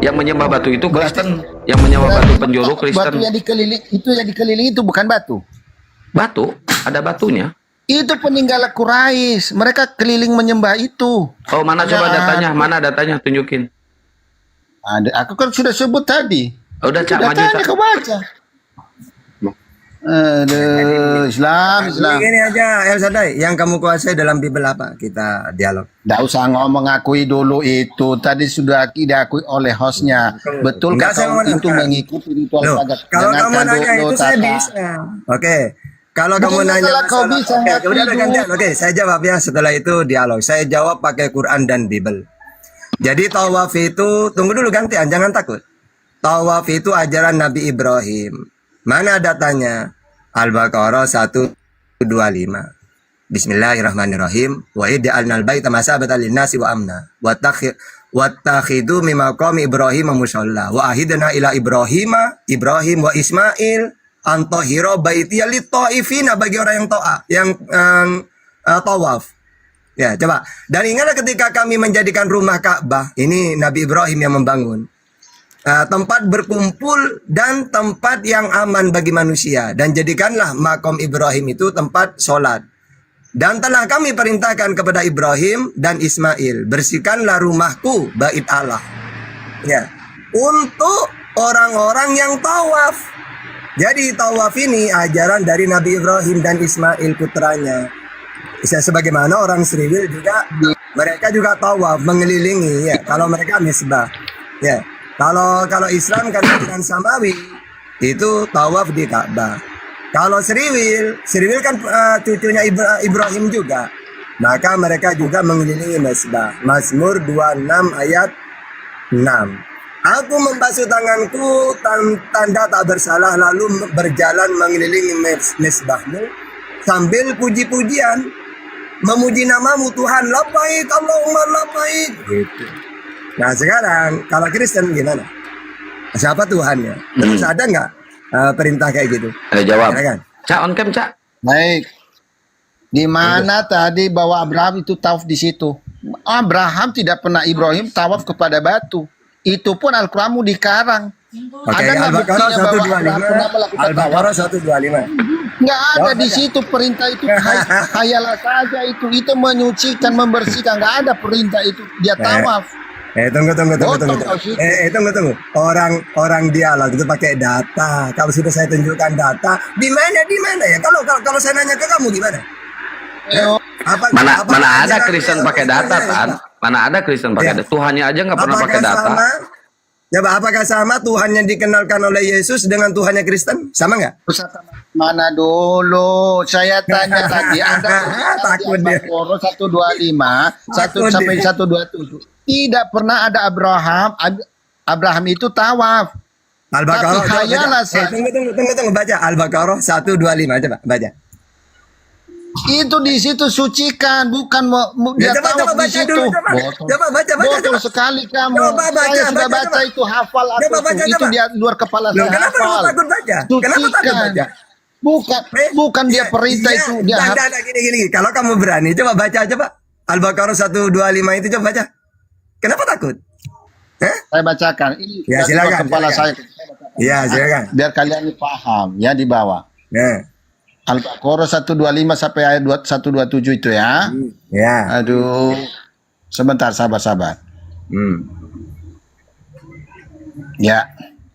Yang menyembah batu itu Berarti- Kristen, yang menyembah batu penjuru Batu Kristen. yang dikelilingi itu bukan batu. Batu, ada batunya. Itu peninggalan Quraisy. Mereka keliling menyembah itu. Oh, mana coba datanya? Mana datanya? Tunjukin. Ada. Aku kan sudah sebut tadi. Oh, udah Cak, maju Datanya Cak. kau baca. Aduh, Islam. Ini aja El Sadai, yang kamu kuasai dalam Bible apa? Kita dialog. Nggak usah ngomong akui dulu itu. Tadi sudah diakui oleh hostnya. Betul Nggak, saya kau mau itu nanya. mengikuti ritual Loh, padat. kalau kamu Jangankan nanya dulu, itu saya Tata. bisa. Oke. Kalau Bukan kamu nanya masalah kau bisa Oke, ngaku udah ada itu. gantian. Oke, saya jawab ya. Setelah itu dialog. Saya jawab pakai Quran dan Bible. Jadi tawaf itu, tunggu dulu gantian, jangan takut. Tawaf itu ajaran Nabi Ibrahim. Mana datanya? Al-Baqarah 125. Bismillahirrahmanirrahim. Wa id'alnal baita masabatan lin-nasi wa amna. Wattakhidu min maqami Ibrahim musalla. Wa ahidna ila Ibrahim wa Ismail an tahira baitiya lit-taifina, bagi orang yang tawaf. Ya, coba. Dan ingatlah ketika kami menjadikan rumah Ka'bah, ini Nabi Ibrahim yang membangun. Tempat berkumpul dan tempat yang aman bagi manusia, dan jadikanlah makom Ibrahim itu tempat sholat. Dan telah kami perintahkan kepada Ibrahim dan Ismail, bersihkanlah rumahku bait Allah, ya, untuk orang-orang yang tawaf. Jadi tawaf ini ajaran dari Nabi Ibrahim dan Ismail putranya. Sebagaimana orang Sriwil juga, mereka juga tawaf mengelilingi, ya, kalau mereka misbah, ya. Kalau Islam kan dengan Samawi itu tawaf di Ka'bah. Kalau Sriwil kan cucunya Ibrahim juga. Maka mereka juga mengelilingi mesbah. Mazmur 26 ayat 6. Aku membasuh tanganku tanda tak bersalah, lalu berjalan mengelilingi mesbahmu sambil puji-pujian, memuji namamu Tuhan, labbaik Allahumma labbaik, gitu. Nah sekarang kalau Kristen gimana? Siapa Tuhannya? Terus ada nggak perintah kayak gitu? Jawab. Ya kan? Cak, on cam Cak. Baik. Di mana tadi bahwa Abraham itu tawaf di situ? Abraham tidak pernah Ibrahim tawaf kepada batu. Itu pun Al-Qur'anmu dikarang. Oke, Ada nggak Al-Baqarah buktinya bahwa Abraham pernah 125. melakukan tawaf? Al-Baqarah 125. Nggak ada Jawab di aja. situ perintah itu. Hayalah saja itu. Itu menyucikan, membersihkan. Nggak ada perintah itu. Dia tawaf. Tunggu. Potong kau situ. Tunggu. Orang dialog itu pakai data. Kalau sudah saya tunjukkan data, di mana ya? Kalau saya nanya ke kamu gimana? Mana ada ajaran Kristen dialog pakai itu data, saya, Tan? Pak? Mana ada Kristen pakai Ya. data? Tuhannya aja nggak pernah pakai data. Apakah sama Tuhan yang dikenalkan oleh Yesus dengan Tuhannya Kristen? Sama nggak? Mana dulu? Saya tanya tadi. Anda Takut dia. Al-Baqarah 125, 1 Takut sampai dia. 127. Tidak pernah ada Abraham itu tawaf. Al-Baqarah. Tapi hayalah saya. Tunggu. Baca Al-Baqarah 125. Coba baca. Itu di situ sucikan, bukan dia tawaf di situ. Coba baca. Bodoh sekali kamu. Coba baca, Saya sudah baca, baca coba. itu, hafal aku Coba baca, itu coba. di luar kepala Loh, saya kenapa kamu hafal. takut baca? Kenapa takut baca? Bukan dia perintah itu, dia gini. Kalau kamu berani, coba baca coba. Al-Baqarah 125 itu coba baca. Kenapa takut? saya bacakan. Ini Ya, dari silakan, kepala silakan. saya. Iya, silakan. Biar kalian paham ya di bawah. Nah, Al-Baqarah 125 sampai ayat 127 itu ya. ya. Aduh. Sebentar, sabar. Ya.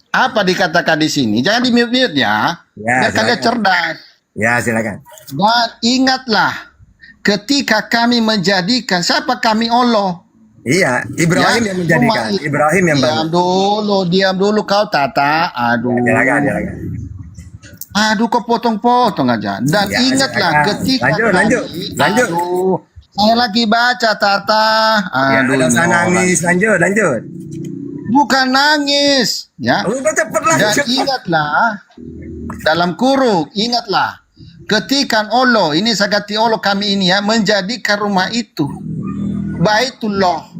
Apa dikatakan di sini? Jangan di mute ya. Ya, Biar kalian silakan. cerdas. Ya, silakan. Dan ingatlah ketika kami menjadikan, siapa kami Allah? Iya, Ibrahim Ya, yang menjadikan. cuma- Ibrahim yang bangun. Diam dulu kau Tata. Aduh. Silakan. Aduh, kau potong-potong aja. Dan Ya, ingatlah silakan. ketika Lanjut. Aduh, saya lagi baca Tata. Ya, Aduh, ada usah ini orang. nangis. Lanjut. Bukan nangis, ya. Udah cepet lah. Dan ingatlah dalam kurung, ingatlah ketika Allah ini sagati Allah kami ini ya menjadikan rumah itu Baitullah.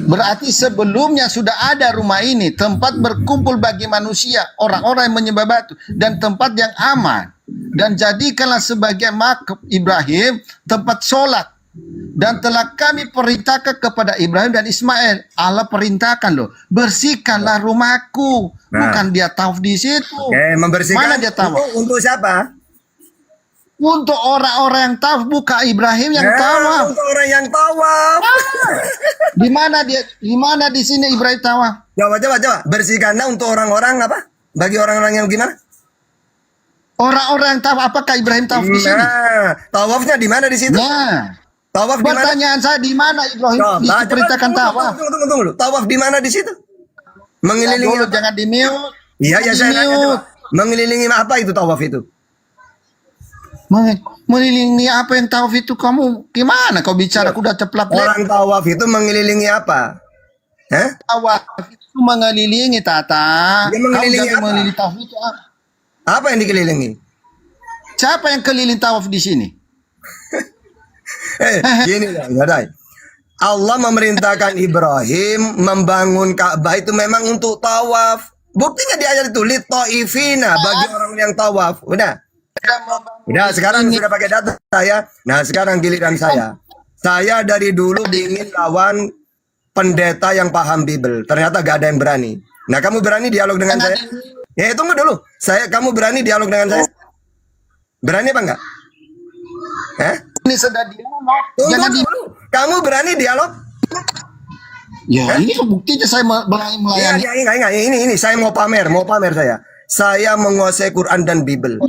Berarti sebelumnya sudah ada rumah ini, tempat berkumpul bagi manusia, orang-orang yang menyembah batu, dan tempat yang aman. Dan jadikanlah sebagai makam Ibrahim tempat sholat Dan telah kami perintahkan kepada Ibrahim dan Ismail. Allah perintahkan loh, bersihkanlah rumahku. Nah. Bukan dia tawaf di situ. Oke, membersihkan Mana dia tawaf? untuk siapa? Untuk orang-orang yang tawaf, bukan Ibrahim yang tawaf. Untuk orang yang tawaf. Di mana dia? Di mana di sini Ibrahim tawaf? Coba. Bersihkanlah untuk orang-orang apa? Bagi orang-orang yang gimana? Orang-orang yang tawaf, apakah Ibrahim tawaf di sini? Nah, tawafnya di mana di situ? Nah, Tawaf di mana? pertanyaan saya, di mana Ibrahim Coba, diperintahkan tawaf? Tunggu dulu. Tawaf di mana di situ? Mengelilingi Dulu apa? jangan di mute. Iya, ya saya nanya Di-mute. coba. Mengelilingi apa itu tawaf itu? Mengelilingi apa yang tawaf itu? Kamu gimana kau bicara? Aku udah ceplak. Orang tawaf itu mengelilingi apa? Hah? Tawaf itu mengelilingi, Tata. Dia Kau mengelilingi jangan apa? mengelilingi tawaf itu. Apa yang dikelilingi? Siapa yang keliling tawaf di sini? Gini lah, Gadai. Allah memerintahkan Ibrahim membangun Ka'bah itu memang untuk tawaf. Buktinya di ayat itu lit-taifina, bagi orang yang tawaf. Udah. Sekarang sudah pakai data saya. Nah, sekarang giliran saya. Saya dari dulu ingin lawan pendeta yang paham Bible. Ternyata gak ada yang berani. Nah, kamu berani dialog dengan saya? Ya, tunggu dulu. Kamu berani dialog dengan saya? Berani apa enggak? Hah? Ini sudah dialog. Tunggu Jangan di. dulu. Kamu berani dialog? Ya, ini buktinya saya berani Ya, melayani. enggak. Ini saya mau pamer saya. Saya menguasai Quran dan Bible.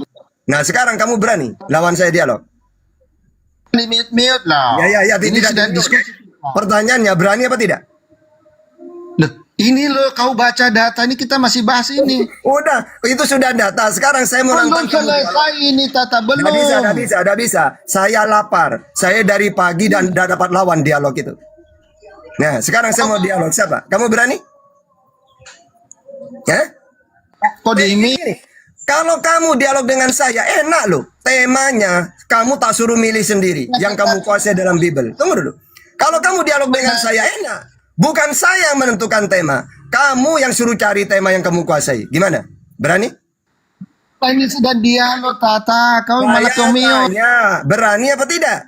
Nah, sekarang kamu berani lawan saya dialog? Di mute lah. Ya, Ini tidak sudah dialog. diskusi. Pertanyaannya berani apa tidak? Loh, ini loh kau baca data ini, kita masih bahas ini. Udah, itu sudah data. Sekarang saya mau Belum nantang kamu dialog. selesai ini, Tata, belum. Tidak bisa. Saya lapar. Saya dari pagi dan tidak dapat lawan dialog itu. Nah, sekarang saya mau dialog siapa? Kamu berani? Ya? Kok di ini? Kalau kamu dialog dengan saya, enak loh. Temanya, kamu tak suruh milih sendiri. Yang kamu kuasai dalam Bible. Tunggu dulu. Kalau kamu dialog dengan saya, enak. Bukan saya yang menentukan tema. Kamu yang suruh cari tema yang kamu kuasai. Gimana? Berani? Ini sudah dialog, Tata. Kau malah kau mute. tanya, berani apa tidak?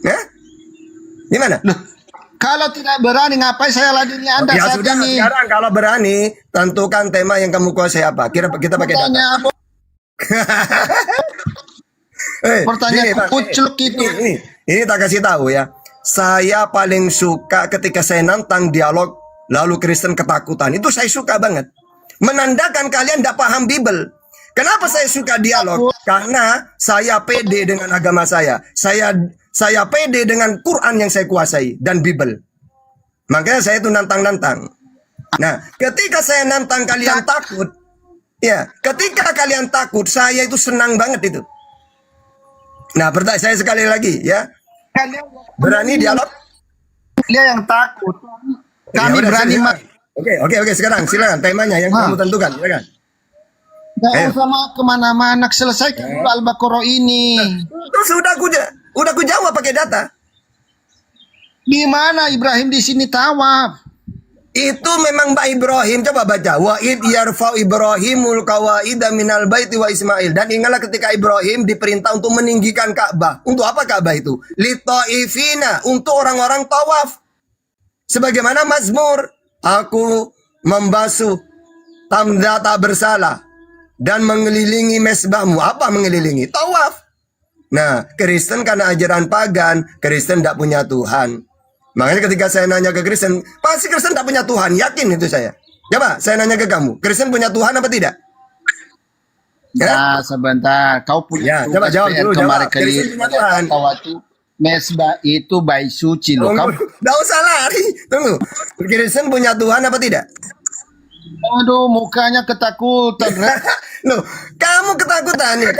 Ya? Gimana? Loh, kalau tidak berani, ngapain saya ladeni Anda Ya saat sudah, ini? sekarang kalau berani, tentukan tema yang kamu kuasai apa. Kita pakai data. Tanya apa? Pertanyaan gini, Pak, kucluk itu. Ini tak kasih tahu ya. Saya paling suka ketika saya nantang dialog, lalu Kristen ketakutan. Itu saya suka banget. Menandakan kalian tidak paham Bible. Kenapa saya suka dialog? Karena saya pede dengan agama saya. Saya pede dengan Quran yang saya kuasai dan Bible. Makanya saya itu nantang-nantang. Nah, ketika saya nantang kalian takut, ya, ketika kalian takut, saya itu senang banget itu. Nah, pertanyaan saya sekali lagi, ya. Kalian Berani dialog? dia yang takut. Ya Kami udah, berani silakan. Oke, sekarang silakan temanya yang kamu tentukan, silakan. Gak usah mau kemana-mana, selesaikan dulu Al-Baqarah ini. Terus udah aku jawab pakai data. Di mana Ibrahim di sini tawaf? Itu memang Mbak Ibrahim. Coba baca. Wa id yarfa'u Ibrahimul qawaida minal baiti wa Ismail. Dan ingatlah ketika Ibrahim diperintah untuk meninggikan Ka'bah. Untuk apa Ka'bah itu? Litaifina. Untuk orang-orang tawaf. Sebagaimana Mazmur. Aku membasuh tanda tak bersalah. Dan mengelilingi mesbahmu. Apa mengelilingi? Tawaf. Nah, Kristen karena ajaran pagan. Kristen tidak punya Tuhan. Makanya ketika saya nanya ke Kristen, pasti Kristen tak punya Tuhan, yakin itu saya. Coba saya nanya ke kamu, Kristen punya Tuhan apa tidak? Ya, sebentar. Kau punya Ya, coba jawab dulu, jawab. Kristen punya Tuhan. Mesbah itu bayi suci loh. Kau, Tidak usah lari, tunggu. Kristen punya Tuhan apa tidak? aduh, mukanya ketakutan. Loh, kamu ketakutan ya.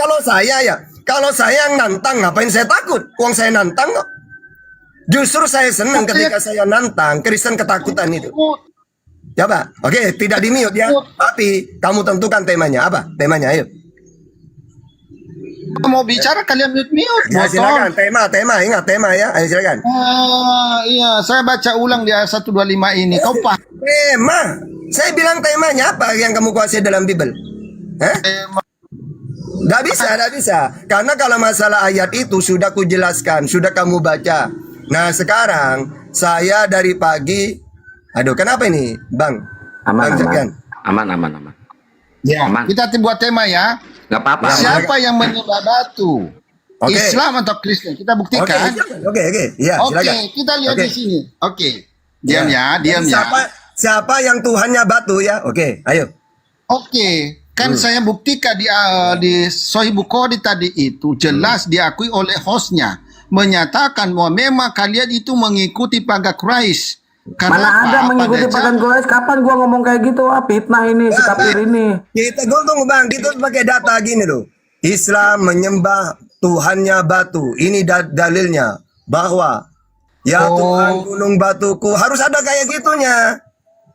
Kalau saya yang nantang, ngapain saya takut? Uang saya nantang kok. Justru saya senang ketika saya nantang, Kristen ketakutan itu. Coba, oke, tidak di mute ya. Tapi kamu tentukan temanya apa? Temanya, ayo. Mau bicara kalian mute. Ya, silakan, tema, ingat tema ya. Ayo silakan. Iya, saya baca ulang di ayat 125 ini. Kau paham? Tema. Saya bilang temanya apa yang kamu kuasai dalam Bible? Hah? Nggak bisa, nggak bisa. Karena kalau masalah ayat itu sudah kujelaskan, sudah kamu baca. Nah sekarang saya dari pagi, aduh kenapa ini, Bang? Aman, Bang aman. Septian. Aman, aman, aman. Ya, Aman. kita buat tema ya. Nggak apa-apa. aman. Siapa yang menyembah batu? Oke. Islam atau Kristen? Kita Oke, buktikan. oke, ya Oke, silakan. kita lihat Oke. di sini. Oke. Diam ya, diam Jadi ya. Siapa yang Tuhannya batu ya? Oke, ayo. Oke, kan saya buktikan di Sahih Bukhari tadi itu jelas diakui oleh hostnya menyatakan bahwa memang kalian itu mengikuti pagar Quraisy. Mana ada mengikuti pagan Quraisy? Kapan gua ngomong kayak gitu? Fitnah ini, si kafir ini. Kita tunggu Bang, kita pakai data gini loh. Islam menyembah Tuhannya batu. Ini dalilnya bahwa ya Tuhan gunung batuku, harus ada kayak gitunya.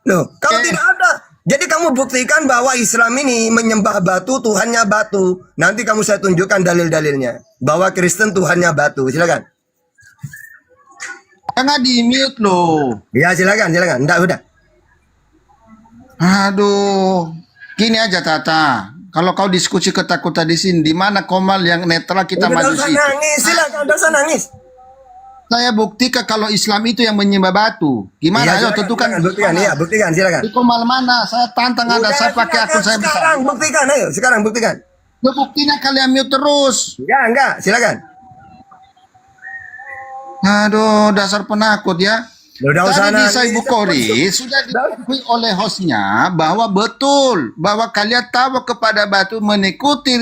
Loh, kalau tidak ada, jadi kamu buktikan bahwa Islam ini menyembah batu, Tuhannya batu. Nanti kamu saya tunjukkan dalil-dalilnya bahwa Kristen Tuhannya batu. Silakan. Jangan di-mute loh. Ya silakan. Enggak udah. Aduh, gini aja Tata. Kalau kau diskusi ketakutan di sini, di mana Komal yang netral kita Udah maju usah situ. nangis, silakan, udah usah nangis. Saya buktikan kalau Islam itu yang menyembah batu. Gimana? Ayo tentukan. Buktikan, silakan. Di Komal mana? Saya tantang Anda, saya pakai akun saya besar. Sekarang buktikan, ayo, sekarang buktikan. Buktinya kalian mute terus. Enggak, silakan. Aduh, dasar penakut ya. Udah usah Tadi di nangis. Sahih Bukhari sudah diakui oleh hostnya bahwa betul bahwa kalian tahu kepada batu mengikuti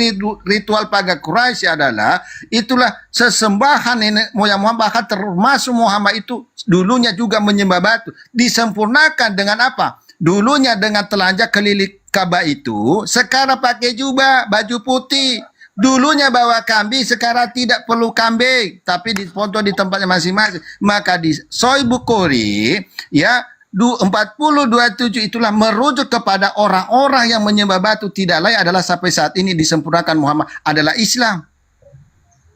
ritual pagar Quraisy adalah itulah sesembahan nenek moyang Muhammad, bahkan termasuk Muhammad itu dulunya juga menyembah batu. Disempurnakan dengan apa? Dulunya dengan telanjang keliling Ka'bah itu, sekarang pakai jubah baju putih. Dulunya bawa kambing, sekarang tidak perlu kambing, tapi dipoto di tempatnya masing-masing. Maka di Sahih Bukhari ya 40:27 itulah merujuk kepada orang-orang yang menyembah batu, tidak lain adalah sampai saat ini disempurnakan Muhammad adalah Islam.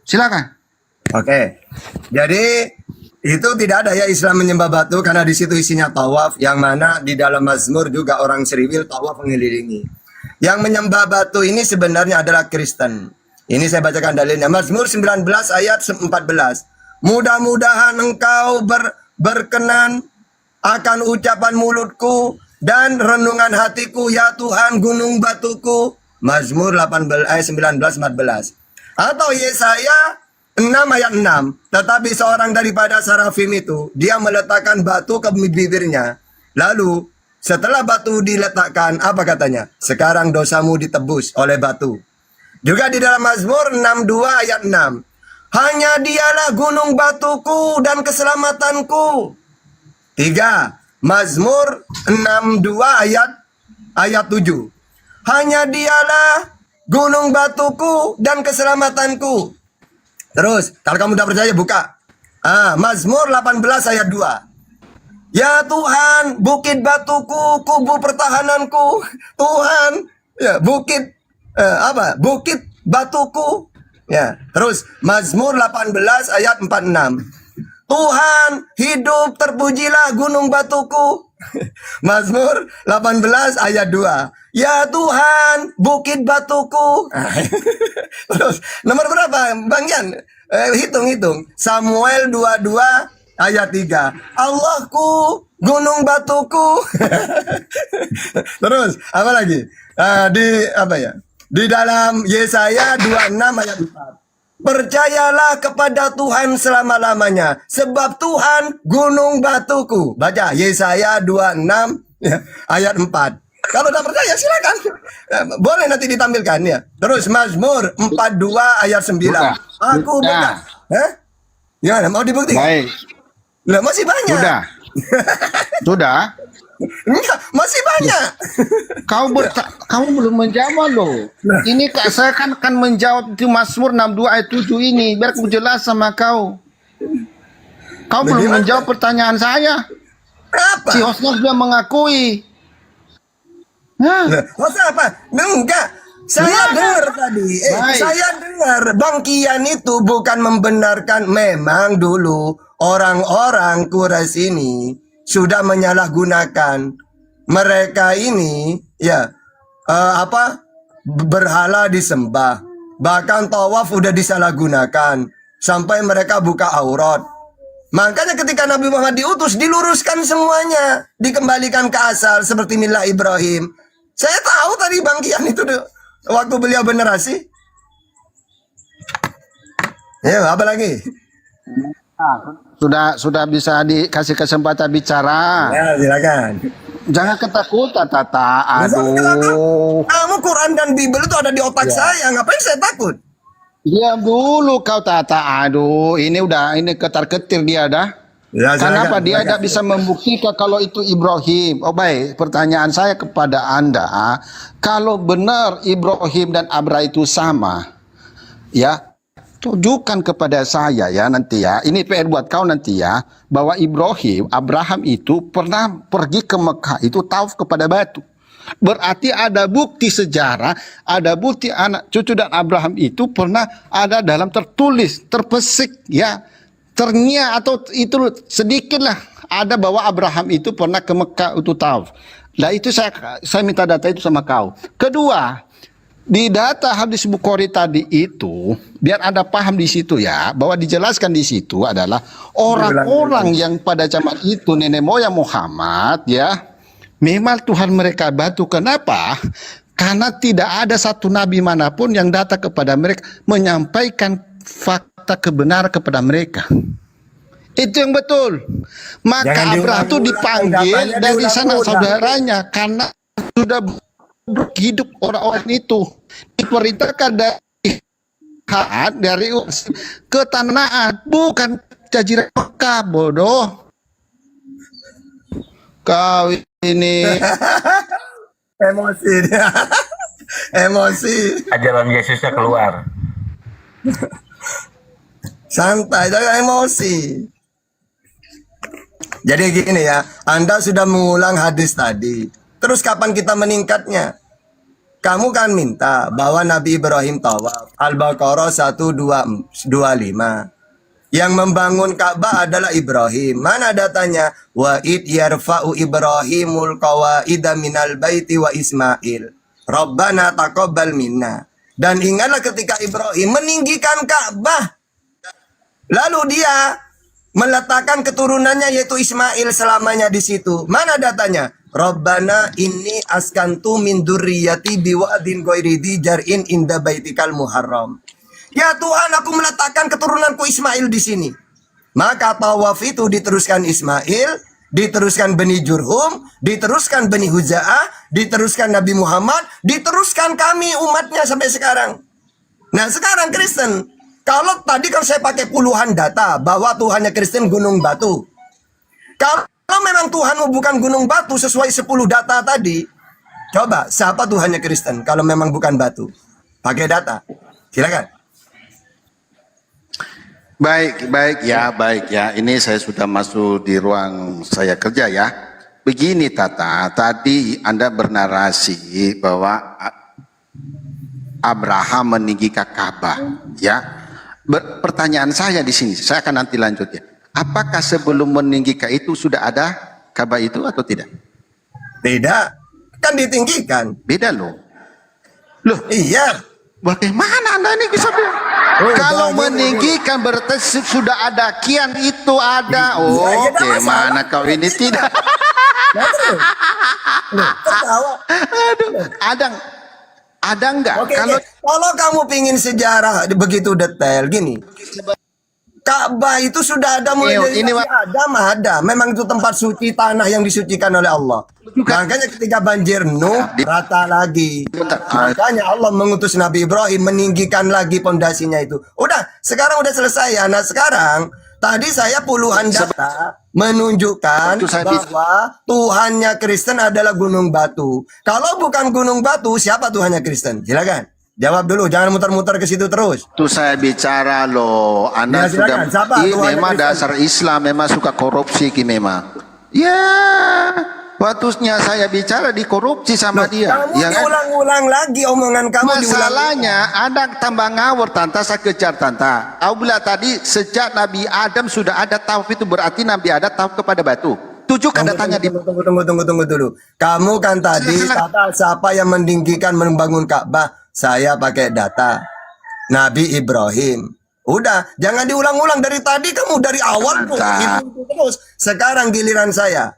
Silakan. Oke. Jadi itu tidak ada ya Islam menyembah batu karena di situ isinya tawaf, yang mana di dalam Mazmur juga orang Seriwil tawaf mengelilingi. Yang menyembah batu ini sebenarnya adalah Kristen. Ini saya bacakan dalilnya. Mazmur 19 ayat 14. Mudah-mudahan engkau berkenan akan ucapan mulutku dan renungan hatiku ya Tuhan gunung batuku. Mazmur 18 ayat 19 14. Atau Yesaya 6 ayat 6. Tetapi seorang daripada Sarafim itu, dia meletakkan batu ke bibirnya. Lalu setelah batu diletakkan, apa katanya? Sekarang dosamu ditebus oleh batu. Juga di dalam Mazmur 62 ayat 6. Hanya dialah gunung batuku dan keselamatanku. 3. Mazmur 62 ayat 7. Hanya dialah gunung batuku dan keselamatanku. Terus, kalau kamu udah percaya buka. Mazmur 18 ayat 2. Ya Tuhan, bukit batuku, kubu pertahananku. Tuhan, ya bukit bukit batuku. Ya, terus Mazmur 18 ayat 46. Tuhan, hidup terpujilah gunung batuku. Mazmur 18 ayat 2. Ya Tuhan, bukit batuku. Terus nomor berapa, Bang Jan? Hitung. Samuel 22 ayat 3. Allahku, gunung batuku. Terus apa lagi? Di dalam Yesaya 26 ayat 4. Percayalah kepada Tuhan selama-lamanya, sebab Tuhan gunung batuku. Baca Yesaya 26 ayat 4. Kalau tidak percaya silakan. Boleh nanti ditampilkan ya. Terus Mazmur 42 ayat 9. Aku bukan. Gimana, mau dibuktikan? Baik. Lah masih banyak. Sudah. Enggak, masih banyak. Kamu belum menjawab loh. Ini saya kan akan menjawab di Mazmur 62 ayat 7 ini biar aku jelas sama kau. Kau belum menjawab pertanyaan saya. Apa? Si hostnya sudah mengakui. Masa apa? Enggak. Saya dengar tadi. Saya dengar Bang Kian itu bukan membenarkan, memang dulu orang-orang Quraisy ini sudah menyalahgunakan mereka ini ya berhala disembah. Bahkan tawaf udah disalahgunakan. Sampai mereka buka aurat. Makanya ketika Nabi Muhammad diutus, diluruskan semuanya. Dikembalikan ke asal seperti milah Ibrahim. Saya tahu tadi Bang Kian itu waktu beliau generasi. Ya, apa lagi? Sudah bisa dikasih kesempatan bicara. Ya, silakan. Jangan ketakutan, Tata. Kenapa? Aduh. Kamu Quran dan Bible itu ada di otak saya. Ngapain saya takut? Diam dulu kau, Tata. Aduh, ini ketar-ketir dia dah. Ya, Kenapa silakan, dia silakan. tidak bisa membuktikan kalau itu Ibrahim? Oh baik, pertanyaan saya kepada Anda, kalau benar Ibrahim dan Abraham itu sama, ya, tunjukkan kepada saya ya nanti ya, ini PR buat kau nanti ya, bahwa Abraham itu pernah pergi ke Mekah, itu tawaf kepada batu. Berarti ada bukti sejarah, ada bukti anak cucu dan Abraham itu pernah ada dalam tertulis, terpesik ya, ternyata atau itu sedikit lah ada bahwa Abraham itu pernah ke Mekah untuk tawaf. Nah itu saya minta data itu sama kau. Kedua, di data hadis Bukhari tadi itu, biar Anda paham di situ ya, bahwa dijelaskan di situ adalah orang-orang yang pada zaman itu nenek moyang Muhammad ya, memang Tuhan mereka batu. Kenapa? Karena tidak ada satu nabi manapun yang datang kepada mereka menyampaikan fakta kebenaran kepada mereka. Itu yang betul. Maka Jangan Abraham itu diulang-ulang, dipanggil datanya dari sana diulang-ulang. saudaranya karena sudah hidup orang-orang itu diperintahkan dari ke tanah bukan jaziran Mekah, bodoh. Kau ini Emosi dia. Emosi. Ajaran Yesusnya keluar. Santai, jangan emosi. Jadi gini ya, Anda sudah mengulang hadis tadi. Terus kapan kita meningkatnya? Kamu kan minta bahwa Nabi Ibrahim tawaf. Al-Baqarah 125. Yang membangun Ka'bah adalah Ibrahim. Mana datanya? Wa id yarfa'u Ibrahimul qawaida minal baiti wa Ismail. Rabbana taqabbal minna. Dan ingatlah ketika Ibrahim meninggikan Ka'bah. Lalu dia meletakkan keturunannya yaitu Ismail selamanya di situ. Mana datanya? Rabbana inni askantu min dzurriyyati biwadin ghairi dzar'in inda baitikal muharram. Ya Tuhan, aku meletakkan keturunanku Ismail di sini. Maka tawaf itu diteruskan Ismail, diteruskan Bani Jurhum, diteruskan Bani Huza'ah, diteruskan Nabi Muhammad, diteruskan kami umatnya sampai sekarang. Nah sekarang Kristen, kalau tadi kan saya pakai puluhan data bahwa Tuhannya Kristen gunung batu. Kalau memang Tuhanmu bukan gunung batu sesuai 10 data tadi, coba siapa Tuhannya Kristen kalau memang bukan batu? Pakai data. Silakan. baik ya. Ini saya sudah masuk di ruang saya kerja ya. Begini Tata, tadi Anda bernarasi bahwa Abraham meninggikan Ka'bah ya. Pertanyaan saya di sini, saya akan nanti lanjut ya. Apakah sebelum meninggikan itu sudah ada Ka'bah itu atau tidak? Tidak. Kan ditinggikan. Beda loh. Iya. Bagaimana Anda ini bisa bilang? Kalau meninggikan berarti sudah ada, kian itu ada. Oh, Iya, tidak gimana masalah. kau ini tidak? Tertawa. Aduh, ada enggak? Oke, Kalau kalau kamu pingin sejarah begitu detail gini. Ka'bah itu sudah ada mulai dari Ini, Nabi Adam ada. Memang itu tempat suci, tanah yang disucikan oleh Allah. Makanya ketika banjir Nuh rata lagi. Makanya Allah mengutus Nabi Ibrahim meninggikan lagi pondasinya itu. Udah, sekarang udah selesai ya. Nah sekarang tadi saya puluhan data menunjukkan Waktu saya bahwa Tuhannya Kristen adalah Gunung Batu. Kalau bukan Gunung Batu, siapa Tuhannya Kristen? Silakan. Jawab dulu, jangan muter-muter ke situ terus. itu saya bicara loh, Anda Ya, sudah silakan. Siapa Tuhannya memang Kristen? dasar Islam memang suka korupsi ki memang. Ya, waktunya saya bicara dikorupsi sama dia. Kamu Ya kan? diulang-ulang lagi omongan kamu Masalahnya ada tambah ngawur Tanta, saya kejar Tanta. Aku bilang tadi sejak Nabi Adam sudah ada tawaf, itu berarti Nabi Adam tawaf kepada batu. Tunjukkan datanya di Tunggu dulu. Kamu kan tadi Silakan. kata siapa yang meninggikan membangun Ka'bah? Saya pakai data. Nabi Ibrahim. Udah, jangan diulang-ulang dari tadi, kamu dari awal tuh itu terus. Sekarang giliran saya.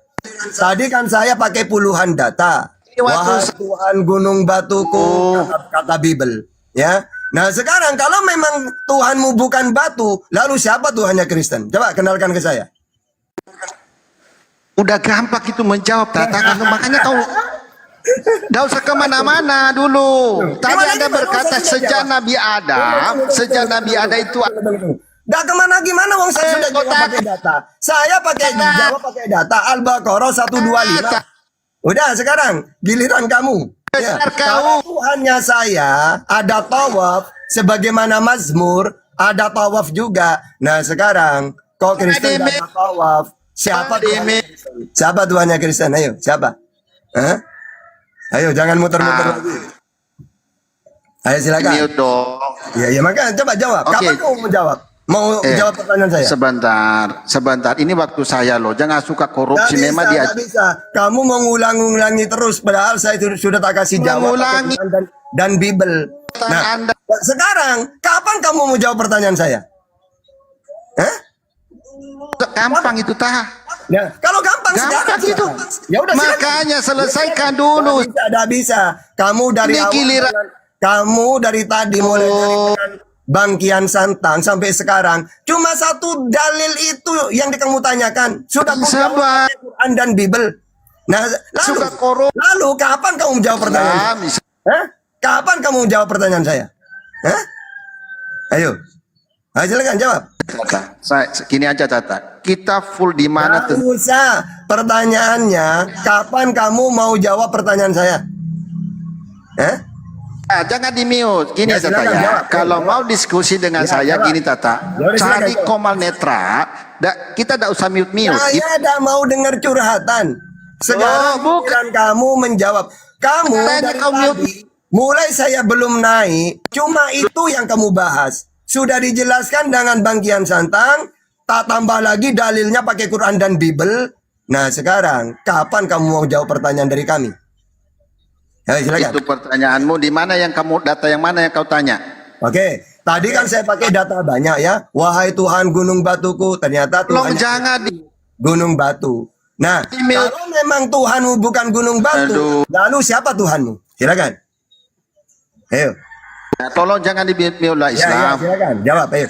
Tadi kan saya pakai puluhan data. Wahai Tuhan gunung batuku, kata Bible, ya. Nah sekarang kalau memang Tuhanmu bukan batu, lalu siapa Tuhannya Kristen? Coba kenalkan ke saya. Udah gampang itu menjawab, Tata. Makanya kau tidak usah kemana-mana dulu. Tadi Anda berkata sejak Nabi Adam itu. Dah kemana gimana wong saya sudah jawab pakai data. Saya pakai jawab pakai data Al-Baqarah 125. Udah sekarang giliran kamu. Ya, kalau Tuhannya saya ada tawaf sebagaimana Mazmur, ada tawaf juga. Nah sekarang kok Kristen ada tawaf? Siapa Tuhannya Kristen? Ayo siapa? Hah? Ayo jangan muter-muter lagi. Ayo silakan. Mute dong. Ya makanya coba jawab. Kapan kamu mau jawab? Mau jawab pertanyaan saya? Sebentar. Ini waktu saya loh. Jangan suka korupsi. Memang dia. Bisa. Kamu mengulang-ulangi terus. Padahal saya sudah tak kasih jawab. Dan Bible. Nah, sekarang kapan kamu mau jawab pertanyaan saya? Hah? Gampang itu tah. Ya, kalau gampang sekarang itu. Ya udah. Makanya selesaikan dulu. Tidak bisa. Kamu dari awal. Kamu dari tadi mulai dari Bang Kian Santang sampai sekarang cuma satu dalil itu yang kamu tanyakan. Sudah sabar Quran dan Bible. Nah, lalu kapan kamu menjawab pertanyaan? Hah? Kapan kamu menjawab pertanyaan saya? Hah? Ayo. Ayo silakan jawab. Saya gini aja Tata. Kita full di mana tuh? Usah. Pertanyaannya, kapan kamu mau jawab pertanyaan saya? Hah? Jangan di mute. Gini ya, Tata ya. Kalau mau diskusi dengan saya gini Tata, cari Komal Netra. Kita tidak usah mute. Saya tidak mau dengar curhatan. Sekarang bukan kamu menjawab. Kamu dari tadi, mulai saya belum naik, cuma itu yang kamu bahas. Sudah dijelaskan dengan Bang Kian Santang, tak tambah lagi dalilnya pakai Quran dan Bible. Nah sekarang, kapan kamu mau jawab pertanyaan dari kami? Ayo, silakan. Itu pertanyaanmu di mana yang kamu data yang mana yang kau tanya? Oke, tadi kan saya pakai data banyak ya. Wahai Tuhan gunung batuku, ternyata Tuhan jangan di gunung batu. Nah, kalau memang Tuhanmu bukan gunung batu, lalu siapa Tuhanmu? Silakan. Ayo. Nah, tolong jangan di-mute lah Islam. Ya, silakan. Jawab, ayo.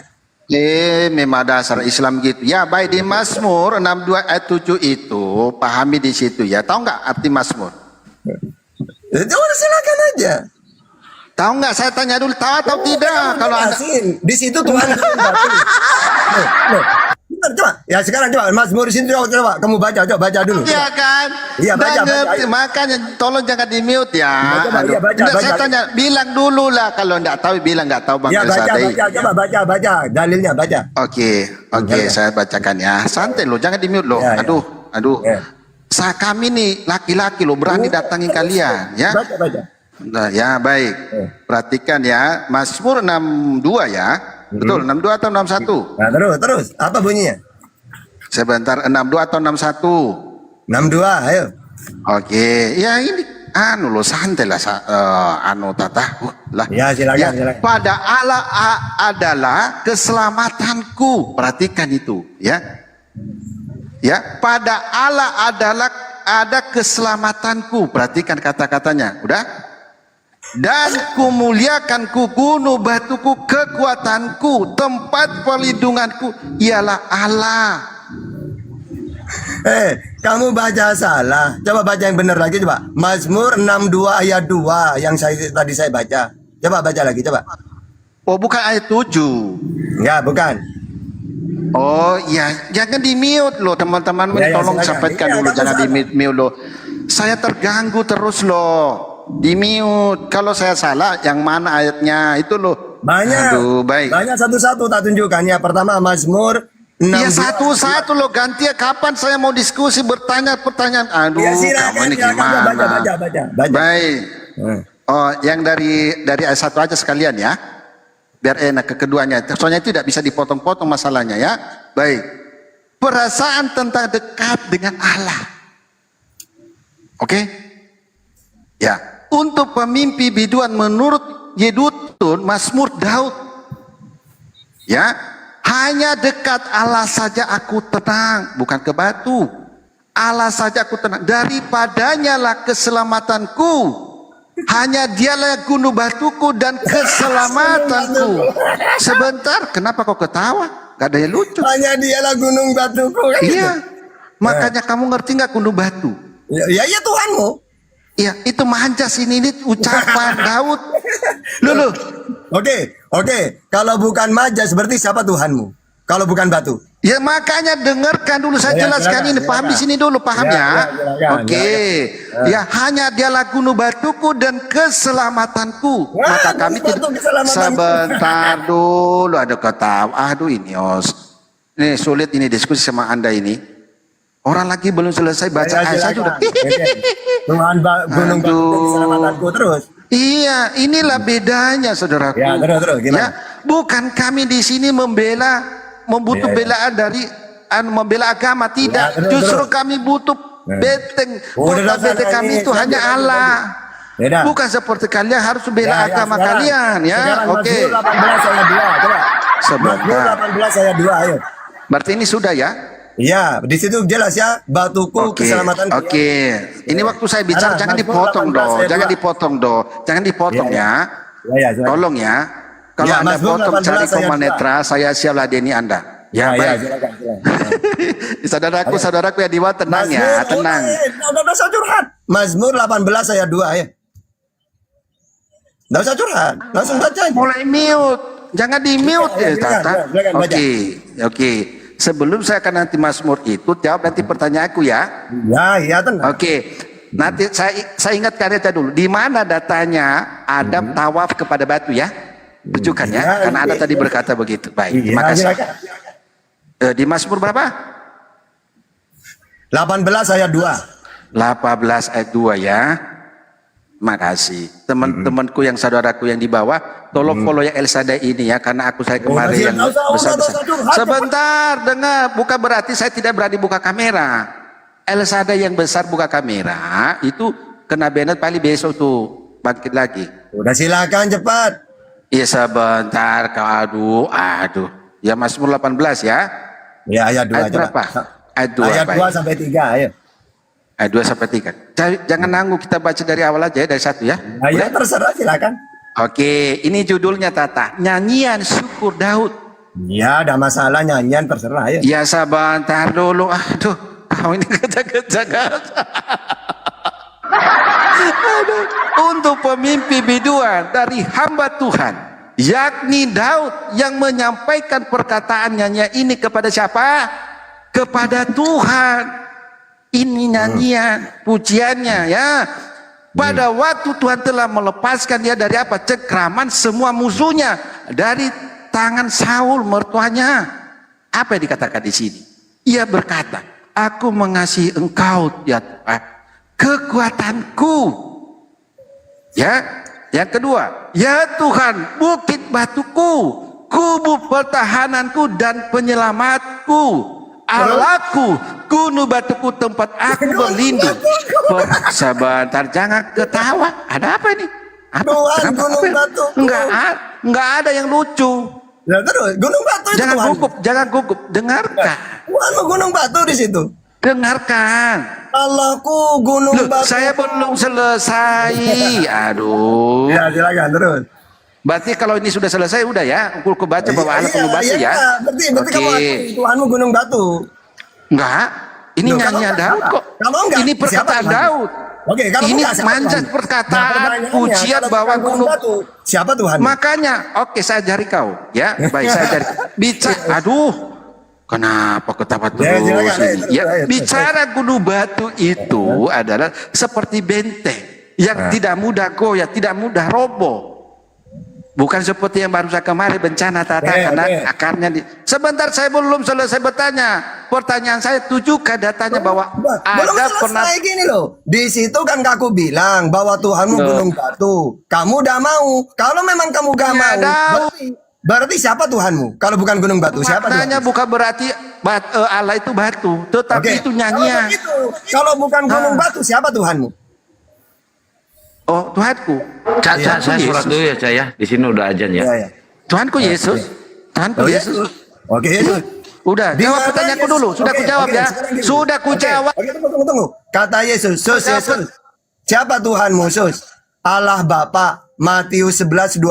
Memang dasar Islam gitu. Ya, baik di Mazmur 62 ayat 7 itu, pahami di situ ya. Tahu nggak arti Mazmur? Silakan aja. Tahu nggak? Saya tanya dulu, tahu atau tidak? Kalau Anda di situ Tuhan coba. Ya sekarang coba Mazmur di situ coba kamu baca dulu. Iya kan? Iya baca. Makanya tolong jangan di mute ya. Baca. Saya tanya, bilang dulu lah kalau enggak tahu bilang enggak tahu Bang Sadai. Coba baca dalilnya baca. Oke, saya bacakan ya. Santai lo, jangan di mute lo. Aduh. Kami nih laki-laki lo berani datangin kalian ya. Baca. Nah, ya baik. Perhatikan ya, Mazmur 62 ya. Betul, 62 atau 61? Nah, terus. Apa bunyinya? Sebentar, 62 atau 61? 62, ayo. Oke, ya ini lo santai lah Tata. Lah. Ya, silakan. Pada Allah adalah keselamatanku. Perhatikan itu, ya. Ya, pada Allah ada keselamatanku. Perhatikan kata-katanya. Udah? Dan kumuliakanku gunung batuku, kekuatanku, tempat perlindunganku ialah Allah. Kamu baca salah. Coba baca yang benar lagi coba. Mazmur 62 ayat 2 yang tadi saya baca. Coba baca lagi coba. Oh, bukan ayat 7. Enggak, bukan. Oh, ya, jangan di mute loh teman-teman. Tolong sampaikan dulu, jangan di mute loh. Saya terganggu terus loh. Di mute. Kalau saya salah, yang mana ayatnya itu loh. Banyak. Aduh, baik. Banyak satu-satu tak tunjukkannya. Pertama Mazmur 62. Ya satu-satu loh, ganti ya. Kapan saya mau diskusi bertanya pertanyaan? Aduh, ya, silakan, kamu ini gimana? Baca. Baik. Oh, yang dari ayat 1 aja sekalian ya. Biar enak ke keduanya. Soalnya itu tidak bisa dipotong-potong masalahnya ya. Baik. Perasaan tentang dekat dengan Allah. Oke? Ya. Untuk pemimpi biduan menurut Yedutun, Mazmur Daud Ya, hanya dekat Allah saja aku tenang, bukan ke batu. Allah saja aku tenang. Daripadanya lah keselamatanku. Hanya dialah gunung batuku dan keselamatanku. Sebentar, kenapa kau ketawa? Gak ada yang lucu. Hanya dialah gunung batuku. Kan Iya. gitu? Makanya kamu ngerti nggak gunung batu? Ya Tuhanmu. Iya, itu manjas ini ucapan Daud. Loh. Oke. Kalau bukan majas berarti siapa Tuhanmu? Kalau bukan batu. Ya makanya dengarkan dulu saya Ya, jelaskan ini, paham di sini dulu, paham ya? Oke. Ya hanya dialah gunung batuku dan keselamatanku. Maka kami batu keselamatanku. sebentar dulu ada kata, aduh ini ini sulit ini diskusi sama Anda ini. Orang lagi belum selesai baca ayat saja udah. Tuhan gunung batu dan keselamatanku terus. Iya, inilah bedanya saudaraku. Ya, terus gimana? Ya, bukan kami di sini membutuh belaan dari membela agama, tidak. Ya, Justru terus. kami butuh benteng. Udah, Kota benteng kami itu hanya Allah. Beda. Bukan seperti kalian harus bela agama sekarang. kalian ya. Sekarang Oke. Mazmur 18 ayat 2, coba. Mazmur Sebentar. 18 ayat 2, ayo. Berarti ini sudah ya? Iya, di situ jelas ya, batuku Oke. keselamatan. Oke. Ini waktu saya bicara Nah, jangan Mazmur dipotong 18 dong. ayat Jangan 2. dipotong dong. Jangan dipotong Iya, ya. Ya, silakan. Tolong ya. Kalau Ya, Anda Mazmur potong 18 cari ayat koma 2. netra, saya siap ladeni Anda. Ya, Ya, baik. silakan. Saudaraku yang di bawah tenang ya, tenang. Udah usah curhat. Mazmur 18 ayat 2, ya. Nggak usah curhat, langsung baca aja. Mulai mute, jangan di mute Ya, ya, silakan, Tata. silakan baca. Oke. Sebelum saya akan nanti Mazmur itu jawab nanti pertanyaanku ya. Ya, tenang. Oke. Nanti saya ingatkan aja dulu. Di mana datanya Adam tawaf kepada batu ya? Tunjukkan ya, Ya, karena Anda oke. tadi berkata begitu. Baik, Iya, terima kasih. silakan. Di Mazmur berapa? 18 ayat 2. 18 ayat 2 ya. Makasih. Teman-temanku yang saudaraku yang di bawah, tolong follow yang El Shaddai ini ya, karena saya kemarin yang besar-besar. Sebentar, dengar. Bukan berarti saya tidak berani buka kamera. El Shaddai yang besar buka kamera, itu kena banned paling besok tuh bangkit lagi. Udah silakan cepat. Iya sebentar, kau aduh. Ya Mazmur 18 ya. Ya, ayat 2 Ayat berapa? Ayat 2. Ayat 2 baik. sampai 3, ayo. Ayat 2 sampai 3. Jangan nanggung, kita baca dari awal aja ya, dari 1 ya. Ayat terserah silakan. Oke, ini judulnya Tata. Nyanyian syukur Daud. Ya, ada masalah nyanyian terserah, ayo. Ya sebentar dulu. Aduh, kau ini kerja-kerja. Aduh, untuk pemimpi biduan dari hamba Tuhan, yakni Daud yang menyampaikan perkataan nyanyian ini kepada siapa? Kepada Tuhan. Ini nyanyian, pujiannya ya. Pada waktu Tuhan telah melepaskan dia dari apa? Cengkraman semua musuhnya, dari tangan Saul mertuanya. Apa yang dikatakan di sini? Ia berkata, aku mengasihi engkau ya Tuhan, kekuatanku. Ya, yang kedua, ya Tuhan, bukit batuku, kubu pertahananku dan penyelamatku. Allahku, gunung batuku tempat aku berlindung. Sebentar, jangan ketawa. Ada apa ini? Apa? Tuhan, Kenapa? gunung Apa? batuku. Enggak ada yang lucu. Ya, terus gunung batu itu Jangan Tuhan. gugup, jangan gugup. Dengarkan, Tuhan mau gunung batu di situ. dengarkan. Allahku gunung Loh, batu. saya belum selesai. Aduh. Ya, silakan terus. Berarti kalau ini sudah selesai udah ya. Aku baca bahwa Allah gunung batu ya. Berarti kamu Oke. akui Tuhanmu gunung batu. Enggak. Ini Loh, nyanyian kalau Daud enggak, kok. kalau enggak, Ini siapa perkataan Tuhan? Daud. Oke, kalau Ini enggak, siapa manjat Tuhan? perkataan pertanyaannya, pujian kalau bahwa bukan gunung batu, siapa Tuhan? Makanya, oke saya ajari kau, ya. Baik saya ajari. Bicara, aduh, kenapa ketawa terus? Ya, silakan, ini? terus, Ya, terus. bicara gunung batu itu adalah seperti benteng yang tidak mudah goyah, tidak mudah roboh. Bukan seperti yang baru saya kemarin bencana Tata karena akarnya di. Sebentar, saya belum selesai bertanya. Pertanyaan saya, tujuhkah datanya bahwa Belum ada pernah selesai gini loh. Di situ kan aku bilang bahwa Tuhanmu gunung batu. Kamu udah mau. Kalau memang kamu gak Ya, mau, Daud. berarti siapa Tuhanmu? Kalau bukan gunung batu, siapa maknanya Tuhan? bukan berarti Allah itu batu, tetapi itu Kalau nyanyian. begitu, kalau bukan gunung batu, siapa Tuhanmu? Oh, Tuhanku. Saya Tuhanku surat Yesus. dulu ya, saya. Di sini udah ajan ya. Ya. Tuhanku Yesus. Tuhanku Oh, Yesus. Yesus. Oke, Yesus. Udah, Di jawab mana pertanyaanku Yesus? dulu. Sudah Oke, aku jawab oke, ya. sekarang gini. Sudah aku Oke, jawab. Oke, tunggu. Kata Yesus, Yesus. Siapa Tuhanmu, Sus? Allah Bapa. Matius 11:25.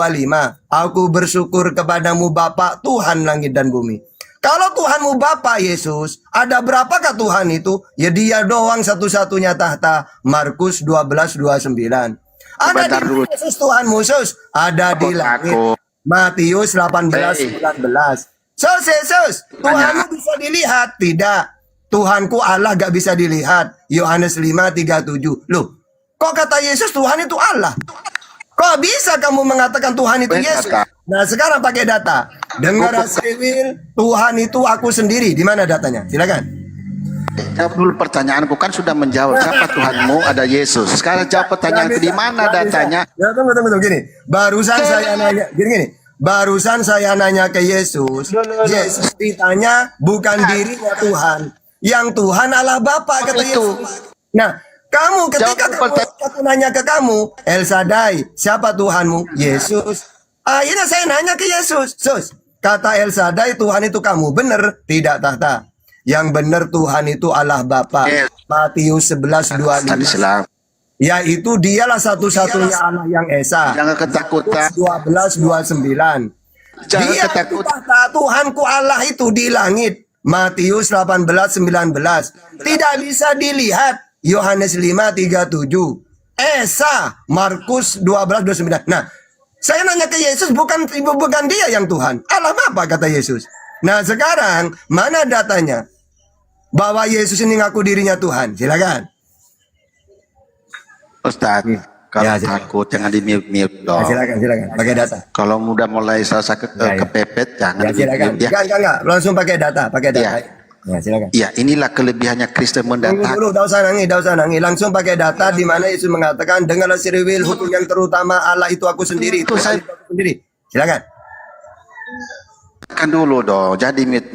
Aku bersyukur kepadamu Bapa, Tuhan langit dan bumi. Kalau Tuhanmu Bapa Yesus, ada berapakah Tuhan itu? Ya dia doang satu-satunya tahta. Markus 12:29. Ada Sebentar di dulu. Yesus Tuhanmu, Sus. Ada di langit. Aku. Matius 18:19. Yesus, Tuhanmu bisa dilihat? Tidak. Tuhanku Allah gak bisa dilihat. Yohanes 5:37. Loh, kok kata Yesus Tuhan itu Allah? Kok bisa kamu mengatakan Tuhan itu Benar, Yesus? Kak. Nah sekarang pakai data. Dengar Asriwil, Tuhan itu aku sendiri. Di mana datanya? Silakan. Jawab dulu pertanyaanku, kan sudah menjawab siapa Tuhanmu, ada Yesus. Sekarang jawab pertanyaanku, di mana datanya? Ya tunggu gini. Barusan saya nanya gini. Barusan saya nanya ke Yesus. Yesus ditanya bukan dirinya Tuhan. Yang Tuhan Allah Bapa kata itu. Yesus. Nah, kamu ketika Jawab aku nanya ke kamu, El Shaddai, siapa Tuhanmu? Yesus. Akhirnya saya nanya ke Yesus. Sus, kata El Shaddai Tuhan itu kamu. Benar? Tidak tahta. Yang benar Tuhan itu Allah Bapa. Yes. Matius Tadi 11:25. silam. Yaitu dialah satu-satunya Allah yang esa. Jangan ketakutan. 12:29. Jangan Dia itu ketakutan. tahta Tuhanku Allah itu di langit. Matius 18:19. Tidak bisa dilihat. Yohanes 5:37. Esa. Markus 12:29. Nah, saya nanya ke Yesus, bukan dia yang Tuhan. Allah Bapa kata Yesus. Nah, sekarang mana datanya? Bahwa Yesus ini ngaku dirinya Tuhan. Silakan. Ustaz, kalau Ya, silakan. takut jangan di mute dong. Silakan. Pakai data. Kalau udah mulai serasa kepepet, jangan Ya, di silakan. mute ya. Enggak. Langsung pakai data. Iya. Ya, silakan. Ya, inilah kelebihannya Kristen Tunggu mendatang. dulu, tidak usah nangis. Langsung pakai data di mana Yesus mengatakan, dengarlah Siriwil, hukum yang terutama Allah itu aku sendiri. Itu saya- itu aku sendiri. Silakan. Kan dulu dong, jadi mute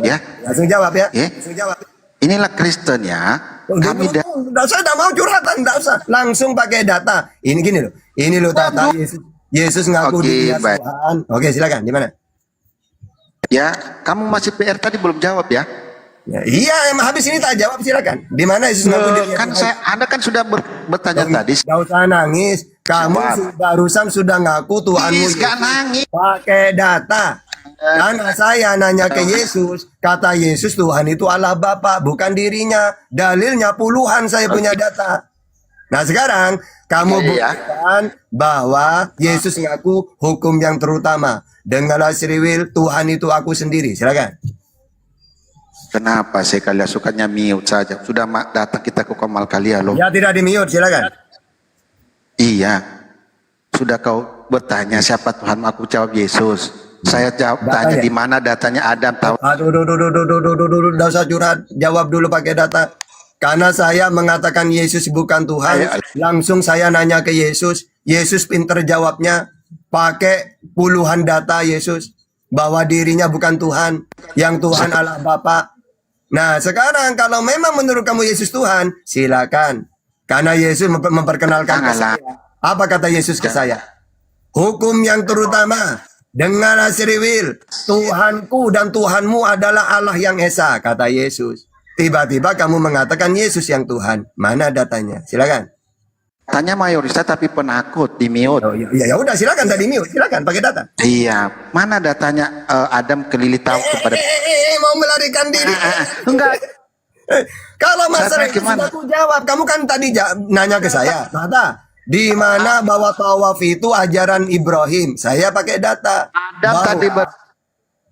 ya. Langsung jawab ya. Ya. Langsung jawab. Inilah Kristen ya. Kami Tidak usah, tidak mau curhatan, tidak usah. Langsung pakai data. Ini gini loh. Ini loh data Yesus ngaku Oke, dirinya baik. Tuhan. Oke, silakan. Di mana? ya, kamu masih PR tadi belum jawab ya. Ya, iya, emang habis ini tak jawab, silakan. Di mana Yesus ngaku dirinya Kan Tuhan? Anda kan sudah bertanya tadi. Tidak usah nangis. Kamu Jawab. barusan sudah ngaku Tuhanmu. Please, gak nangis. Pakai data. Karena saya nanya ke Yesus, kata Yesus Tuhan itu Allah Bapa, bukan dirinya. Dalilnya puluhan saya punya data. Nah sekarang kamu Iya. buktikan bahwa Yesus ngaku hukum yang terutama. Dengarlah Siriwil, Tuhan itu aku sendiri. Silakan. Kenapa sih kalian sukanya mute saja? Sudah datang kita ke Kamal kalian loh. Ya tidak di mute, silakan. Iya. Sudah kau bertanya siapa Tuhan, aku jawab Yesus. Saya jawab tanya Datanya. di mana datanya Adam tahu. Aduh, tidak usah curhat. Jawab dulu pakai data. Karena saya mengatakan Yesus bukan Tuhan, langsung saya nanya ke Yesus. Yesus pinter jawabnya, pakai puluhan data Yesus. Bahwa dirinya bukan Tuhan, yang Tuhan Allah Bapa. Nah sekarang kalau memang menurut kamu Yesus Tuhan, silakan. Karena Yesus memperkenalkan ke Janganlah. saya. Apa kata Yesus ke saya? Hukum yang terutama. Dengarlah Siriwil, Tuhanku dan Tuhanmu adalah Allah yang Esa, kata Yesus. Tiba-tiba kamu mengatakan Yesus yang Tuhan. Mana datanya? Silakan. Tanya mayoritas tapi penakut di mute. Oh, ya udah silakan tadi mute. Silakan pakai data. Iya, mana datanya Adam kelilit tahu kepada Mau melarikan diri. enggak. Kalau masalah Saya itu gimana? sudah aku jawab. Kamu kan tadi nanya ke saya. Tata, di mana bahwa tawaf itu ajaran Ibrahim? Saya pakai data. Adam Bahwa tadi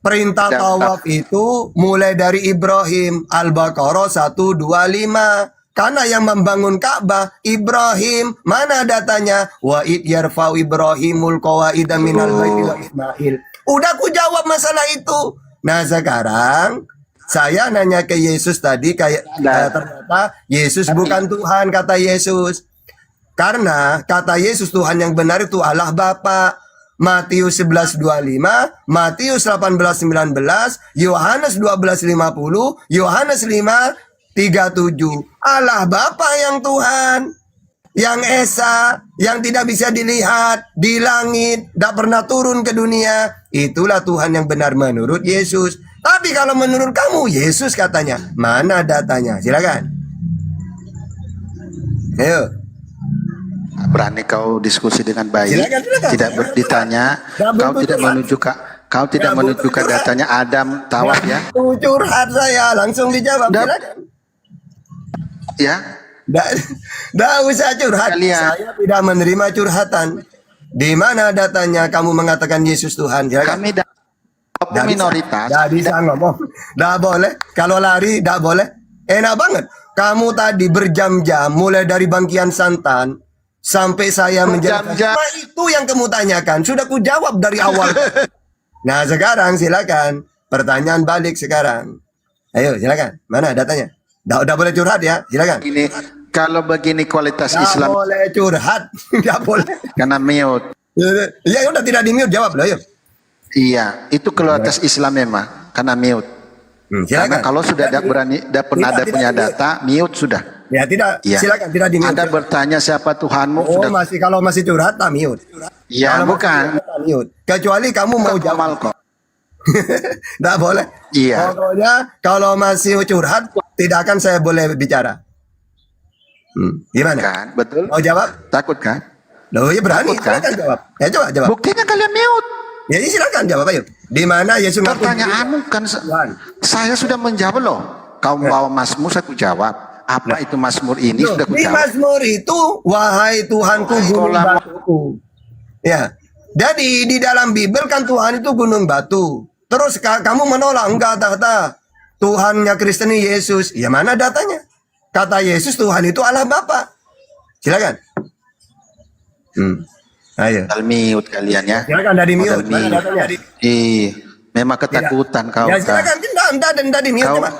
perintah tawaf itu mulai dari Ibrahim. Al-Baqarah 125. Karena yang membangun Ka'bah Ibrahim. Mana datanya? Wa id yarfa'u Ibrahimul qawaida minal baiti wa Ismail. Udah aku jawab masalah itu. Nah sekarang saya nanya ke Yesus tadi kayak ternyata Yesus bukan Tuhan kata Yesus. Karena kata Yesus Tuhan yang benar itu Allah Bapa. Matius 11:25, Matius 18:19, Yohanes 12:50, Yohanes 5:37. Allah Bapa yang Tuhan, yang Esa, yang tidak bisa dilihat di langit, tidak pernah turun ke dunia. Itulah Tuhan yang benar menurut Yesus. Tapi kalau menurut kamu, Yesus katanya, mana datanya? Silakan. Ayo. Berani kau diskusi dengan baik, Silakan. tidak ditanya, kau tidak menunjukkan datanya Adam tawaf ya. Curhat saya, langsung dijawab. Silakan. Ya, Nggak usah curhat. Kalian. Saya tidak menerima curhatan. Di mana datanya kamu mengatakan Yesus Tuhan? Silakan. kami minoritas. Tidak bisa ngomong. Tidak boleh. Kalau lari, tidak boleh. Enak banget. Kamu tadi berjam-jam, mulai dari bangkian santan, sampai saya menjadi... Berjam-jam. Nah, itu yang kamu tanyakan. Sudah ku jawab dari awal. Nah, sekarang silakan. Pertanyaan balik sekarang. Ayo, silakan. Mana datanya? Udah boleh curhat ya? Silakan. Ini kalau begini kualitas Tidak Islam boleh curhat. Tidak boleh. karena mute. Ya udah tidak di mute, jawab loh. Ayo. Iya, itu kualitas Islam memang karena mute. Karena Silakan. kalau sudah ada punya tidak data, mute sudah. Ya tidak, Iya. silakan tidak di mute. Anda bertanya siapa Tuhanmu Oh, sudah. kalau masih curhat tak mute. Iya, Kalau bukan. masih curhat, tak mute. Kecuali kamu mau jawab. Kamal kok. Tidak boleh. Iya. Pokoknya kalau masih curhat tidak akan saya boleh bicara. Gimana? Kan, betul. Mau jawab? Takut kan? Loh, ya berani. Takut, kan? Silakan jawab. Ya coba jawab. Buktinya kalian mute. Ya silakan jawab ayo. Di mana Yesus ngaku Pertanyaanmu kan Tuhan? saya sudah menjawab loh. Kau bawa Mazmur saya ku jawab. Apa itu Mazmur ini Loh, sudah ku di jawab. Mazmur itu, wahai Tuhanku gunung batuku. Ya. Jadi di dalam Bible kan Tuhan itu gunung batu. Terus kamu menolak, enggak kata Tuhannya Kristen ini Yesus. Ya mana datanya? Kata Yesus Tuhan itu Allah Bapa. Silakan. Ayo. Modal mute kalian ya. Silakan dari mute. Modal Mana mute. datanya? Memang ketakutan kau. Ya kan. silakan. Tidak di mute. Kau, Coba.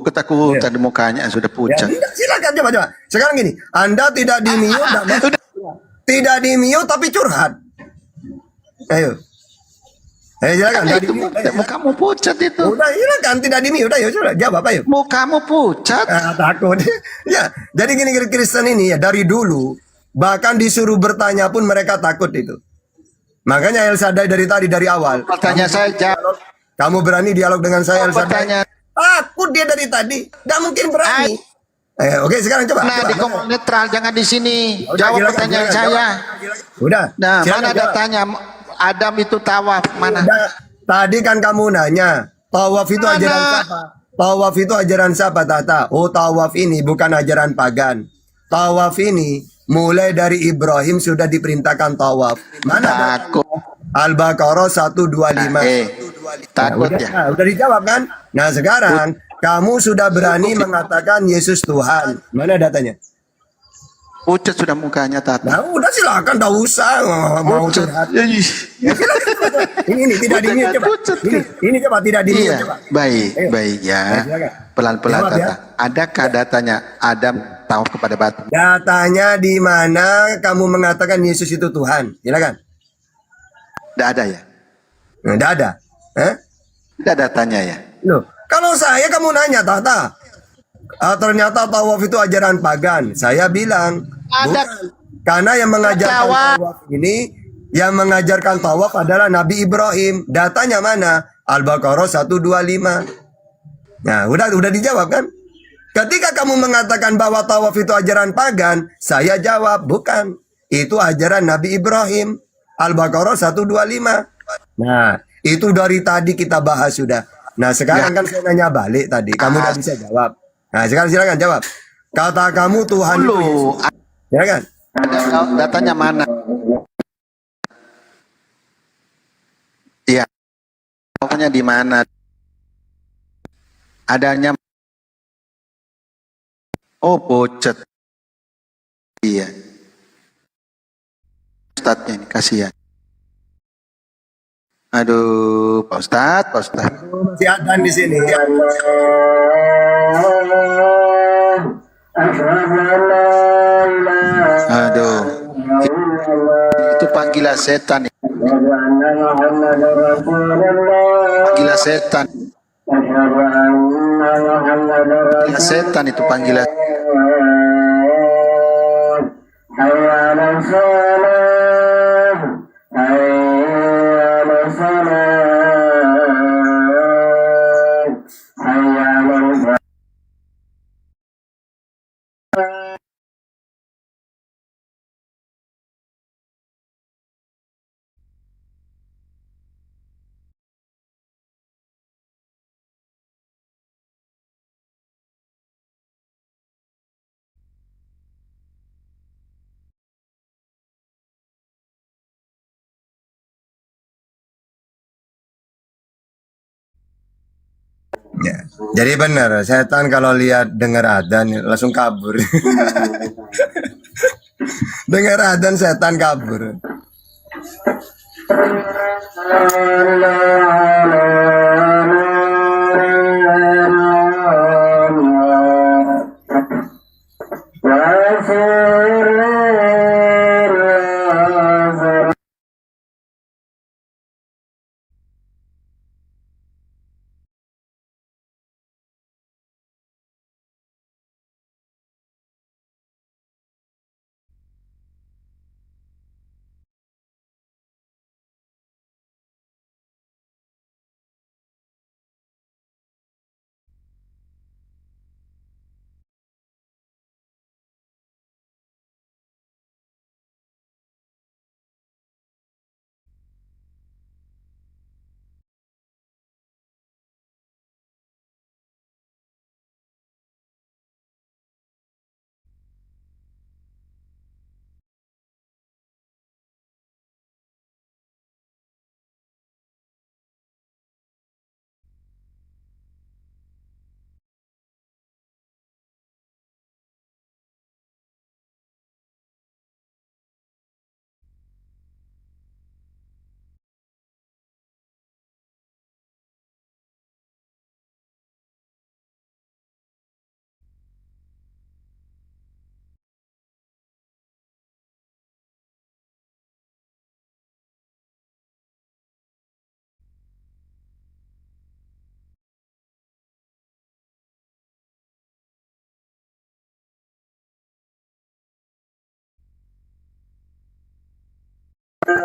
ketakutan di mukanya sudah Ya, pucat. tidak, silakan coba. Sekarang gini, Anda tidak di mute, tidak di mute tapi curhat. Ayo. Silakan. Karena Tidak itu di mute. mukamu pucat itu. Udah, silakan tidak di mute. Udah, yuk, sudah jawab ayo. Mukamu pucat. Takut. Ya, jadi gini Kristen ini ya dari dulu bahkan disuruh bertanya pun mereka takut itu. Makanya El Shaddai dari awal. Pertanyaan saya jawab. Kamu berani dialog dengan saya El Shaddai? Pertanyaan. Takut dia dari tadi. Tidak mungkin berani. Oke, sekarang coba. Nah, di coba. kolom netral jangan di sini. Udah, Jawab silakan, pertanyaan silakan, saya. Udah. Nah, silakan mana jawab. datanya? Adam itu tawaf mana? Udah. Tadi kan kamu nanya, tawaf itu Mana? ajaran siapa? Tawaf itu ajaran siapa, Tata? Oh, tawaf ini bukan ajaran pagan. Tawaf ini mulai dari Ibrahim sudah diperintahkan tawaf. Mana? Takut. Al-Baqarah 125. Takut Udah, ya. udah dijawab kan? Nah sekarang kamu sudah berani mengatakan Yesus Tuhan. Mana datanya? Pucat sudah mukanya Tata. Nah udah silakan, tidak usah mau curhat. Ya, silakan. Ini tidak di mute coba. Ini coba tidak di mute Iya, coba. baik, Ayo. baik ya. silakan. Pelan-pelan Jawab, Tata. ya. Adakah datanya Adam tawaf kepada batu? Datanya di mana kamu mengatakan Yesus itu Tuhan? Silakan. Tidak ada ya? Tidak ada. Tidak datanya ya? Loh, kalau saya kamu nanya Tata, ternyata tawaf itu ajaran pagan. Saya bilang Ada. bukan. Karena yang mengajarkan tawaf ini, yang mengajarkan tawaf adalah Nabi Ibrahim. Datanya mana? Al-Baqarah 125. Nah, udah dijawab kan? Ketika kamu mengatakan bahwa tawaf itu ajaran pagan, saya jawab bukan. Itu ajaran Nabi Ibrahim. Al-Baqarah 125. Nah, itu dari tadi kita bahas sudah. Nah, sekarang kan saya nanya balik tadi. Kamu udah bisa jawab. Nah, sekarang silakan jawab. Kata kamu Tuhan itu Yesus. Dulu Silakan. datanya mana? Iya. Pokoknya di mana? Adanya. Oh, pucat. Iya. Ustadznya ini kasihan. Aduh, Pak Ustadz, Pak Ustadz. Masih ada di sini. Aduh. Itu panggilan setan. Panggilan setan. Panggilan setan itu panggilan. Ya. Jadi benar, setan kalau lihat dengar adzan langsung kabur. Dengar adzan setan kabur.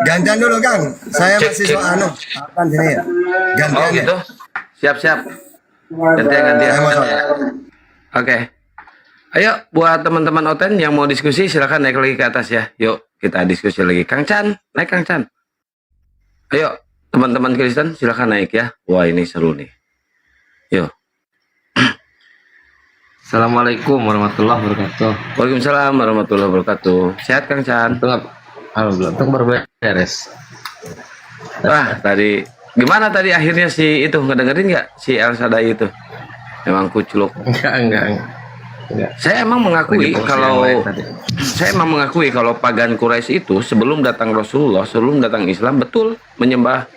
Gantian dulu Kang, saya masih soal anu. Apaan sini ya? Gantian Oh ya? gitu. Siap-siap. Gantian. Saya mau soal. Oke. Ayo buat teman-teman Oten yang mau diskusi silakan naik lagi ke atas ya. Yuk kita diskusi lagi. Kang Chan, naik Kang Chan. Ayo teman-teman Kristen silakan naik ya. Wah ini seru nih. Yuk. Assalamualaikum warahmatullahi wabarakatuh. Waalaikumsalam warahmatullahi wabarakatuh. Sehat Kang Chan? Alhamdulillah, untuk baru beres. Wah tadi gimana tadi akhirnya si itu ngedengerin nggak si El Shaddai itu? Memang kuculuk. Enggak. Saya emang mengakui Lagi kalau yang lain tadi. saya emang mengakui kalau pagan Quraisy itu sebelum datang Rasulullah, sebelum datang Islam betul menyembah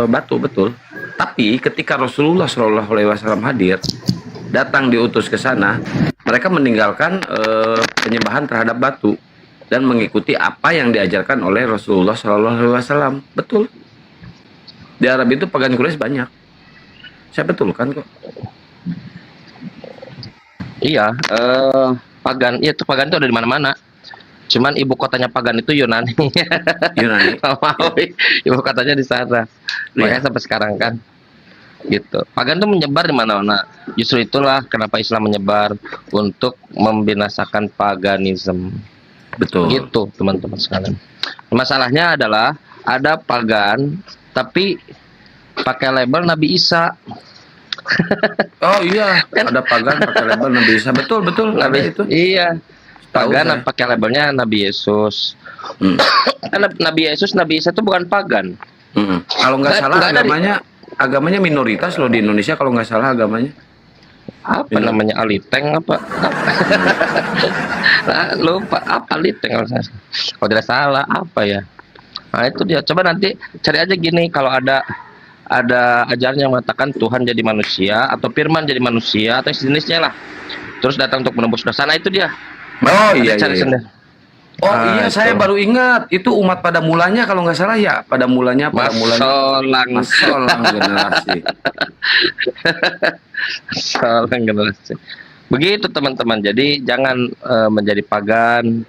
batu betul. Tapi ketika Rasulullah Shallallahu Alaihi Wasallam hadir, datang diutus ke sana, mereka meninggalkan penyembahan terhadap batu dan mengikuti apa yang diajarkan oleh Rasulullah Shallallahu Alaihi Wasallam. Betul. Di Arab itu pagan Quraisy banyak. Saya betul kan kok. Iya, pagan, iya tuh pagan itu ada di mana-mana. Cuman ibu kotanya pagan itu Yunani. Yunani. Ibu kotanya di sana. Makanya sampai sekarang kan. Gitu. Pagan itu menyebar di mana-mana. Justru itulah kenapa Islam menyebar untuk membinasakan paganisme. Betul. Gitu, teman-teman sekalian. Masalahnya adalah ada pagan tapi pakai label Nabi Isa. Oh iya, ada pagan pakai label Nabi Isa. Betul ada itu. Iya. Pagan Tahu, pakai labelnya Nabi Yesus. Hmm. Karena Nabi Yesus, Nabi Isa itu bukan pagan. Kalau nggak salah agamanya minoritas loh di Indonesia kalau nggak salah agamanya. Apa namanya Aliteng apa? Nah, lupa apa Aliteng kalau tidak salah apa ya? Nah itu dia. Coba nanti cari aja gini kalau ada ajaran yang mengatakan Tuhan jadi manusia atau Firman jadi manusia atau sejenisnya lah. Terus datang untuk menembus dosa. Nah itu dia. Oh Nanti iya. cari sendiri. Oh Ah, iya, itu. saya baru ingat itu umat pada mulanya kalau nggak salah ya pada mulanya Masolang generasi. Salah generasi. Begitu teman-teman. Jadi jangan menjadi pagan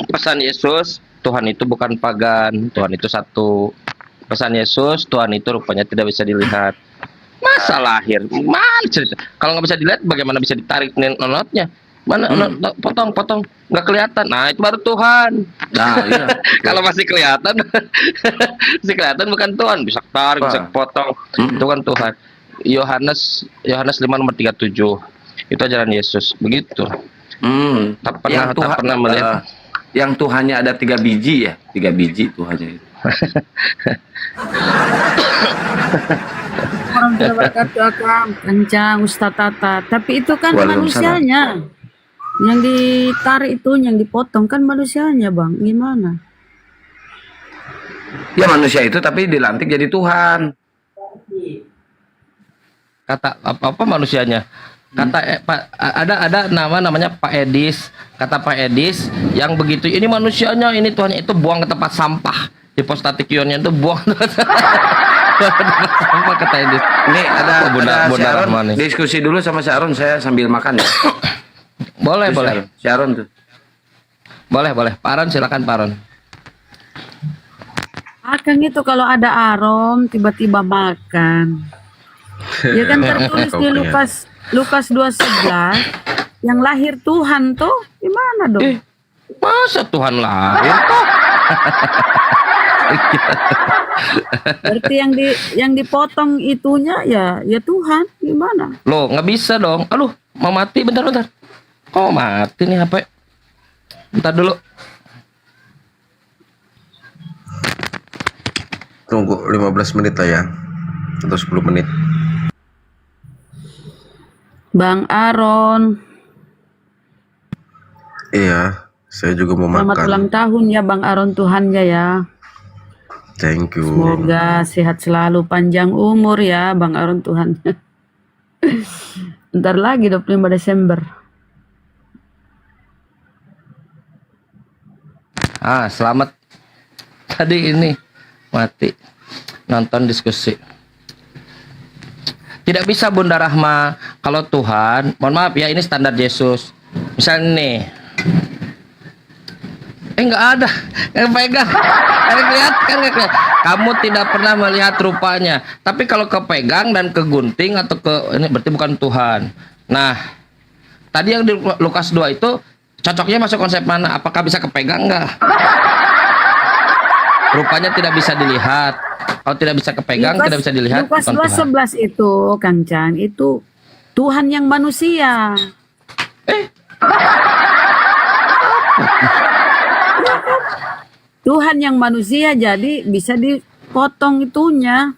pesan Yesus, Tuhan itu bukan pagan, Tuhan itu satu. Pesan Yesus, Tuhan itu rupanya tidak bisa dilihat. Masa lahir? Mana cerita? Kalau nggak bisa dilihat, bagaimana bisa ditarik nonotnya? Mana potong nggak kelihatan. Nah itu baru Tuhan. Nah, iya. Kalau masih kelihatan, masih kelihatan bukan Tuhan. Bisa tarik, bisa potong. Itu kan Tuhan. Yohanes 5 nomor 37. Itu ajaran Yesus. Begitu. Tak pernah melihat. Yang Tuhannya ada 3 biji ya, 3 biji Tuhannya itu. Orang wabarakatuh Akang, kencang Ustaz Tata. Tapi itu kan Waalaikumsalam. manusianya. Yang ditarik itu, yang dipotong kan manusianya, Bang. Gimana? Ya manusia itu tapi dilantik jadi Tuhan. Kata apa manusianya? Kata ada namanya Pak Edis. Kata Pak Edis yang begitu, ini manusianya, ini Tuhannya, itu buang ke tempat sampah. Di Postatikionnya itu buang ke tempat sampah, kata Edis. Ini ada Bunda Sharon, Rahman nih. diskusi dulu sama Sharon, saya sambil makan ya. Boleh. Sharon tuh. Boleh. Pak Aron, silakan Pak Aron. Akang itu kalau ada arom tiba-tiba makan. Ya kan tertulis di Lukas 2:11 yang lahir Tuhan tuh gimana dong? Masa Tuhan lahir toh? Berarti yang dipotong itunya ya Tuhan gimana? Loh, nggak bisa dong. Aduh, mau mati, bentar. Oh, mati nih HP. Bentar dulu. Tunggu 15 menit lah ya. Atau 10 menit. Bang Aron, Iya, saya juga mau selamat makan. ulang tahun ya Bang Aron, Tuhannya ya. Thank you. Semoga sehat selalu, panjang umur ya Bang Aron, Tuhannya. Bentar lagi 25 Desember. Selamat. Tadi ini mati nonton diskusi. Tidak bisa Bunda Rahma, kalau Tuhan, mohon maaf ya, ini standar Yesus. Misalnya nih, nggak ada yang pegang, nggak kelihatan. Kamu tidak pernah melihat rupanya. Tapi kalau kepegang dan kegunting atau ini berarti bukan Tuhan. Nah, tadi yang di Lukas 2 itu cocoknya masuk konsep mana? Apakah bisa kepegang nggak? Rupanya tidak bisa dilihat. Kalau tidak bisa kepegang, tidak bisa dilihat. Lukas 2:11 itu, Kang Chan, itu Tuhan yang manusia. Tuhan yang manusia, jadi bisa dipotong itunya.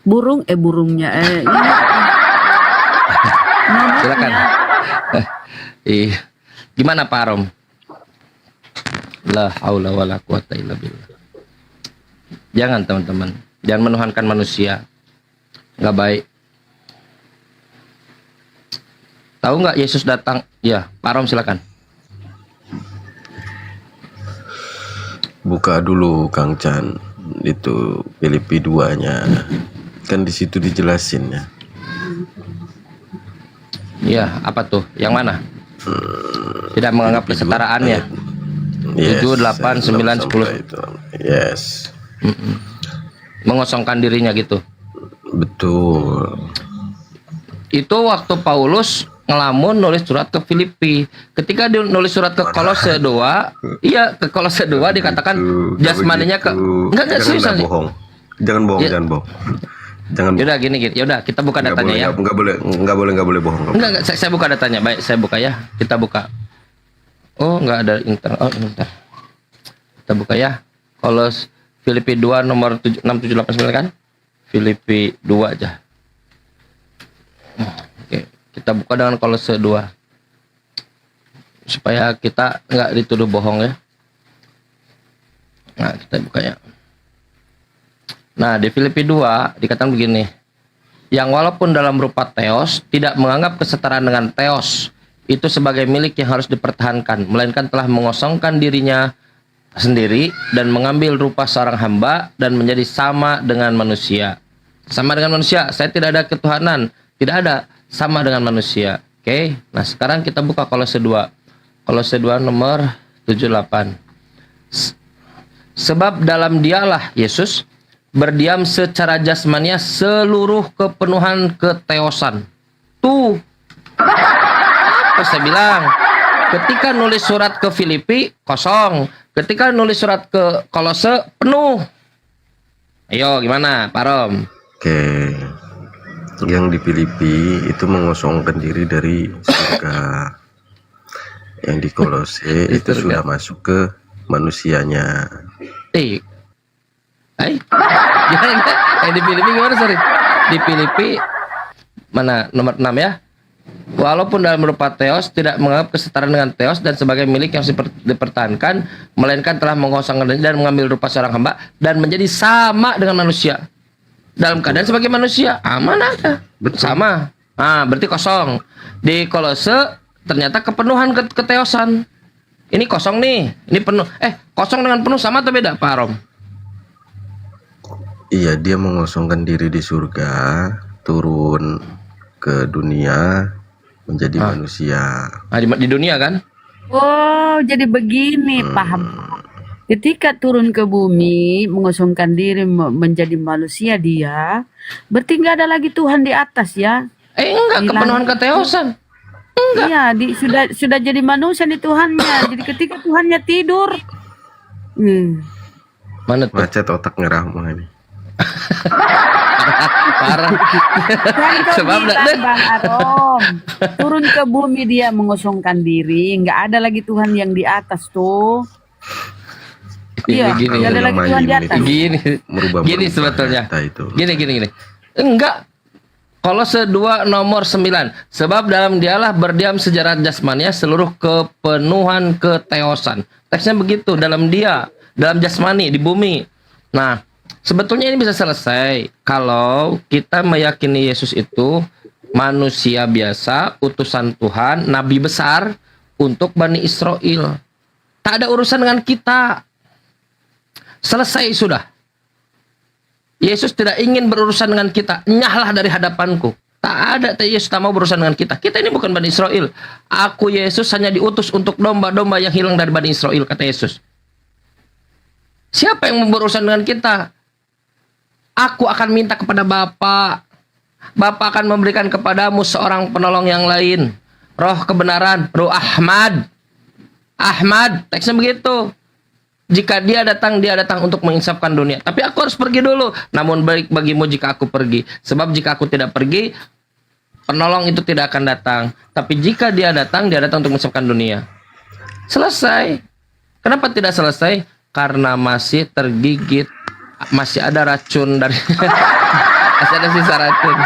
Burungnya. Silakan. Gimana Pak Arom? La haula wala quwata illa billah. Jangan teman-teman, jangan menuhankan manusia, nggak baik. Tahu nggak Yesus datang? Ya, Pak Arom silakan. Buka dulu Kang Chan, itu Filipi 2-nya. Kan di situ dijelasin ya. Iya, apa tuh? Yang mana? Tidak menganggap kesetaraan ya. 7, 8, 9, 10. Yes. Mengosongkan dirinya gitu. Betul. Itu waktu Paulus ngelamun nulis surat ke Filipi. Ketika dia nulis surat ke Kolose 2, iya ke Kolose 2 dikatakan jasmaninya ke enggak seriusan. Jangan bohong. Jangan. Yaudah gini. Yaudah kita buka datanya ya. Enggak boleh bohong. Enggak, saya buka datanya. Baik, saya buka ya. Kita buka. Oh, enggak ada internet. Oh, bentar. Kita buka ya. Kolos Filipi 2 nomor 6, 7, 8, 9 kan? Filipi 2 aja. Oke, kita buka dengan Kolose 2. Supaya kita nggak dituduh bohong ya. Nah, kita buka ya. Nah, di Filipi 2 dikatakan begini. Yang walaupun dalam rupa theos, tidak menganggap kesetaraan dengan theos itu sebagai milik yang harus dipertahankan, melainkan telah mengosongkan dirinya sendiri dan mengambil rupa seorang hamba dan menjadi sama dengan manusia. Sama dengan manusia, saya tidak ada ketuhanan, tidak ada, sama dengan manusia. Oke, nah sekarang kita buka Kolose 2. Kolose 2 nomor 78. Sebab dalam dialah Yesus berdiam secara jasmania seluruh kepenuhan keteosan. Tuh, apa saya bilang? Ketika nulis surat ke Filipi kosong, ketika nulis surat ke Kolose penuh. Ayo gimana, Pak Rom? Oke, yang di Filipi itu mengosongkan diri dari surga. Yang di Kolose itu sudah masuk ke manusianya. Gimana? Yang di Filipi gimana, sorry? Di Filipi mana nomor 6 ya? Walaupun dalam berupa teos, tidak menganggap kesetaraan dengan teos dan sebagai milik yang dipertahankan, melainkan telah mengosongkan diri dan mengambil rupa seorang hamba dan menjadi sama dengan manusia. Dalam keadaan sebagai manusia, mana ada? Sama. Nah, berarti kosong. Di Kolose ternyata kepenuhan keteosan. Ini kosong nih, ini penuh. Kosong dengan penuh sama atau beda, Pak Rom? Iya, dia mengosongkan diri di surga, turun ke dunia menjadi manusia. Nah, di dunia kan? Oh, jadi begini, paham. Ketika turun ke bumi, mengosongkan diri menjadi manusia dia, berarti nggak ada lagi Tuhan di atas ya? Enggak, kepenuhan keteosan. Iya, sudah jadi manusia di Tuhannya. Jadi ketika Tuhannya tidur, Mana tuh? Macet otak ngerahmu ini. Parah. Sebab Bang Arom, turun ke bumi dia mengosongkan diri, nggak ada lagi Tuhan yang di atas tuh. Iya, gini, nggak ada lagi Tuhan di atas. Gini sebetulnya. Itu. Gini. Enggak. Kolose 2 nomor 9. Sebab dalam dialah berdiam sejarah jasmania seluruh kepenuhan keteosan. Teksnya begitu, dalam dia, dalam jasmani di bumi. Nah, sebetulnya ini bisa selesai kalau kita meyakini Yesus itu manusia biasa, utusan Tuhan, nabi besar untuk Bani Israel. Tak ada urusan dengan kita. Selesai sudah. Yesus tidak ingin berurusan dengan kita. Nyahlah dari hadapanku. Tak ada, Yesus tak mau berurusan dengan kita. Kita ini bukan Bani Israel. Aku Yesus hanya diutus untuk domba-domba yang hilang dari Bani Israel, kata Yesus. Siapa yang mau berurusan dengan kita? Aku akan minta kepada Bapa. Bapa akan memberikan kepadamu seorang penolong yang lain. Roh kebenaran, Roh Ahmad. Ahmad, teksnya begitu. Jika dia datang untuk menginsafkan dunia. Tapi aku harus pergi dulu. Namun baik bagimu jika aku pergi. Sebab jika aku tidak pergi, penolong itu tidak akan datang. Tapi jika dia datang untuk menginsafkan dunia. Selesai. Kenapa tidak selesai? Karena masih tergigit. Masih ada racun dari... masih ada sisa racun.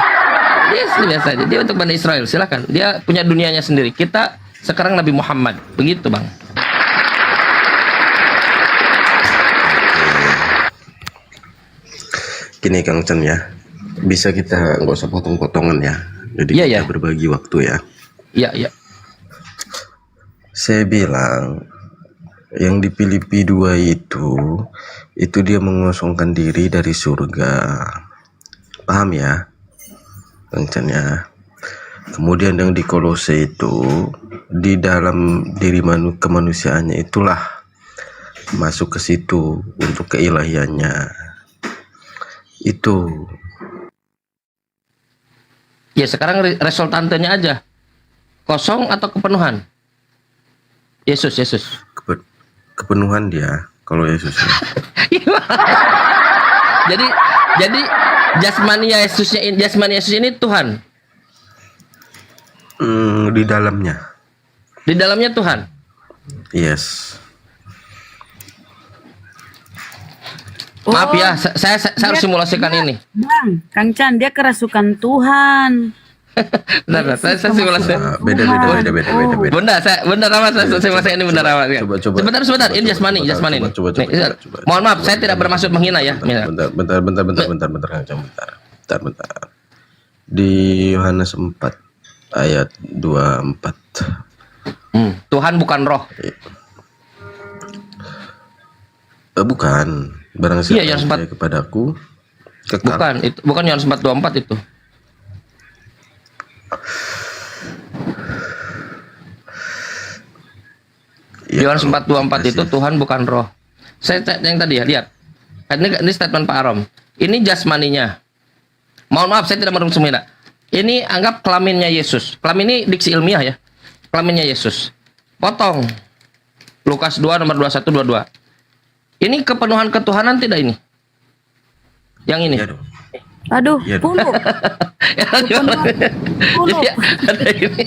Dia biasa aja. Dia untuk Bani Israel. Silakan. Dia punya dunianya sendiri. Kita sekarang Nabi Muhammad. Begitu, Bang. Gini Kang Chen ya, bisa kita nggak usah potong-potongan ya, jadi kita berbagi waktu ya. Iya. Saya bilang yang di Filipi 2 itu dia mengosongkan diri dari surga, paham ya Kang Chen ya. Kemudian yang di Kolose itu di dalam diri kemanusiaannya itulah masuk ke situ untuk keilahiannya. Itu ya, sekarang resultantenya aja, kosong atau kepenuhan? Yesus kepenuhan dia kalau Yesus. jadi jasmani Yesus ini Tuhan. Di dalamnya Tuhan. Yes. Maaf ya, saya harus simulasikan ini. Bang, Kang Chan, dia kerasukan Tuhan. Bentar, saya simulasikan. Beda. Benar, Rama, saya simulasikan ini benar, Rama. Sebentar, ini jasmani ini. Coba. Mohon maaf, saya tidak bermaksud menghina ya. Bentar, Kang. Bentar. Di Yohanes 4 ayat 24. Tuhan bukan roh. Bukan. Barang siapa yang percaya kepadaku kekal. Bukan Yohanes 4:24 itu. Ya, Yohanes kalau 4:24 itu kita sih- Tuhan bukan roh. Saya yang tadi ya, lihat. Ini statement Pak Arom. Ini jasmaninya. Mohon maaf, saya tidak merumus semua. Ini anggap kelaminnya Yesus. Kelamin ini diksi ilmiah ya. Kelaminnya Yesus. Potong. Lukas 2 nomor 21 22. Ini kepenuhan ketuhanan tidak ini? Yang ini. Iya dong. Aduh, Iya dong. puluh. Ya, gimana? Jadi ada ini.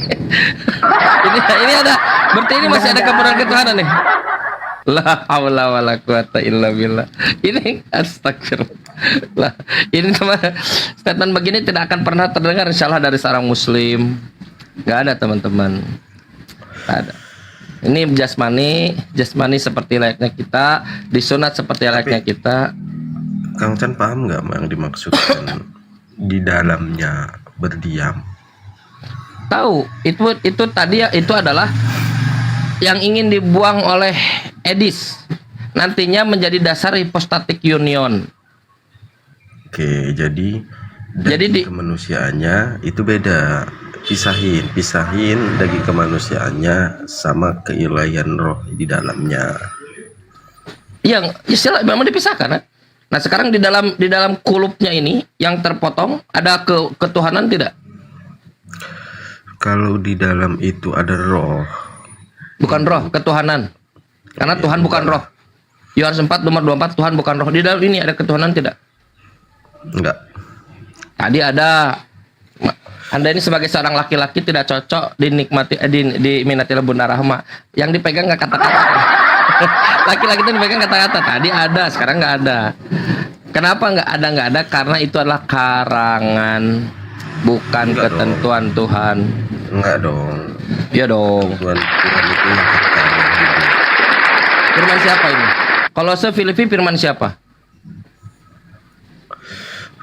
ini ada. Berarti ini masih ada kepenuhan ketuhanan nih. La haula wala quwata illa billah. Ini astagfirullah. Ini teman statement begini tidak akan pernah terdengar insyaallah dari seorang muslim. Enggak ada teman-teman. Enggak ada. Ini jasmani seperti layaknya kita, disunat seperti layaknya kita. Kang Chan paham nggak yang dimaksudkan di dalamnya berdiam? Tahu, itu tadi ya, itu adalah yang ingin dibuang oleh Edis. Nantinya menjadi dasar hypostatic union. Oke, jadi Jadi kemanusiaannya itu beda. Pisahin daging kemanusiaannya sama keilahian roh di dalamnya. yang istilah memang dipisahkan kan? Nah sekarang di dalam kulupnya ini yang terpotong ada ketuhanan tidak? Kalau di dalam itu ada roh, Bukan roh, ketuhanan. Karena Iya, Tuhan bukan roh. Yohanes 4 nomor 24 Tuhan bukan roh. Di dalam ini ada ketuhanan tidak? enggak. Tadi ada. Anda ini sebagai seorang laki-laki tidak cocok dinikmati diminati oleh Bunda Rahma. Yang dipegang nggak kata-kata. Laki-laki itu dipegang kata-kata. Tadi ada, sekarang nggak ada. Kenapa nggak ada? Karena itu adalah karangan, bukan Enggak ketentuan Tuhan. Enggak dong. Iya dong. Tuhan itu yang kekal hidup. Firman siapa ini? Kolose Filipi firman siapa?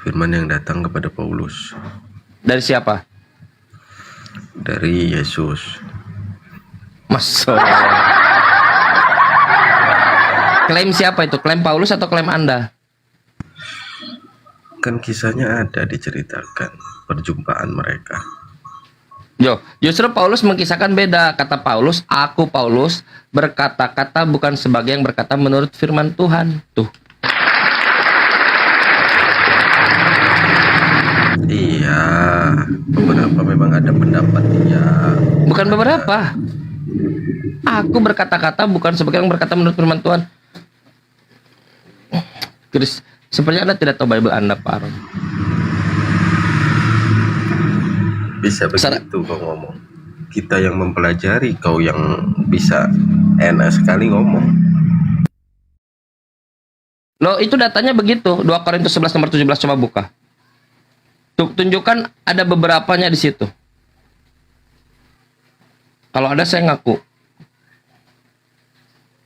Firman yang datang kepada Paulus Dari siapa? dari Yesus. Masuk. Klaim siapa itu? Klaim Paulus atau klaim Anda? Kan kisahnya ada diceritakan perjumpaan mereka. Justru Paulus mengisahkan beda. Kata Paulus, aku Paulus berkata-kata bukan sebagai yang berkata menurut firman Tuhan. Tuh. Iya, beberapa memang ada pendapat iya. Bukan beberapa. Aku berkata-kata bukan sebagai yang berkata menurut firman Tuhan. Chris, sepertinya Anda tidak tahu Bible Anda, Pak Aron. Bisa begitu kau ngomong. Kita yang mempelajari, kau yang bisa enak sekali ngomong. Loh, itu datanya begitu. 2 Korintus 11 nomor 17 coba buka. Tunjukkan ada beberapanya di situ. Kalau ada saya ngaku.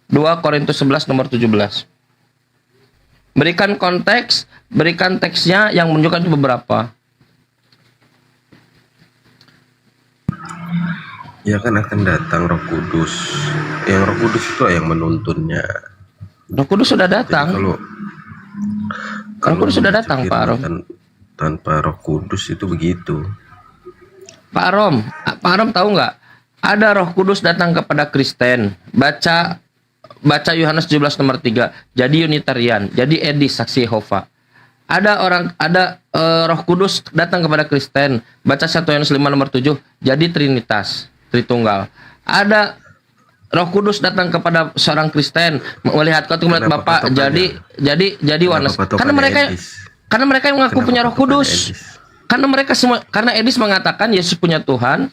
2 Korintus 11 nomor 17. Berikan konteks, berikan teksnya yang menunjukkan itu beberapa. Ya kan akan datang Roh Kudus. Yang Roh Kudus itu yang menuntunnya. Roh Kudus sudah Jadi datang. kalau Roh Kudus sudah membaca datang, Pak firman Arom. Tanpa Roh Kudus itu begitu. Pak Arom tahu nggak? Ada Roh Kudus datang kepada Kristen. Baca Yohanes 17 nomor 3. Jadi Unitarian, jadi Edis saksi Yehova. Ada Roh Kudus datang kepada Kristen. Baca 1 Yohanes 5 nomor 7. Jadi Trinitas, Tritunggal. Ada Roh Kudus datang kepada seorang Kristen melihat kau melihat Kenapa Bapak patokannya? jadi Yohanes. Kenapa Karena mereka Edis? Karena mereka yang mengaku Kenapa punya Roh patokan Kudus. Edis? Karena Edis mengatakan Yesus punya Tuhan,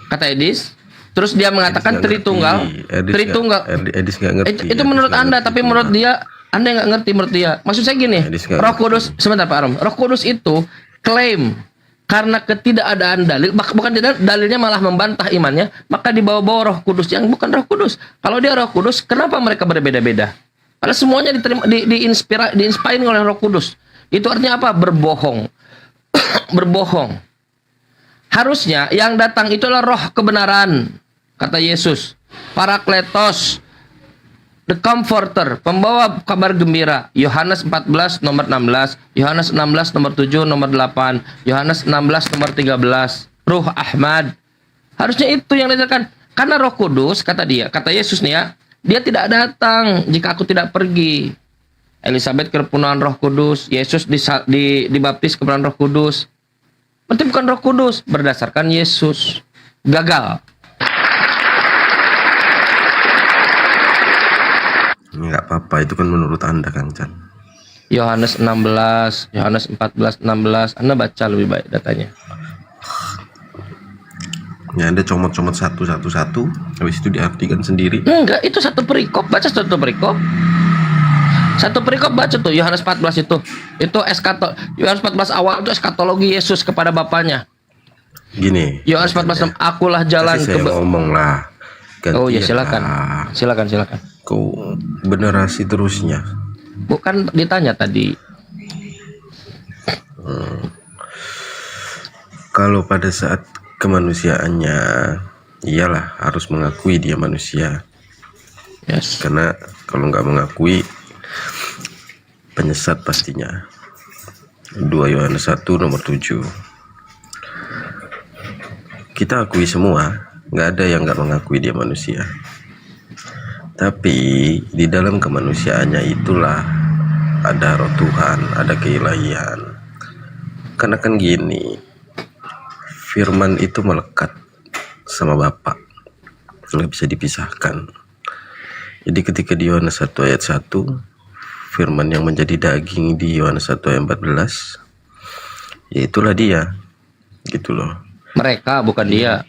kata Edis. Terus dia mengatakan Edis nggak Tritunggal. ngerti. Tritunggal. Edis nggak ngerti. Itu Edis menurut nggak Anda, ngerti tapi Tuhan. menurut dia Anda nggak ngerti menurut dia. Maksud saya gini, Edis nggak Roh ngerti. Kudus, sebentar Pak Arom. Roh Kudus itu klaim karena ketidakadaan dalil, bukan dalilnya malah membantah imannya, maka dibawa-bawa Roh Kudus yang bukan Roh Kudus. Kalau dia Roh Kudus, kenapa mereka berbeda-beda? Karena semuanya diinspirasi oleh Roh Kudus. Itu artinya apa? Berbohong. Berbohong. Harusnya yang datang itu adalah roh kebenaran, kata Yesus. Parakletos, the comforter, pembawa kabar gembira. Yohanes 14 nomor 16, Yohanes 16 nomor 7 nomor 8, Yohanes 16 nomor 13. Ruh Ahmad. Harusnya itu yang didatangkan. Karena Roh Kudus, kata Yesus nih ya, Dia tidak datang jika aku tidak pergi. Elizabeth kepenuhan Roh Kudus, Yesus dibaptis kepenuhan Roh Kudus. Berarti bukan Roh Kudus, berdasarkan Yesus. Gagal. Nggak apa-apa, itu kan menurut Anda, Kang Chan. Yohanes 16, Yohanes 14, 16. Anda baca lebih baik datanya. Ya, Anda comot-comot satu, habis itu diartikan sendiri. Enggak, itu satu perikop. Baca satu perikop. Satu perikop baca tuh Yohanes 14 itu. Itu Yohanes 14 awal itu eskatologi Yesus kepada Bapaknya. Gini. Yohanes 14, akulah jalan Kasih saya ngomong lah. Oh ya, Gantian silakan. lah. Silakan. Kau benerasi terusnya. Bukan ditanya tadi. Kalau pada saat kemanusiaannya, iyalah harus mengakui dia manusia. Yes. Karena kalau nggak mengakui, penyesat pastinya. 2 Yohanes 1 nomor 7. Kita akui semua, nggak ada yang nggak mengakui dia manusia. Tapi di dalam kemanusiaannya itulah ada roh Tuhan, ada keilahian. Karena kan gini, firman itu melekat sama Bapa, nggak bisa dipisahkan. Jadi ketika di Yohanes 1 ayat 1, firman yang menjadi daging di Yohanes 1 ayat 14, ya itulah dia, gitu loh. Mereka bukan dia.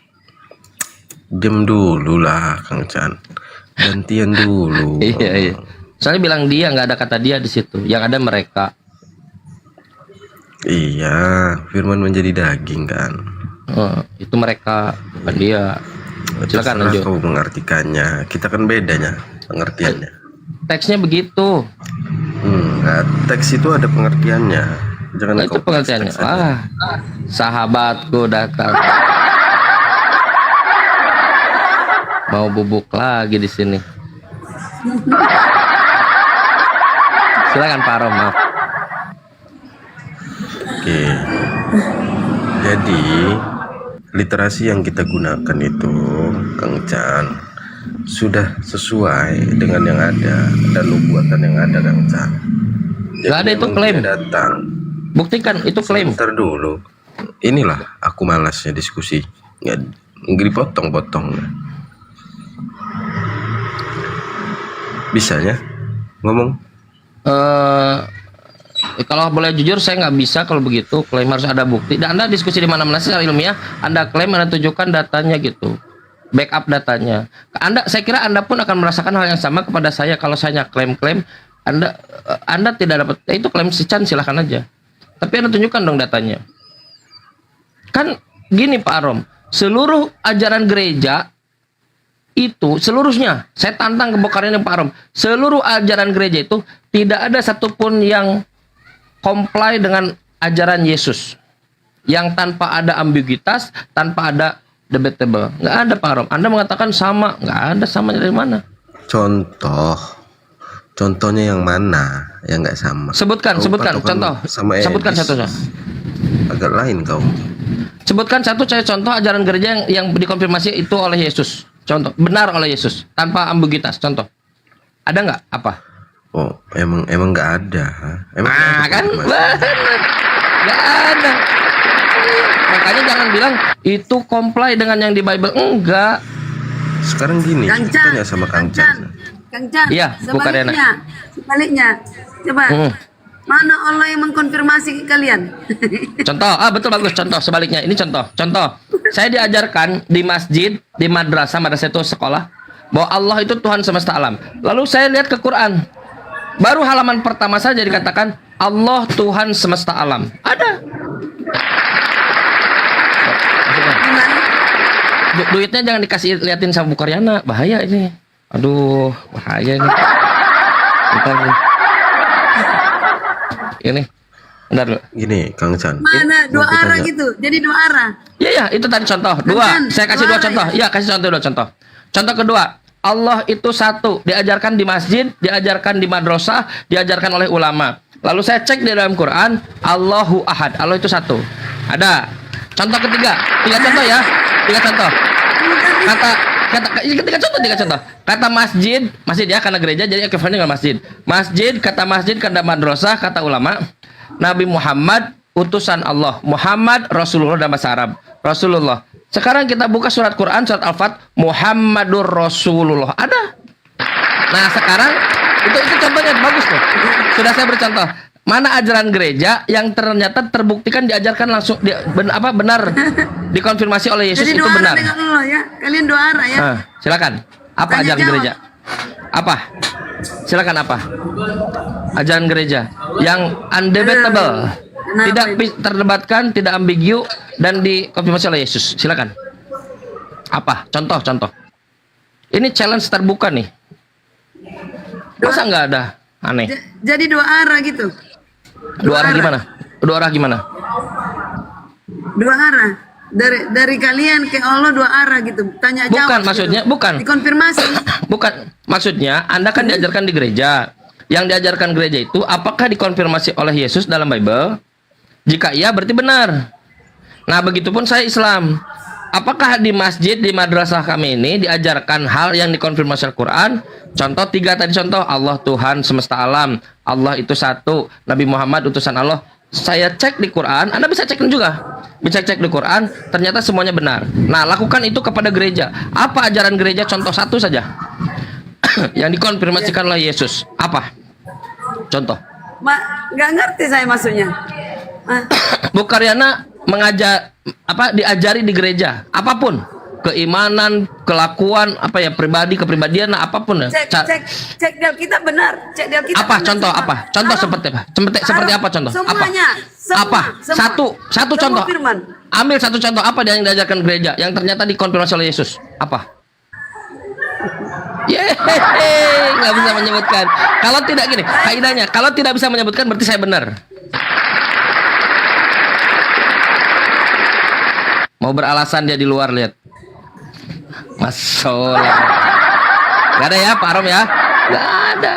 Diam dulu lah, Kang Chan. Gantian dulu. Iya. Soalnya bilang dia, nggak ada kata dia di situ. Yang ada mereka. Iya, firman menjadi daging kan. Oh, itu mereka, bukan dia. Silakan Terserah lanjut. kau mengartikannya. Kita kan bedanya pengertiannya. Teksnya begitu. Nah, teks itu ada pengertiannya. Jangan Nah, itu kau pengertiannya. teks aja. Sahabatku datang. Mau bubuk lagi di sini. Silakan Pak Rom, maaf. Oke. Jadi literasi yang kita gunakan itu, Kang Chan, sudah sesuai dengan yang ada dan nubuatan yang ada, Kang Chan. Jadi Nggak ada itu memang klaim. dia datang. Buktikan itu klaim. Sebentar dulu. Inilah aku malasnya diskusi. Nggak dipotong-potong. Bisanya ngomong. Kalau boleh jujur saya nggak bisa kalau begitu, klaim harus ada bukti. Dan Anda diskusi di mana-mana secara ilmiah, Anda klaim, Anda tunjukkan datanya gitu, backup datanya. Saya kira Anda pun akan merasakan hal yang sama kepada saya kalau saya klaim-klaim. Anda tidak dapat, itu klaim si Chan, silahkan aja. Tapi Anda tunjukkan dong datanya. Kan gini Pak Arom, seluruh ajaran gereja itu seluruhnya, saya tantang kebongkarannya Pak Arom, seluruh ajaran gereja itu tidak ada satupun yang comply dengan ajaran Yesus, yang tanpa ada ambiguitas, tanpa ada debatable. Nggak ada Pak Arom. Anda mengatakan sama, nggak ada, samanya dari mana? Contohnya yang mana yang nggak sama? Sebutkan contoh. Sama Sebutkan satunya. Agak lain kau. Sebutkan satu contoh ajaran gereja yang dikonfirmasi itu oleh Yesus. Contoh, benar oleh Yesus tanpa ambiguitas. Contoh, ada nggak? Apa? Oh, emang nggak ada. Emang Kan benar, nggak ada. Makanya jangan bilang itu comply dengan yang di Bible. Enggak. Sekarang gini, Kang Chan, tanya sama Kang Chan. Kang Chan, Iya, Bu Karyana. sebaliknya, coba mana Allah yang mengkonfirmasi ke kalian? Contoh, betul, bagus. Contoh sebaliknya. Ini contoh. Saya diajarkan di masjid, di madrasah itu sekolah, bahwa Allah itu Tuhan semesta alam. Lalu saya lihat ke Quran. Baru halaman pertama saja dikatakan Allah Tuhan semesta alam. Ada. Duitnya jangan dikasih liatin sama Bu Karyana, bahaya ini. Aduh, bahaya ini. Bentar nih. Ini. Bentar dulu. Gini, Kang Chan. Mana dua Mau arah tanya. gitu? Jadi dua arah. Iya, itu tadi contoh. Dua. Kan, Saya kasih dua dua contoh. ya? Iya, kasih dua contoh. Contoh kedua, Allah itu satu. Diajarkan di masjid, diajarkan di madrasah, diajarkan oleh ulama. Lalu saya cek di dalam Quran, Allahu Ahad. Allah itu satu. Ada. Contoh ketiga. Tiga contoh ya. Tiga contoh. Tiga contoh. Kata masjid ya karena gereja jadi equivalent dengan masjid. Masjid kata madrasah, kata ulama. Nabi Muhammad utusan Allah. Muhammad Rasulullah dalam bahasa Arab. Rasulullah. Sekarang kita buka surat Quran, surat Al-Fat, Muhammadur Rasulullah. Ada. Nah sekarang itu contohnya bagus tuh. Sudah saya bercontoh. Mana ajaran gereja yang ternyata terbuktikan diajarkan langsung benar dikonfirmasi oleh Yesus Jadi itu doa benar. dengan Allah ya. Kalian doa arah ya. Silakan. Apa Tanya ajaran jawab. gereja? Apa? Silakan apa? Ajaran gereja yang undebatable, Kenapa tidak itu? terdebatkan, tidak ambigu dan dikonfirmasi oleh Yesus. Silakan. Apa? Contoh. Ini challenge terbuka nih. Masa nggak ada? Aneh. Jadi dua arah gitu. Dua arah gimana? Dua arah gimana? Dua arah. Dari kalian ke Allah dua arah gitu. Tanya jawab. Bukan maksudnya, bukan. Dikonfirmasi. Bukan. Maksudnya, Anda kan diajarkan di gereja. Yang diajarkan gereja itu apakah dikonfirmasi oleh Yesus dalam Bible? Jika iya berarti benar. Nah, begitupun saya Islam. Apakah di masjid, di madrasah kami ini diajarkan hal yang dikonfirmasi Al-Quran? Contoh 3 tadi contoh. Allah Tuhan semesta alam. Allah itu satu. Nabi Muhammad utusan Allah. Saya cek di Quran. Anda bisa cek juga. Bisa cek di Quran. Ternyata semuanya benar. Nah, lakukan itu kepada gereja. Apa ajaran gereja? Contoh satu saja. Yang dikonfirmasikan oleh Yesus. Apa? Contoh. Nggak ngerti saya maksudnya. Bu Karyana diajari di gereja apapun, keimanan, kelakuan, kepribadian, apapun ya. Cek di Alkitab benar. Cek di Alkitab. Apa benar, contoh semua. apa? Contoh seperti apa? Seperti apa contoh? Semuanya. Apa? Satu Semua contoh. firman. Ambil satu contoh apa yang diajarkan gereja yang ternyata dikonfirmasi oleh Yesus? Apa? Nggak bisa menyebutkan. Kalau tidak gini, kaidahnya, kalau tidak bisa menyebutkan berarti saya benar. Mau beralasan dia di luar, lihat. Masuk. Gak ada ya Pak Arom ya? Gak ada.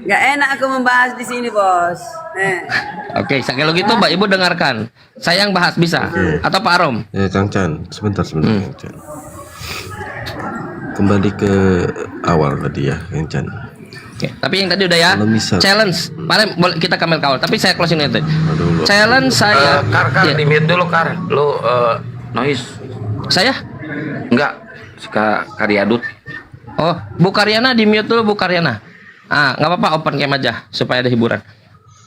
Nggak enak aku membahas di sini, Bos. Oke, kalau gitu Mbak Ibu dengarkan. Saya yang bahas bisa. Atau Pak Arom? Ya Kang Chan, sebentar Kang Chan. Kembali ke awal tadi ya Kang Chan. Oke, tapi yang tadi udah ya. Challenge. Paling boleh kita kamel kawal, tapi saya closing nanti. Challenge saya. Kar, di mute dulu Kar. Lu noise. Saya? Enggak. Suka Karyadut. Oh, Bu Karyana di mute dulu Bu Karyana. Nggak apa-apa, open cam aja supaya ada hiburan.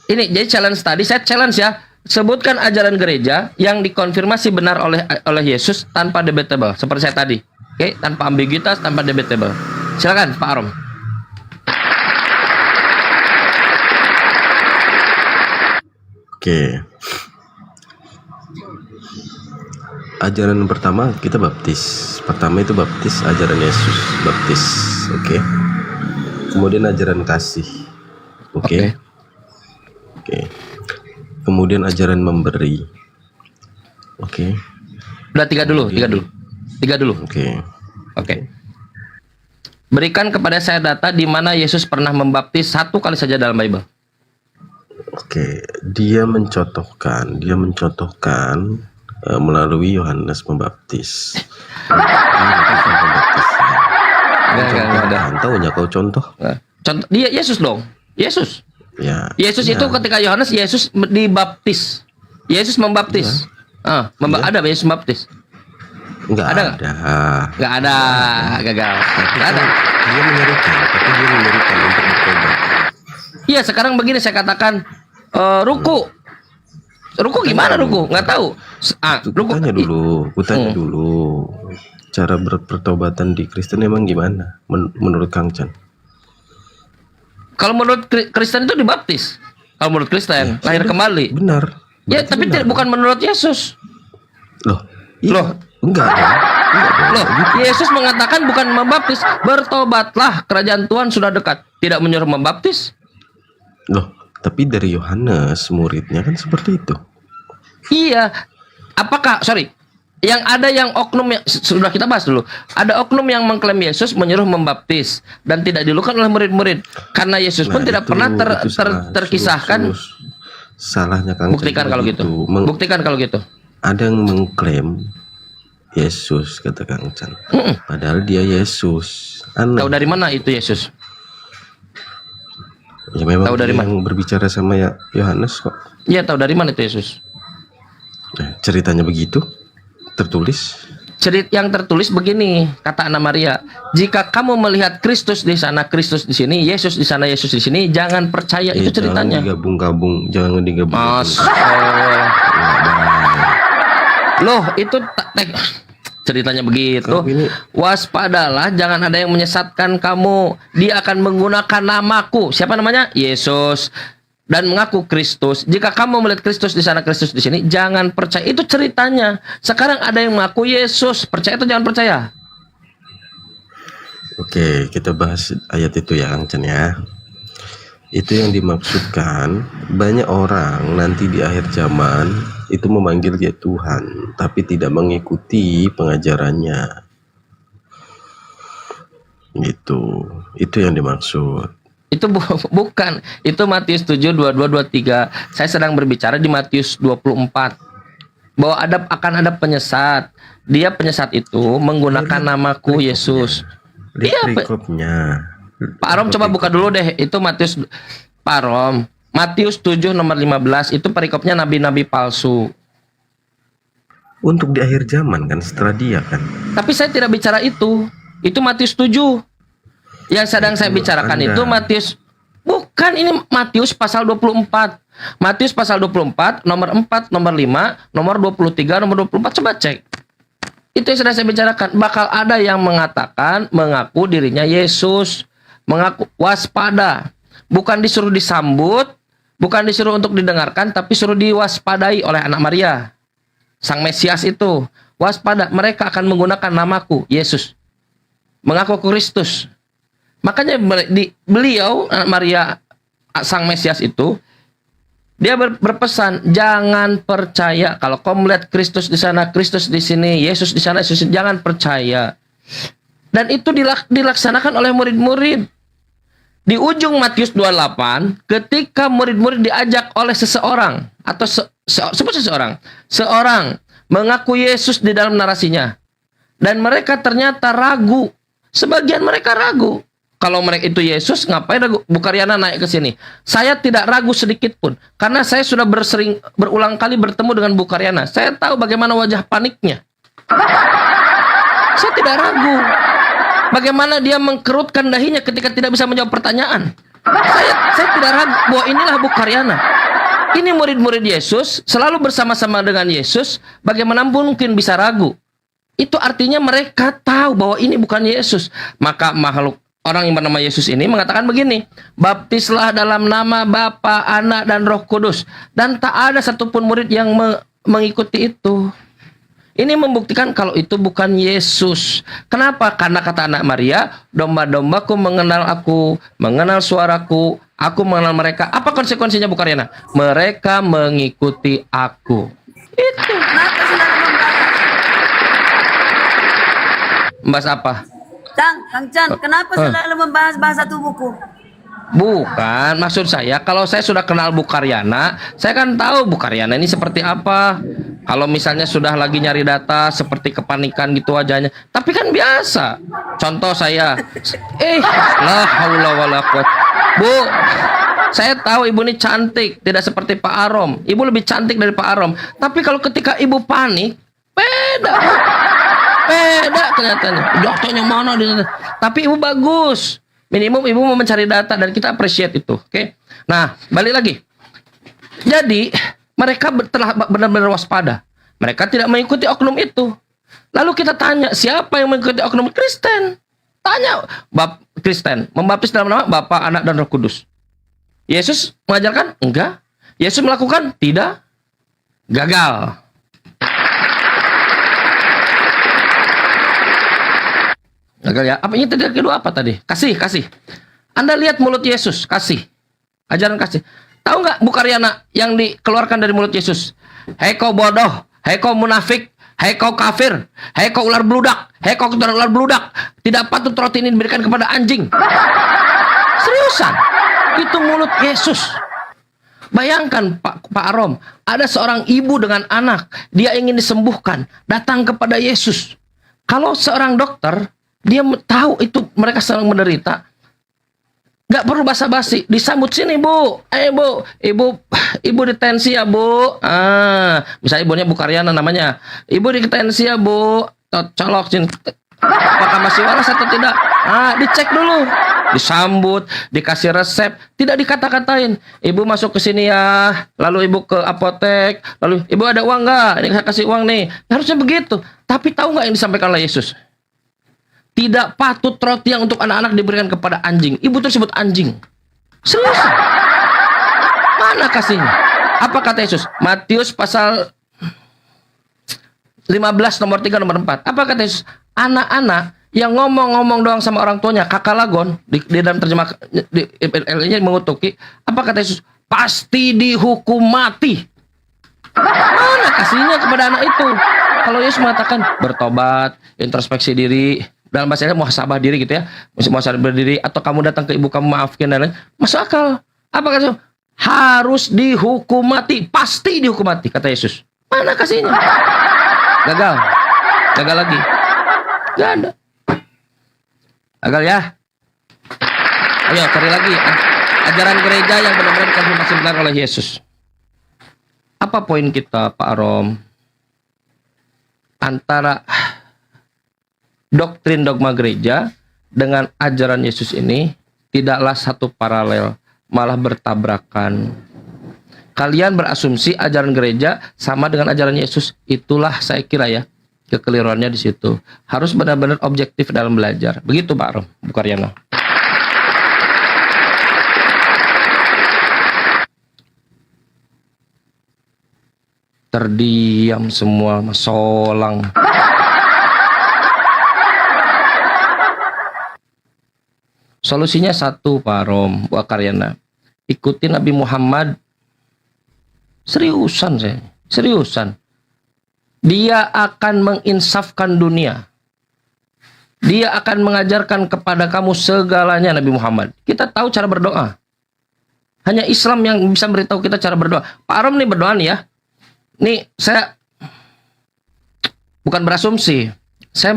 Ini jadi challenge tadi, saya challenge ya. Sebutkan ajaran gereja yang dikonfirmasi benar oleh Yesus tanpa debatable, seperti saya tadi. Oke, tanpa ambiguitas, tanpa debatable. Silakan Pak Arom. Oke. Ajaran pertama kita baptis. Pertama itu baptis, ajaran Yesus, baptis. Oke. Kemudian ajaran kasih. Oke. Kemudian ajaran memberi. Oke. Udah tiga dulu. Oke. Berikan kepada saya data di mana Yesus pernah membaptis satu kali saja dalam Bible. Oke, dia mencontohkan melalui Yohanes Pembaptis. Tahunya kau contoh? Contoh dia Yesus dong. Yesus. Ya. Yesus itu ketika Yohanes Yesus dibaptis. Yesus membaptis. Ada Yesus membaptis. Enggak ada. Enggak ada. Gagal. Enggak ada. Dia menyerukan, tapi dia menyerukan untuk bertobat. Iya, sekarang begini saya katakan ruku. Ruku gimana ruku? Nggak tahu. Ruku. Kutanya dulu. Cara berpertobatan di Kristen emang gimana? Menurut Kang Chan? Kalau menurut Kristen itu dibaptis. Kalau menurut Kristen lahir kembali. Benar. Ya, tapi bukan menurut Yesus. Loh. Enggak. Yesus mengatakan bukan membaptis, bertobatlah, kerajaan Tuhan sudah dekat. Tidak menyuruh membaptis. Loh, tapi dari Yohanes muridnya kan seperti itu. Iya. Yang ada yang oknum yang sudah kita bahas dulu. Ada oknum yang mengklaim Yesus menyuruh membaptis dan tidak dilakukan oleh murid-murid. Karena Yesus pun tidak pernah terkisahkan. Salahnya Kang. Buktikan kalau gitu. Buktikan kalau gitu. Ada yang mengklaim Yesus, kata Kang Chan. Padahal dia Yesus. Aneh. Tahu dari mana itu Yesus? Ya memang Tahu dari dia mana? yang berbicara sama Yohanes kok. Iya, tahu dari mana itu Yesus? Ceritanya begitu, tertulis. Yang tertulis begini, kata Anna Maria, jika kamu melihat Kristus di sana, Kristus di sini, Yesus di sana, Yesus di sini, jangan percaya, itu ceritanya. Jangan digabung-gabung, jangan digabung. Loh, itu ceritanya begitu. Waspadalah, jangan ada yang menyesatkan kamu. Dia akan menggunakan namaku. Siapa namanya? Yesus. Dan mengaku Kristus. Jika kamu melihat Kristus di sana, Kristus di sini, jangan percaya. Itu ceritanya. Sekarang ada yang mengaku Yesus. Percaya atau jangan percaya? Oke, kita bahas ayat itu ya, Kang Chan ya. Itu yang dimaksudkan, banyak orang nanti di akhir zaman itu memanggil dia Tuhan, tapi tidak mengikuti pengajarannya. Gitu. Itu yang dimaksud. Itu bukan. Itu Matius 7, 22, 23. Saya sedang berbicara di Matius 24. Bahwa akan ada penyesat. Dia penyesat itu menggunakan namaku Yesus. Iya, perikopnya. Pak Arom coba buka dulu deh. Itu Matius, Pak Arom. Matius 7 nomor 15. Itu perikopnya nabi-nabi palsu. Untuk di akhir zaman kan, setelah dia kan. Tapi saya tidak bicara itu. Itu Matius 7. Yang sedang saya bicarakan itu Matius. Bukan, ini Matius pasal 24. Matius pasal 24, nomor 4, nomor 5, nomor 23, nomor 24. Coba cek. Itu yang sedang saya bicarakan. Bakal ada yang mengatakan, mengaku dirinya Yesus. Mengaku, waspada. Bukan disuruh disambut, bukan disuruh untuk didengarkan, tapi suruh diwaspadai oleh anak Maria. Sang Mesias itu. Waspada, mereka akan menggunakan namaku, Yesus. Mengaku Kristus. Makanya beliau, anak Maria, Sang Mesias itu, dia berpesan, jangan percaya. Kalau kau melihat Kristus di sana, Kristus di sini, Yesus di sana, Yesus, jangan percaya. Dan itu dilaksanakan oleh murid-murid. Di ujung Matius 28, ketika murid-murid diajak oleh seseorang, atau sebut seorang mengaku Yesus di dalam narasinya. Dan mereka ternyata ragu. Sebagian mereka ragu. Kalau mereka itu Yesus, ngapain ragu? Bukaryana naik ke sini. Saya tidak ragu sedikit pun. Karena saya sudah berulang kali bertemu dengan Bukaryana. Saya tahu bagaimana wajah paniknya. Saya tidak ragu. Bagaimana dia mengkerutkan dahinya ketika tidak bisa menjawab pertanyaan. Saya tidak ragu bahwa inilah Bukaryana. Ini murid-murid Yesus, selalu bersama-sama dengan Yesus. Bagaimana mungkin bisa ragu? Itu artinya mereka tahu bahwa ini bukan Yesus. Maka makhluk orang yang bernama Yesus ini mengatakan begini, baptislah dalam nama Bapa, Anak, dan Roh Kudus. Dan tak ada satupun murid yang mengikuti itu. Ini membuktikan kalau itu bukan Yesus. Kenapa? Karena kata anak Maria, domba-dombaku mengenal aku, mengenal suaraku, aku mengenal mereka. Apa konsekuensinya Bukaryana? Mereka mengikuti aku. Itu. Membahas apa? Kang Chan, kenapa selalu membahas bahasa tubuhku? Bukan, maksud saya kalau saya sudah kenal Bukaryana, saya kan tahu Bukaryana ini seperti apa. Kalau misalnya sudah lagi nyari data seperti kepanikan gitu wajahnya. Tapi kan biasa. Contoh saya, la haula wala quwwata. Bu, saya tahu ibu ini cantik, tidak seperti Pak Arom. Ibu lebih cantik dari Pak Arom. Tapi kalau ketika ibu panik, beda kelihatannya. Dokternya mana? Tapi ibu bagus. Minimum ibu mau mencari data dan kita appreciate itu. Oke. Nah, balik lagi. Jadi, mereka telah benar-benar waspada. Mereka tidak mengikuti oknum itu. Lalu kita tanya, siapa yang mengikuti oknum Kristen? Tanya, Kristen membaptis dalam nama Bapa, Anak, dan Roh Kudus. Yesus mengajarkan? Enggak. Yesus melakukan? Tidak. Gagal. Gagal ya. Apa ini tadi kedua apa tadi? Kasih. Anda lihat mulut Yesus, kasih. Ajaran kasih. Tahu nggak Bukaryana yang dikeluarkan dari mulut Yesus? Hei kau bodoh, hei kau munafik, hei kau kafir, hei kau ular beludak, hei kau keturunan ular beludak. Tidak patut roti ini diberikan kepada anjing. Seriusan. Itu mulut Yesus. Bayangkan Pak Arom, ada seorang ibu dengan anak, dia ingin disembuhkan, datang kepada Yesus. Kalau seorang dokter, dia tahu itu mereka sedang menderita, nggak perlu basa-basi, disambut, sini bu, ibu ditensi ya bu, misalnya ibunya Bu Karyana namanya, ibu ditensi ya bu, colok sini, apakah masih waras atau tidak? Dicek dulu, disambut, dikasih resep, tidak dikata-katain. Ibu masuk ke sini ya, lalu ibu ke apotek, lalu ibu ada uang nggak? Ini saya kasih uang nih. Harusnya begitu. Tapi tahu nggak yang disampaikan oleh Yesus? Tidak patut roti yang untuk anak-anak diberikan kepada anjing. Ibu tersebut anjing. Serius? Mana kasihnya? Apa kata Yesus? Matius pasal 15 nomor 3 nomor 4. Apa kata Yesus? Anak-anak yang ngomong-ngomong doang sama orang tuanya, kakalagon, di dalam terjemah ini mengutuki, apa kata Yesus? Pasti dihukum mati. Mana kasihnya kepada anak itu? Kalau Yesus mengatakan bertobat, introspeksi diri, dalam bahasa Indonesia muhasabah diri gitu ya, muhasabah diri, atau kamu datang ke ibu kamu maafkan dan lain, masuk akal. Apa kata Yesus? Harus dihukum mati, pasti dihukum mati, kata Yesus. Mana kasihnya? Gagal lagi. Gak ada. Gagal ya. Ayo cari lagi ajaran gereja yang benar-benar konfirmasi benar oleh Yesus. Apa poin kita, Pak Arom? Antara doktrin dogma gereja dengan ajaran Yesus ini tidaklah satu paralel, malah bertabrakan. Kalian berasumsi ajaran gereja sama dengan ajaran Yesus. Itulah saya kira ya kekeliruannya di situ. Harus benar-benar objektif dalam belajar. Begitu Pak Arom, Bu Karyana. Terdiam semua, solang. Solusinya satu Pak Arom, Bu Karyana. Ikuti Nabi Muhammad. Seriusan saya, seriusan. Dia akan menginsafkan dunia. Dia akan mengajarkan kepada kamu segalanya Nabi Muhammad. Kita tahu cara berdoa. Hanya Islam yang bisa beritahu kita cara berdoa. Pak Arom nih berdoa nih ya. Nih saya bukan berasumsi. Saya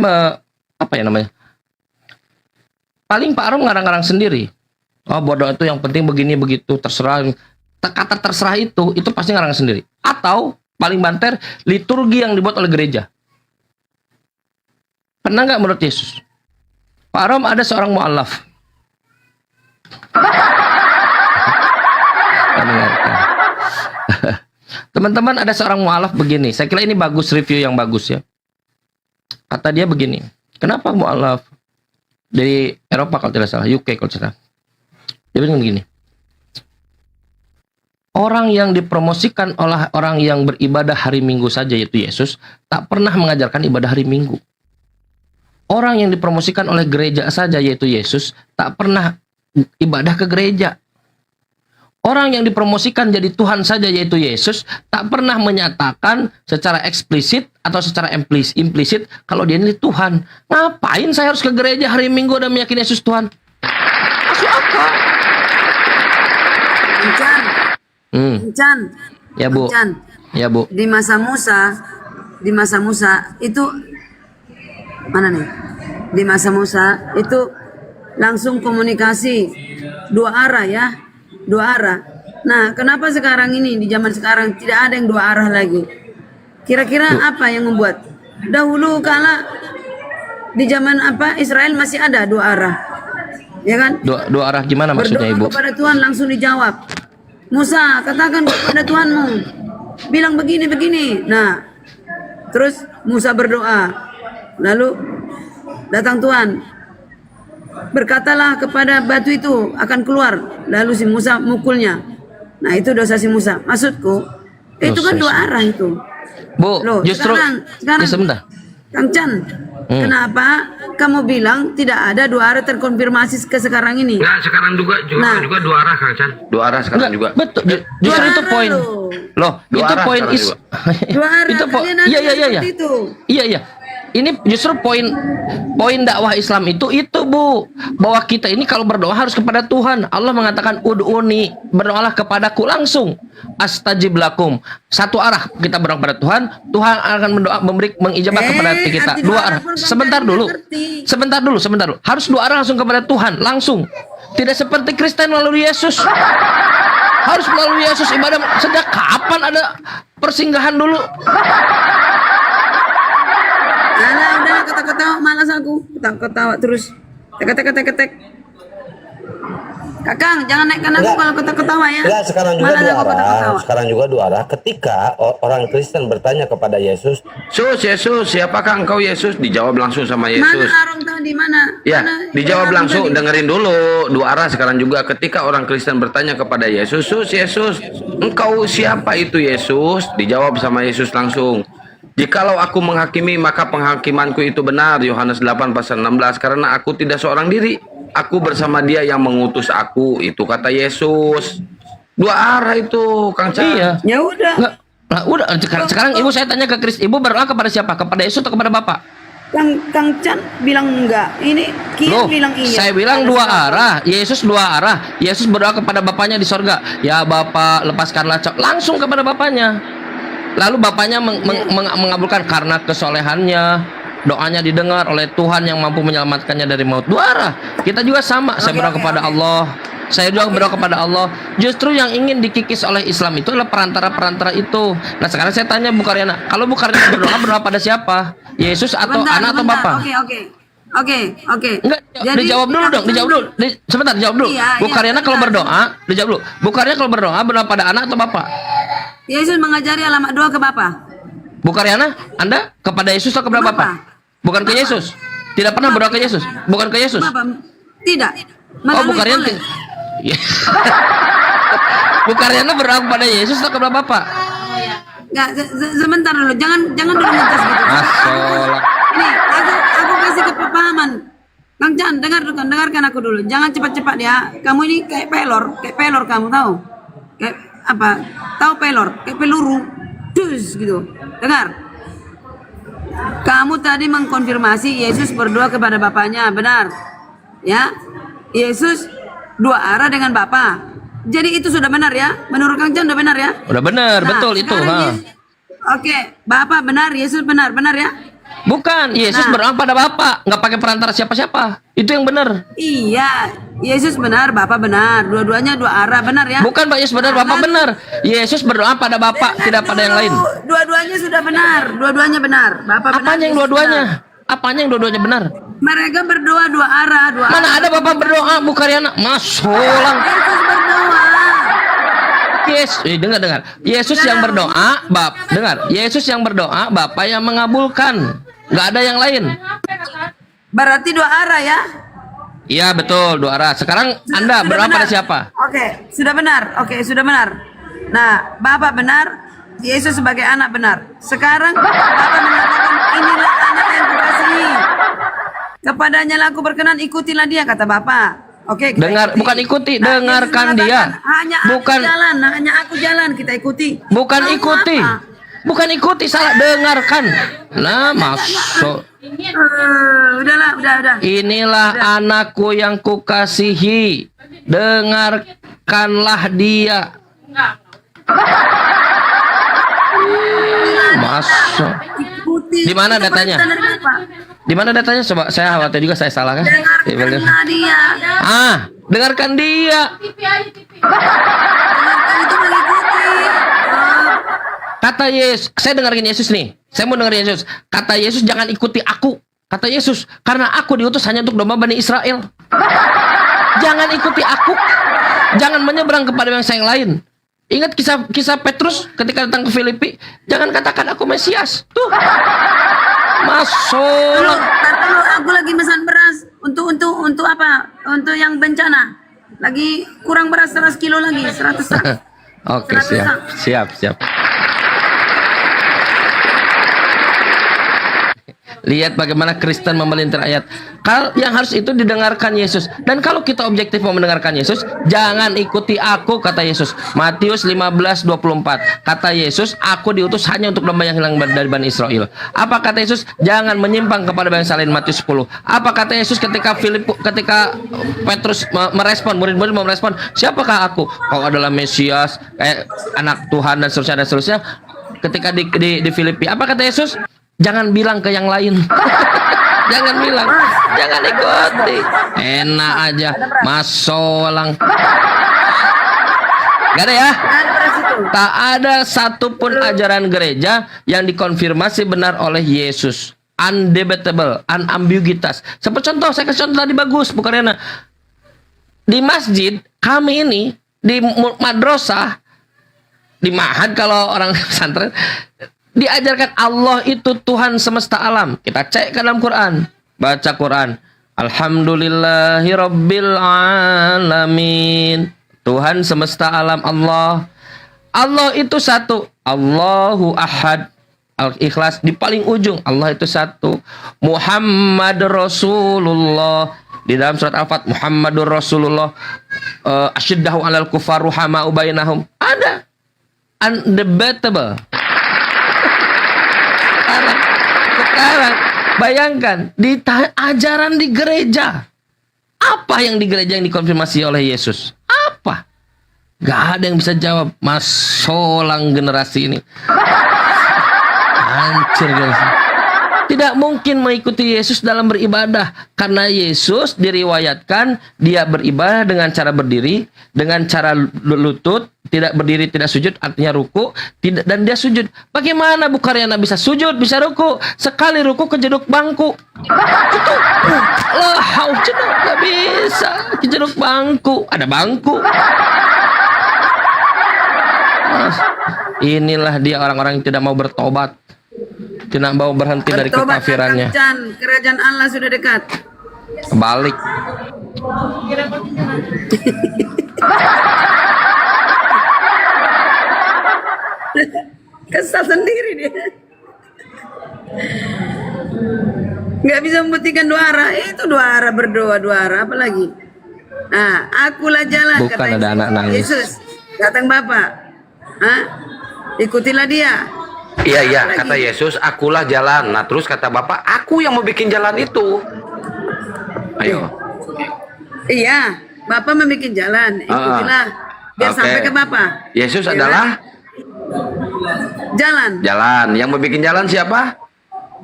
apa ya namanya? Paling Pak Arom ngarang-ngarang sendiri. Oh berdoa itu yang penting begini begitu, terserah. Kata terserah itu pasti ngarang sendiri. Atau paling banter, liturgi yang dibuat oleh gereja. Pernah nggak menurut Yesus? Pak Arom ada seorang mu'alaf. Teman-teman ada seorang mu'alaf begini. Saya kira ini bagus, review yang bagus ya. Kata dia begini. Kenapa mu'alaf? Dari Eropa kalau tidak salah. UK kalau tidak salah. Dia bilang begini. Orang yang dipromosikan oleh orang yang beribadah hari Minggu saja yaitu Yesus tak pernah mengajarkan ibadah hari Minggu. Orang yang dipromosikan oleh gereja saja yaitu Yesus tak pernah ibadah ke gereja. Orang yang dipromosikan jadi Tuhan saja yaitu Yesus tak pernah menyatakan secara eksplisit atau secara implisit kalau dia ini Tuhan. Ngapain saya harus ke gereja hari Minggu dan meyakini Yesus Tuhan? Masuk akal. Chan. Ya Bu. Chan. Ya Bu. Di masa Musa itu mana nih? Di masa Musa itu langsung komunikasi dua arah ya, dua arah. Nah, kenapa sekarang ini di zaman sekarang tidak ada yang dua arah lagi? Kira-kira apa yang membuat? Dahulu kala di zaman Israel masih ada dua arah, ya kan? Dua arah gimana maksudnya Ibu? Berdoa kepada Tuhan langsung dijawab. Musa, katakan kepada Tuhanmu, bilang begini. Nah, terus Musa berdoa, lalu datang Tuhan, berkatalah kepada batu itu akan keluar, lalu si Musa mukulnya. Nah, itu dosa si Musa. Maksudku, itu kan dua arah itu. Bu, Loh, justru sekarang sebentar. Kang Chan, kenapa kamu bilang tidak ada dua arah terkonfirmasi ke sekarang ini? Nah, sekarang juga dua arah Kang Chan. Dua arah sekarang juga. Betul. Justru itu poin. Loh, itu poin Dua arah. Itu Kalian ada iya. seperti itu. Iya. ini justru poin dakwah Islam itu Bu, bahwa kita ini kalau berdoa harus kepada Tuhan. Allah mengatakan ud'uni, berdoalah kepadaku langsung, astajib lakum. Satu arah kita berdoa kepada Tuhan, Tuhan akan mengijabah kepada hati kita. arti Dua dua arah. arah pun Sebentar Bang dulu. Dani Sebentar dulu. Harus dua arah langsung kepada Tuhan, langsung. Tidak seperti Kristen melalui Yesus. Harus melalui Yesus ibadah. Sejak kapan ada persinggahan dulu? Alah, udah ketawa-ketawa, malas aku. Ketawa terus. Tek. Kakang, jangan naikkan aku kalau ketawa ya. Ya, sekarang juga Malas dua aku arah. ketawa. Sekarang juga dua arah. Ketika orang Kristen bertanya kepada Yesus, Yesus, siapakah engkau Yesus? Dijawab langsung sama Mana Yesus. Arom tadi mana? Ya, Mana dijawab Arom langsung. tadi? Dengerin dulu. Dua arah sekarang juga. Ketika orang Kristen bertanya kepada Yesus, Yesus, engkau siapa itu Yesus? Dijawab sama Yesus langsung. Jikalau aku menghakimi, maka penghakimanku itu benar. Yohanes 8 pasal 16. Karena aku tidak seorang diri. Aku bersama dia yang mengutus aku. Itu kata Yesus. Dua arah itu, Kang Chan. Iya. Ya udah. Nggak, nah, udah sekarang Ibu saya tanya ke Kristus, Ibu berdoa kepada siapa? Kepada Yesus atau kepada Bapak? Kang Chan bilang enggak. Ini Kian Loh, bilang iya. saya bilang dua arah. Yesus dua arah. Yesus berdoa kepada Bapaknya di sorga. Ya Bapak, lepaskanlah langsung kepada Bapaknya. Lalu Bapaknya mengabulkan karena kesolehannya. Doanya didengar oleh Tuhan yang mampu menyelamatkannya dari maut. Dua arah. Kita juga sama. Saya berdoa kepada Allah. Saya juga berdoa kepada Allah. Justru yang ingin dikikis oleh Islam itu adalah perantara-perantara itu. Nah sekarang saya tanya Bu Karyana, kalau Bu Karyana berdoa pada siapa? Yesus atau anak atau Bapak? Oke. Enggak, dijawab dulu dong, dijawab dulu. Sebentar, dijawab dulu. Iya, Bu Karyana kalau berdoa, dijawab dulu. Bu Karyana kalau berdoa pada anak atau Bapak? Yesus mengajari alamat doa ke Bapa. Bu Karyana, Anda kepada Yesus atau kepada Bapak? Bukan ke Yesus. Tidak pernah berdoa ke Yesus. Bukan ke Yesus. Bapa. Tidak. Oh, Bu Melalui Karyana. oleh. Bu Karyana berdoa kepada Yesus atau kepada Bapak? Enggak, sebentar dulu. Jangan dulu ngegas gitu. Masalah. Ini aku kasih kepahaman. Kang Chan, dengarkan aku dulu. Jangan cepat-cepat ya. Kamu ini kayak pelor kamu tahu? Kayak apa? Tahu pelor? Kayak peluru. Dus gitu. Dengar. Kamu tadi mengkonfirmasi Yesus berdoa kepada Bapaknya, benar? Ya. Yesus dua arah dengan Bapa. Jadi itu sudah benar ya? Menurut Kang Chan sudah benar ya? Udah benar, betul itu. Oke, Bapak benar, Yesus benar ya? Bukan, Yesus berdoa pada Bapak, nggak pakai perantara siapa-siapa. Itu yang benar. Iya, Yesus benar, Bapak benar. Dua-duanya dua arah, benar ya? Bukan Pak Yesus benar, Bapak benar. Yesus berdoa pada Bapak, tidak pada yang lain. Dua-duanya sudah benar, dua-duanya benar. Bapak benar. Apanya yang dua-duanya? Apanya yang dua-duanya benar? Mereka berdoa dua arah, Mana ada Bapak berdoa, Bu Karyana? Masulang. Yesus berdoa. Dengar. Yesus yang berdoa, dengar. Yesus yang berdoa, Bapak yang mengabulkan. Nggak ada yang lain. Berarti dua arah ya? Iya betul, dua arah. Sekarang Anda berdoa pada siapa? Oke, sudah benar. Oke, sudah benar. Nah, Bapak benar, Yesus sebagai anak benar. Sekarang Bapak mengatakan inilah anak yang kukasihi. Kepadanya lah aku berkenan, ikutilah dia, kata Bapak. Oke, dengar, bukan ikuti, dengarkan dia. Bukan hanya aku jalan, kita ikuti. Bukan ikuti. Bukan ikuti, salah, dengarkan. Nah, masuk. Udah. Inilah anakku yang kukasihi. Dengarkanlah dia. Masuk. Di mana datanya? Di mana datanya? Coba saya khawatir juga saya salah kan? Dengarkanlah dia. Dengarkan dia. Itu mengikuti. Kata Yesus, saya dengerin Yesus nih. Saya mau dengerin Yesus. Kata Yesus, jangan ikuti aku. Kata Yesus, karena aku diutus hanya untuk domba Bani Israel. Jangan ikuti aku. Jangan menyeberang kepada bangsa yang lain. Ingat kisah Petrus ketika datang ke Filipi. Jangan katakan aku Mesias. Tuh. Masuk. Aku lagi mesan beras untuk apa? Untuk yang bencana. Lagi kurang beras 100 kilo lagi, 100 sak. Oke, siap. Lihat bagaimana Kristen memelintir ayat. Yang harus itu didengarkan Yesus. Dan kalau kita objektif mau mendengarkan Yesus, jangan ikuti aku, kata Yesus. Matius 15:24. Kata Yesus, aku diutus hanya untuk domba yang hilang dari Bani Israel. Apa kata Yesus? Jangan menyimpang kepada bangsa lain. Matius 10. Apa kata Yesus ketika Petrus merespon, murid-murid mau merespon, siapakah aku? Kau adalah Mesias, anak Tuhan, dan seterusnya dan seterusnya. Ketika di Filipi, apa kata Yesus? Jangan bilang ke yang lain. Jangan bilang, jangan ikuti. Enak aja, masolang. Gak ada ya? Tak ada satupun ajaran gereja yang dikonfirmasi benar oleh Yesus. Undebatable, unambiguitas. Seperti contoh, saya kasih contoh tadi bagus, bukan Riana. Di masjid kami ini, di madrasah, di ma'had kalau orang pesantren, diajarkan Allah itu Tuhan semesta alam. Kita cek ke dalam Quran, baca Quran. Alhamdulillahi rabbil alamin. Tuhan semesta alam Allah. Allah itu satu. Allahu ahad. Al-Ikhlas di paling ujung. Allah itu satu. Muhammad Rasulullah. Di dalam surat Al-Fat, Muhammadur Rasulullah. Asyiddahu alal kufar ruhama'u bainahum. Ada. Undebatable. Sekarang bayangkan di ajaran di gereja, apa yang di gereja yang dikonfirmasi oleh Yesus? Apa? Gak ada yang bisa jawab. Masolang generasi ini. Hancur generasi. Tidak mungkin mengikuti Yesus dalam beribadah, karena Yesus diriwayatkan dia beribadah dengan cara berdiri, dengan cara lutut, tidak berdiri, tidak sujud, artinya ruku, tidak, dan dia sujud. Bagaimana Bukhariana bisa sujud, bisa ruku? Sekali ruku kejeduk bangku. Itu lah, jeduk nggak bisa, kejeduk bangku. Ada bangku. Inilah dia orang-orang yang tidak mau bertobat. Tidak mau berhenti dari kekafirannya. Kerajaan Allah sudah dekat. Balik. Kesal sendiri dia. Nggak bisa membuktikan dua arah. Itu dua arah berdoa, dua arah. Apa lagi? Nah, akulah jalan. Bukan kata ada anak nangis. Yesus, datang Bapak. Hah? Ikutilah dia. Iya, kata Yesus, akulah jalan. Nah, terus kata Bapak, aku yang mau bikin jalan itu. Ayo. Iya, Bapak membuat jalan. Ikutilah. Biar sampai ke Bapak. Yesus adalah jalan. Jalan. Yang mau bikin jalan siapa?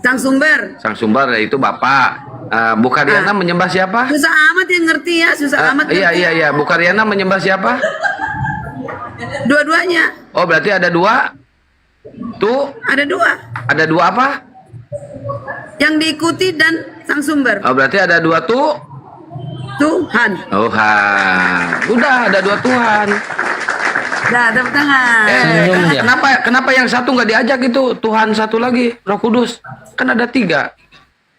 Sang sumber. Sang sumber, yaitu Bapak. Bukhariana menyembah siapa? Susah amat yang ngerti ya, susah amat. Iya. Bukhariana menyembah siapa? Dua-duanya. Oh, berarti ada dua? Tuh? Ada dua. Ada dua apa? Yang diikuti dan sang sumber. Oh, berarti ada dua tuh? Tuhan. Tuhan. Udah, ada dua Tuhan. Dah, tepuk tangan. Kenapa yang satu nggak diajak itu? Tuhan satu lagi, Roh Kudus. Kan ada tiga.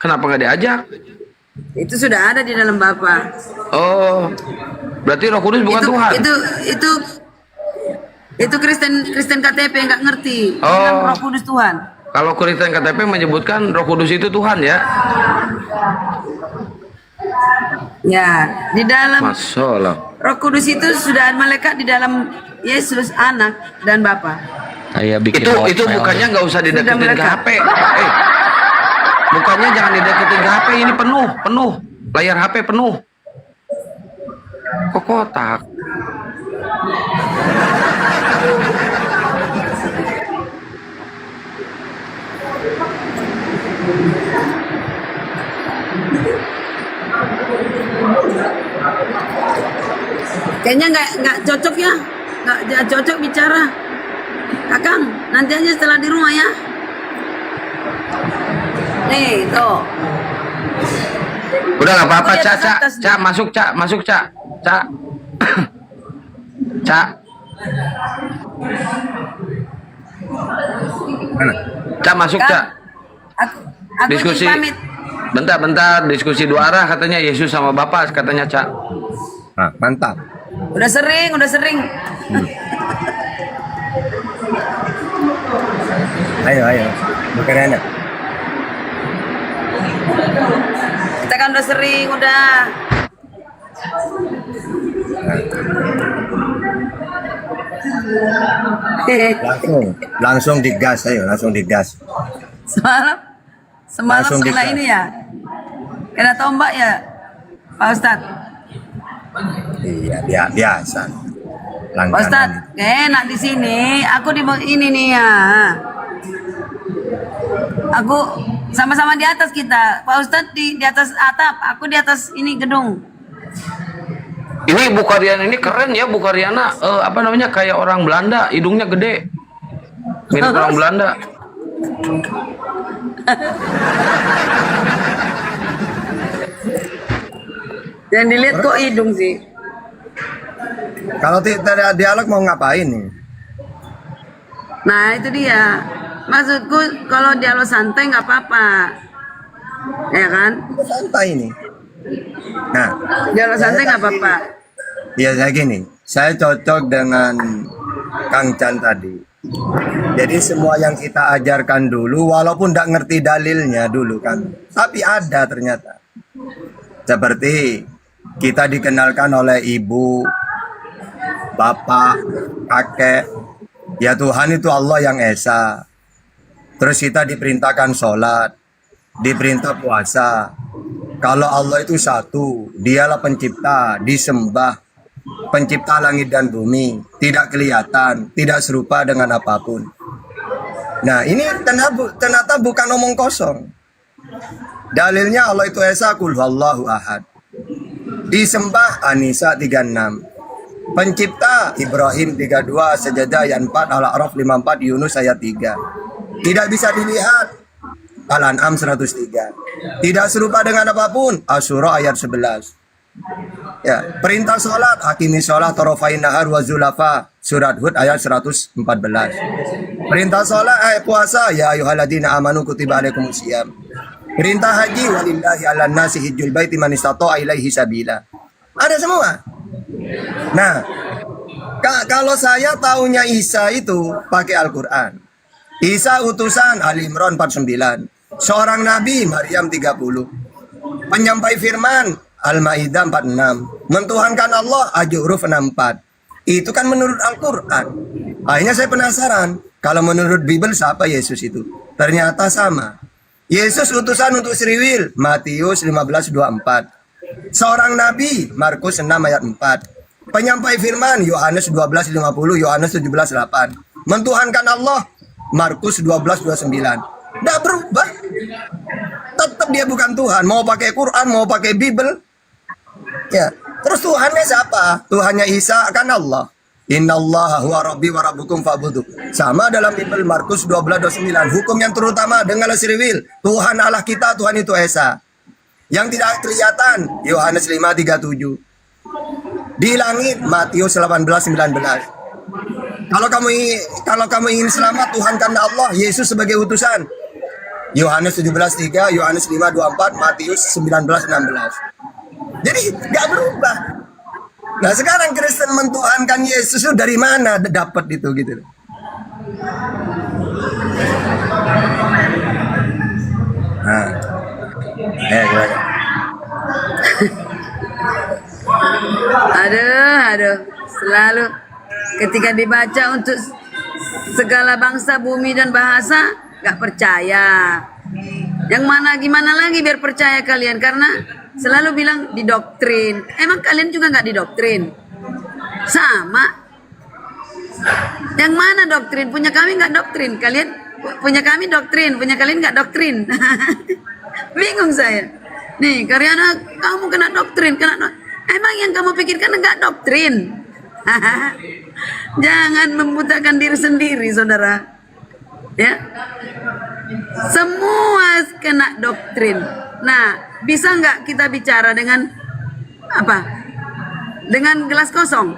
Kenapa nggak diajak? Itu sudah ada di dalam Bapa. Oh, berarti Roh Kudus bukan Tuhan. Itu Kristen KTP yang nggak ngerti. Oh. Bilang Roh Kudus Tuhan. Kalau Kristen KTP menyebutkan Roh Kudus itu Tuhan ya? Ya, di dalam Masalah. Roh Kudus itu sudah malaikat di dalam Yesus, Anak dan Bapa. Itu bukannya nggak usah dideketin ke HP. Bukannya jangan dideketin ke HP, ini penuh. Layar HP penuh. Kok kotak? Kayaknya nggak cocok ya, nggak cocok bicara. Kakang, nanti aja setelah di rumah ya. Nih, tuh. Udah nggak apa-apa, Cak, masuk, Cak. Cak. Mana? Cak, masuk, Cak. Aku Diskusi. pamit. Bentar, diskusi dua arah katanya Yesus sama Bapak, katanya Cak. Nah, mantap. Udah sering. Ayo. Bukhariana. Kita kan udah sering, udah. Langsung digas, ayo langsung digas. Semalam Langsung kena digas. ini ya. Kena tombak ya, Pak Ustadz. Iya, biasa. Pak Ustadz, enak di sini. Aku di ini nih ya. Aku sama-sama di atas kita. Pak Ustadz di atas atap, aku di atas ini gedung. Ini Bukariana ini keren ya, Bukariana apa namanya, kayak orang Belanda, hidungnya gede. Mirip orang Belanda. Yang dilihat kok hidung sih. Kalau tidak ada dialog mau ngapain nih? Nah itu dia. Maksudku kalau dialog santai nggak apa-apa. Ya kan? Santai nih. Nah, Dialog santai nggak apa-apa. ya saya gini, saya cocok dengan Kang Chan tadi. Jadi semua yang kita ajarkan dulu, walaupun tidak ngerti dalilnya dulu kan, tapi ada ternyata. Seperti kita dikenalkan oleh ibu, bapak, kakek, ya Tuhan itu Allah yang Esa. Terus kita diperintahkan sholat, diperintah puasa. Kalau Allah itu satu, dialah pencipta, disembah, pencipta langit dan bumi, tidak kelihatan, tidak serupa dengan apapun. Nah ini ternyata bukan omong kosong. Dalilnya Allah itu Esa, kul huwallahu ahad. Disembah An-Nisa 36. Pencipta Ibrahim 32, Sajadah ayat 4, Al-A'raf 54, Yunus ayat 3. Tidak bisa dilihat Al-An'am 103. Tidak serupa dengan apapun Asy-Syura ayat 11. Ya, perintah sholat, hakimi sholat tarafain nahar wa zulafa, surat Hud ayat 114. Perintah sholat, puasa, ya ayyuhalladzina amanu kutiba alaikumusiyam. Perintah haji, walillahi 'alan nasi hijjul baiti man istata'a ilaihi sabila. Ada semua. Nah, kalau saya taunya Isa itu pakai Al-Quran. Isa utusan Ali Imran 49. Seorang nabi Maryam 30. Penyampai firman Al-Maidah 46. Mentuhankan Allah Al-Juruf 64. Itu kan menurut Al-Quran. Akhirnya saya penasaran, kalau menurut Bible siapa Yesus itu? Ternyata sama. Yesus utusan untuk Sriwil Matius 15:24. Seorang nabi Markus 6 ayat 4. Penyampai firman Yohanes 12:50, Yohanes 17:8. Mentuhankan Allah Markus 12:29. Tidak berubah. Tetap dia bukan Tuhan. Mau pakai Quran, mau pakai Bible. Ya. Terus Tuhannya siapa? Tuhannya Isa kan Allah. Innallaha huwa rabbi wa rabbukum fa'budu. Sama dalam Bible Markus 12:29. Hukum yang terutama dengarlah Sriwil. Tuhan Allah kita, Tuhan itu Esa. Yang tidak kelihatan Yohanes 5:37. Di langit Matius 18:19. Kalau kamu ingin selamat, Tuhan karena Allah, Yesus sebagai utusan. Yohanes 17:3, Yohanes 5:24, Matius 19:16. Jadi nggak berubah. Nah sekarang Kristen mentuhankan Yesus itu dari mana dapat itu gitu? Nah, gimana? Aduh, selalu ketika dibaca untuk segala bangsa, bumi dan bahasa, gak percaya. Yang mana gimana lagi biar percaya kalian? Karena selalu bilang didoktrin. Emang kalian juga gak didoktrin? Sama. Yang mana doktrin? Punya kami gak doktrin. Kalian punya kami doktrin, punya kalian gak doktrin. Bingung saya. Nih, Karyana, kamu kena doktrin, emang yang kamu pikirkan enggak doktrin? Jangan membutakan diri sendiri, saudara. Ya, semua kena doktrin. Nah, bisa nggak kita bicara dengan apa? Dengan gelas kosong.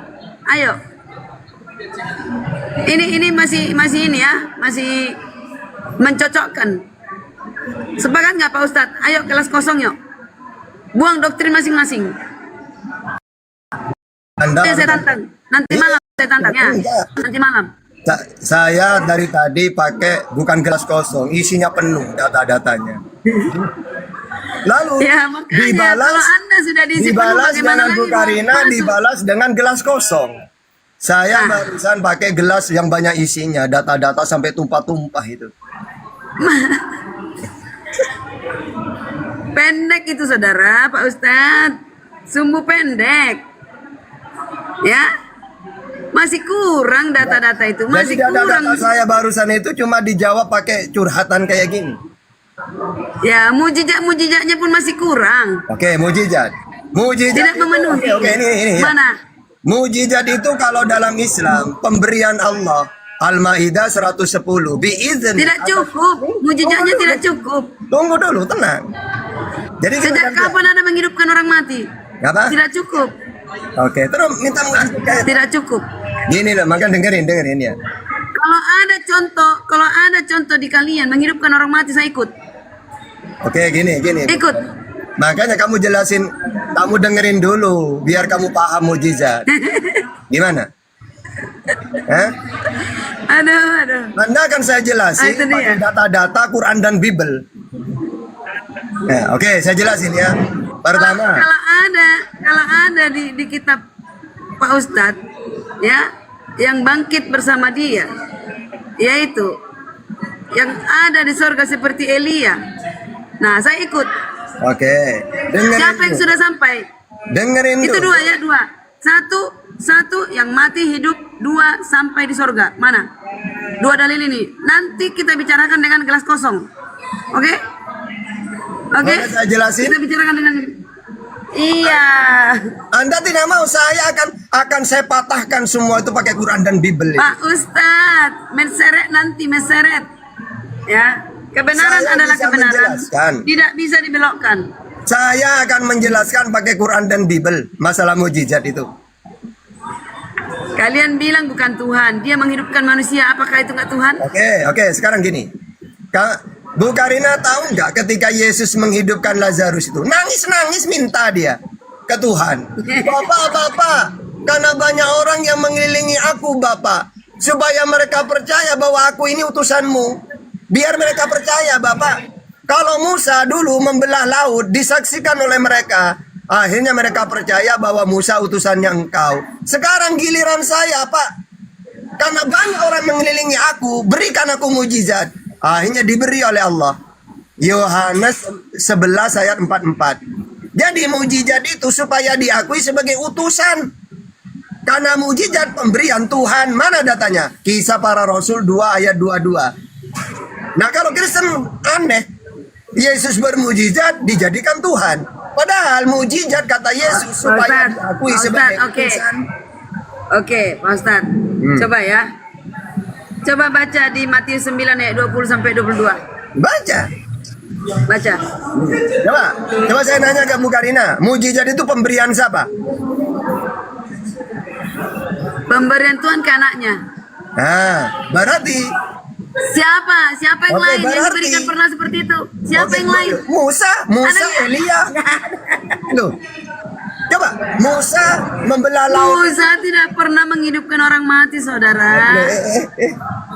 Ayo. Ini masih ini ya, masih mencocokkan. Sepakat nggak Pak Ustadz? Ayo gelas kosong yuk. Buang doktrin masing-masing. Saya tantang. Nanti malam saya tantang ya. Nanti malam. Saya dari tadi pakai bukan gelas kosong, isinya penuh data-datanya. Lalu Ya makanya kalau Anda sudah diisi penuh, dibalas bagaimana dengan Bu lagi Karina, masuk? dibalas dengan gelas kosong. Saya Ah. barusan pakai gelas yang banyak isinya, data-data sampai tumpah-tumpah itu. Pendek itu saudara, Pak Ustadz. Sumbu pendek. Ya. Masih kurang data-data itu. Jadi Masih data-data kurang. saya barusan itu cuma dijawab pakai curhatan kayak gini. Ya, mujizat-mujizatnya pun masih kurang. Oke, mujizat. Mujizat Tidak itu- memenuhi. Oke, ini ya. Mana? Mujizat itu kalau dalam Islam pemberian Allah. Al-Maidah 110. Biizin. Tidak cukup. Mujizatnya tidak cukup. Tunggu dulu, tenang. Jadi kita Sejak gantian. kapan Anda menghidupkan orang mati? Apa? Tidak cukup. Oke, terus minta mujizat. Tidak cukup. Gini loh, makan dengerin ya. Kalau ada contoh di kalian menghidupkan orang mati, saya ikut. Oke, gini. Ikut. Makanya kamu jelasin, kamu dengerin dulu, biar kamu paham mujizat. Gimana? Hah? Aduh. Anda akan saya jelasin Itu dia. pakai data-data Quran dan Bible. Nah, oke, saya jelasin ya. Pertama, Kalau ada di kitab Pak Ustadz, ya, yang bangkit bersama dia, yaitu yang ada di sorga seperti Elia. Nah, saya ikut. oke, dengerin Siapa yang dulu. sudah sampai? Dengerin Itu dulu. dua ya, dua. Satu yang mati hidup, dua sampai di sorga. Mana? Dua dalil ini. Nanti kita bicarakan dengan gelas kosong. Oke? Oke? Boleh saya jelasin? Kita bicarakan dengan. Iya. Anda tidak mau, saya akan saya patahkan semua itu pakai Quran dan Bible. Pak Ustadz, meseret. Ya. Kebenaran Saya adalah bisa kebenaran. menjelaskan. Tidak bisa dibelokkan. Saya akan menjelaskan pakai Quran dan Bible masalah mujizat itu. Kalian bilang bukan Tuhan, dia menghidupkan manusia, apakah itu nggak Tuhan? Oke, sekarang gini. Bu Karina tahu nggak ketika Yesus menghidupkan Lazarus itu? Nangis minta dia ke Tuhan. Bapak, karena banyak orang yang mengelilingi aku, Bapak. Supaya mereka percaya bahwa aku ini utusanmu. Biar mereka percaya, Bapak. Kalau Musa dulu membelah laut, disaksikan oleh mereka. Akhirnya mereka percaya bahwa Musa utusannya engkau. Sekarang giliran saya, Pak. Karena banyak orang mengelilingi aku, berikan aku mujizat. Akhirnya diberi oleh Allah. Yohanes 11 ayat 44. Jadi mujizat itu supaya diakui sebagai utusan. Karena mujizat pemberian Tuhan. Mana datanya? Kisah para Rasul 2 ayat 22. Nah kalau Kristen aneh. Yesus bermujizat dijadikan Tuhan. Padahal mujizat kata Yesus supaya diakui sebagai utusan. Oke, Pak Ustadz. Coba ya. Coba baca di Matius 9 ayat 20 sampai 22. Baca. Baca. Coba saya nanya ke Bu Karina, mujizat itu pemberian siapa? Pemberian Tuhan ke anaknya. Nah, berarti Siapa yang Oke, lain yang berarti- diberikan pernah seperti itu? Siapa yang lain? Musa, Ada nggak? Elia. Loh. Coba, Musa membelah laut. Musa tidak pernah menghidupkan orang mati, saudara.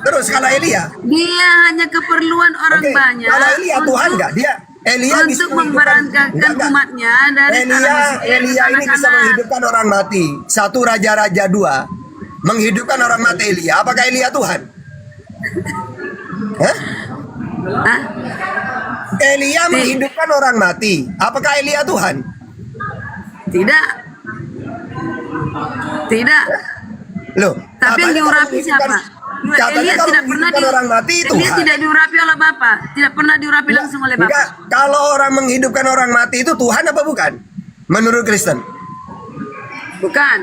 Terus kalau Elia? Dia hanya keperluan orang Oke, banyak. kalau Elia Tuhan nggak? Dia Elia bisa untuk menghidupkan- memberangkatkan Enggak. umatnya dari Elia ini bisa menghidupkan orang mati. 1 Raja-Raja 2 menghidupkan orang mati Elia. Apakah Elia Tuhan? Hah? Hah? Elia menghidupkan orang mati. Apakah Elia Tuhan? Tidak. Loh, Tapi yang katanya diurapi kalau siapa? menghidupkan- Katanya Elia kalau tidak pernah menghidupkan orang mati itu Elia tidak diurapi oleh Bapa, tidak pernah diurapi langsung oleh Bapa. Enggak, kalau orang menghidupkan orang mati itu Tuhan apa bukan? Menurut Kristen. Bukan.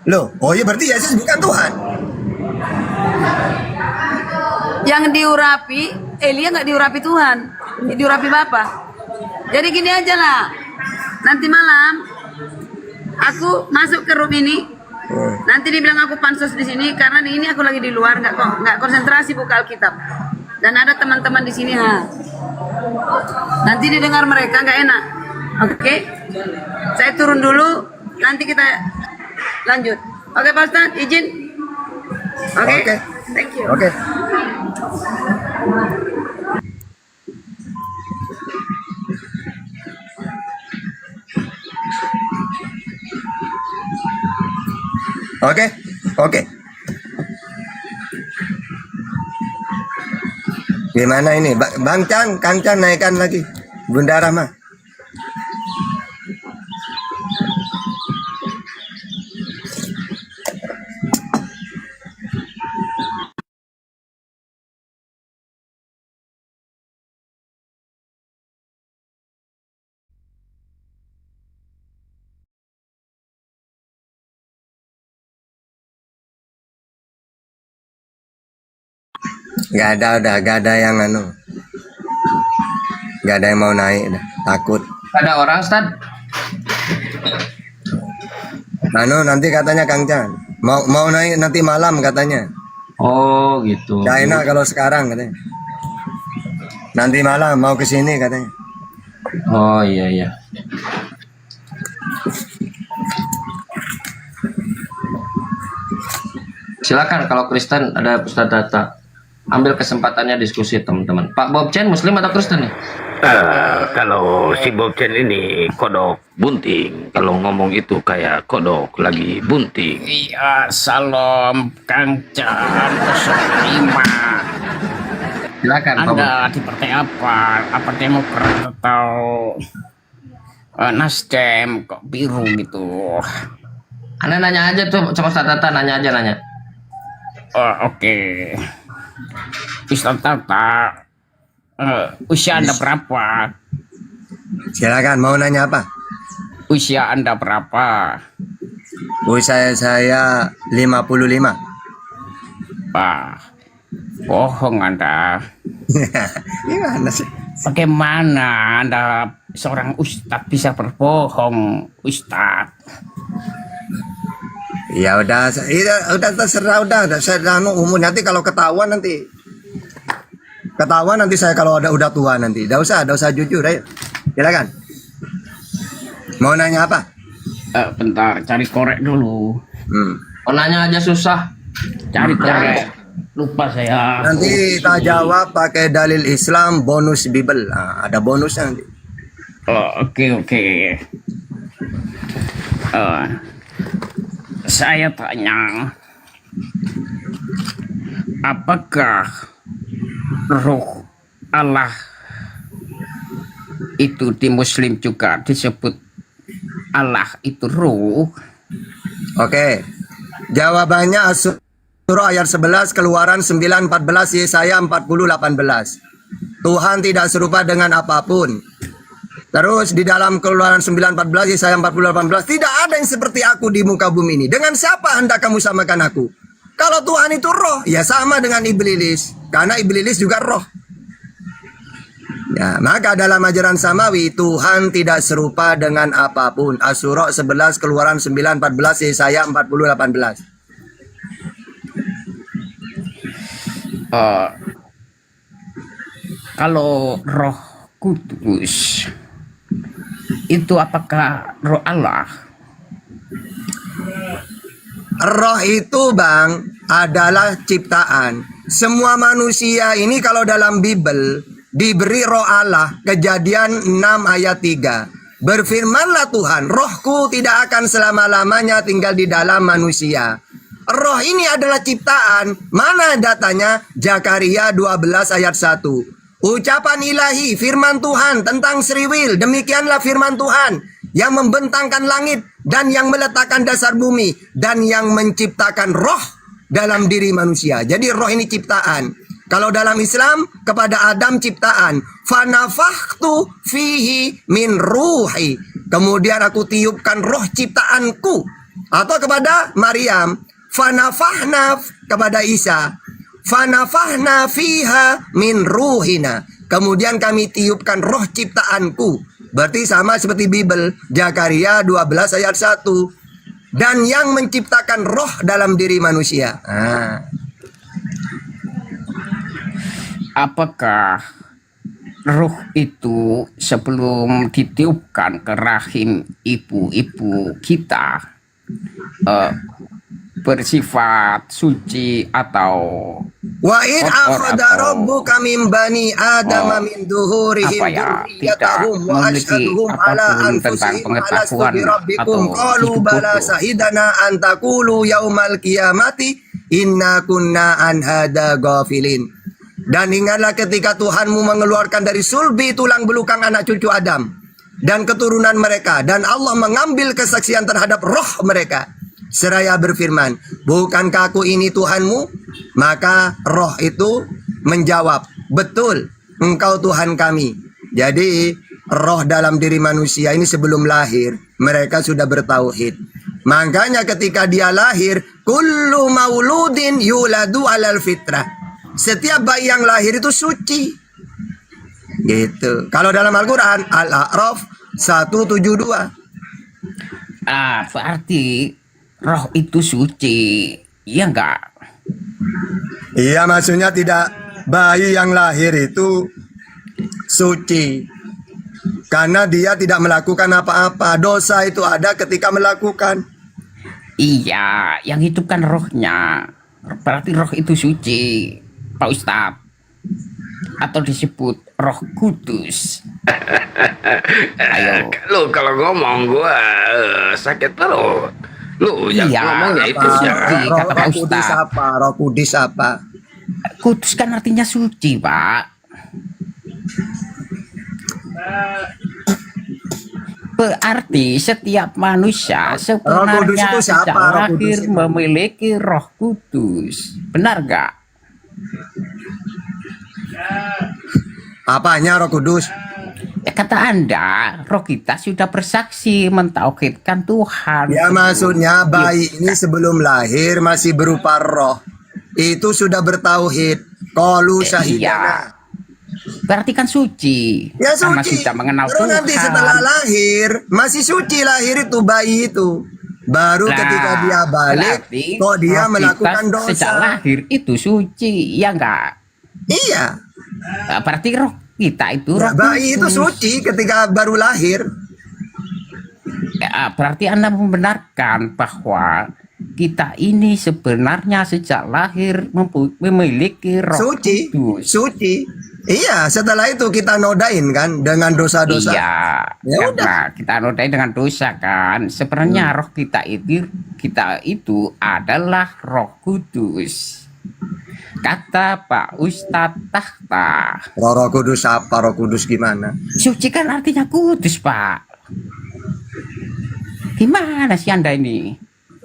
Loh, oh iya berarti Yesus bukan Tuhan. Yang diurapi, Elia nggak diurapi Tuhan, diurapi Bapa. Jadi gini aja lah, nanti malam aku masuk ke room ini, nanti dibilang aku pansos di sini karena di ini aku lagi di luar, nggak konsentrasi buka Alkitab. Dan ada teman-teman di sini, nanti didengar mereka nggak enak. Oke, saya turun dulu, nanti kita lanjut. Oke, Pak Ustadz, izin. Oke, thank you. Oke. Oke, oke. Gimana ini, Bang Chan, Kang Chan naikkan lagi, Bunda Rahma. Gak ada, udah gak ada yang gak ada yang mau naik, udah takut. Ada orang, Ustaz? Nanti katanya Kang Chan mau naik nanti malam katanya. Oh gitu. Gak enak kalau sekarang katanya. Nanti malam mau ke sini katanya. Oh iya iya. Silakan kalau Kristen ada Ustaz Data. Ambil kesempatannya diskusi teman-teman. Pak Bob Chen Muslim atau Kristen nih? Kalau si Bob Chen ini kodok bunting, kalau ngomong itu kayak kodok lagi bunting. Iya, salam Kang Chan 05. Silakan Pak Bob. Anda di partai apa? Apa Demokrat atau Nasdem kok biru gitu? Anda nanya aja tuh, coba Ustaz Data nanya aja nanya. Oke. Ustaz Tata, usia Anda berapa? Silakan, mau nanya apa? Usia Anda berapa? Usia saya 55. Wah, bohong Anda. Gimana sih? Bagaimana Anda seorang ustadz bisa berbohong, Ustadz? Ya udah terserah, udah saya umur nanti kalau ketahuan nanti saya kalau udah tua nanti. Udah usah jujur, ayo. Silakan. Mau nanya apa? Bentar, cari korek dulu. Mau nanya aja susah. Cari korek. Lupa saya. Nanti kita jawab pakai dalil Islam bonus Bible. Nah, ada bonusnya nanti. Oke. Saya tanya, apakah roh Allah itu di Muslim juga disebut Allah itu roh? Oke. Jawabannya surah ayat 11, Keluaran 9:14, Yesaya 40:18. Tuhan tidak serupa dengan apapun. Terus di dalam Keluaran 9:14, Yesaya 40:18, tidak ada yang seperti aku di muka bumi ini. Dengan siapa hendak kamu samakan aku? Kalau Tuhan itu roh, ya sama dengan iblis. Karena iblis juga roh. Ya, maka dalam ajaran samawi, Tuhan tidak serupa dengan apapun. As-Surah 11, Keluaran 9:14, Yesaya 40:18. Kalau Roh Kudus itu apakah roh Allah? Roh itu Bang adalah ciptaan. Semua manusia ini kalau dalam Bible diberi roh Allah. Kejadian 6 ayat 3. Berfirmanlah Tuhan, rohku tidak akan selama-lamanya tinggal di dalam manusia. Roh ini adalah ciptaan. Mana datanya? Zakaria 12 ayat 1. Ucapan ilahi, firman Tuhan tentang Sriwil. Demikianlah firman Tuhan yang membentangkan langit dan yang meletakkan dasar bumi dan yang menciptakan roh dalam diri manusia. Jadi roh ini ciptaan. Kalau dalam Islam kepada Adam ciptaan. Fanafakhtu fihi min ruhi. Kemudian aku tiupkan roh ciptaanku. Atau kepada Maryam. Fanafahna kepada Isa. Fanafahna fiha min ruhina. Kemudian kami tiupkan roh ciptaanku. Berarti sama seperti Bible. Zakaria 12 ayat 1. Dan yang menciptakan roh dalam diri manusia. Apakah roh itu sebelum ditiupkan ke rahim ibu-ibu kita bersifat suci atau Wa id kotor akhadha atau rabbuka min bani Adam Oh, min duhurihim apa ya, dzurriyyatahum tidak wa memiliki ashhaduhum ala apapun tentang anfusihim alastu pengetahuan bi rabbikum atau qalu hidup bala utuh. sahidana an taqulu yaumal qiyamati inna kunna an hada ghafilin. Dan ingatlah ketika Tuhanmu mengeluarkan dari sulbi tulang belukang anak cucu Adam dan keturunan mereka, dan Allah mengambil kesaksian terhadap roh mereka seraya berfirman, bukankah aku ini Tuhanmu? Maka roh itu menjawab, betul, engkau Tuhan kami. Jadi roh dalam diri manusia ini sebelum lahir mereka sudah bertauhid. Makanya ketika dia lahir, kullu mauludin yuladu alal fitrah. Setiap bayi yang lahir itu suci. Gitu. Kalau dalam Al-Qur'an Al-A'raf 172. Berarti roh itu suci, iya enggak? Iya, maksudnya tidak bayi yang lahir itu suci. Karena dia tidak melakukan apa-apa. Dosa itu ada ketika melakukan. Iya, yang hidupkan rohnya. Berarti roh itu suci, Pak Ustadz. Atau disebut Roh Kudus. Ayo. Lu kalau ngomong gua sakit perut. Lu jangan Iya, ngomongnya itu apa? ya. Roh, kata Pak Roh Kudus Ustadz. apa? Roh Kudus apa? Kudus kan artinya suci, Pak. Berarti setiap manusia Kudus sebenarnya itu siapa? sejak Roh Kudus lahir itu? memiliki Roh Kudus. Benar nggak? Apanya Roh Kudus? Ya, kata Anda, roh kita sudah bersaksi mentauhidkan Tuhan. Ya, maksudnya bayi ini sebelum lahir masih berupa roh. Itu sudah bertauhid. Qalu Iya. syahidana. Berarti kan suci. Ya Karena suci. sudah mengenal Terus Tuhan. nanti setelah lahir masih suci lahir itu bayi itu. Baru Nah, ketika dia balik berarti kok dia roh melakukan kita sejak dosa. lahir itu suci, ya enggak? Iya. Berarti roh kita itu roh Bayi itu kudus. suci ketika baru lahir. Ya, berarti Anda membenarkan bahwa kita ini sebenarnya sejak lahir memiliki roh Suci. kudus. Suci. Iya, setelah itu kita nodain kan dengan dosa-dosa. Iya, Ya karena kita nodai dengan dosa kan. Sebenarnya roh kita itu adalah Roh Kudus. Kata Pak Ustadz Tahta. Roh Kudus apa? Roh Kudus gimana? Suci kan artinya kudus, Pak. Gimana sih Anda ini?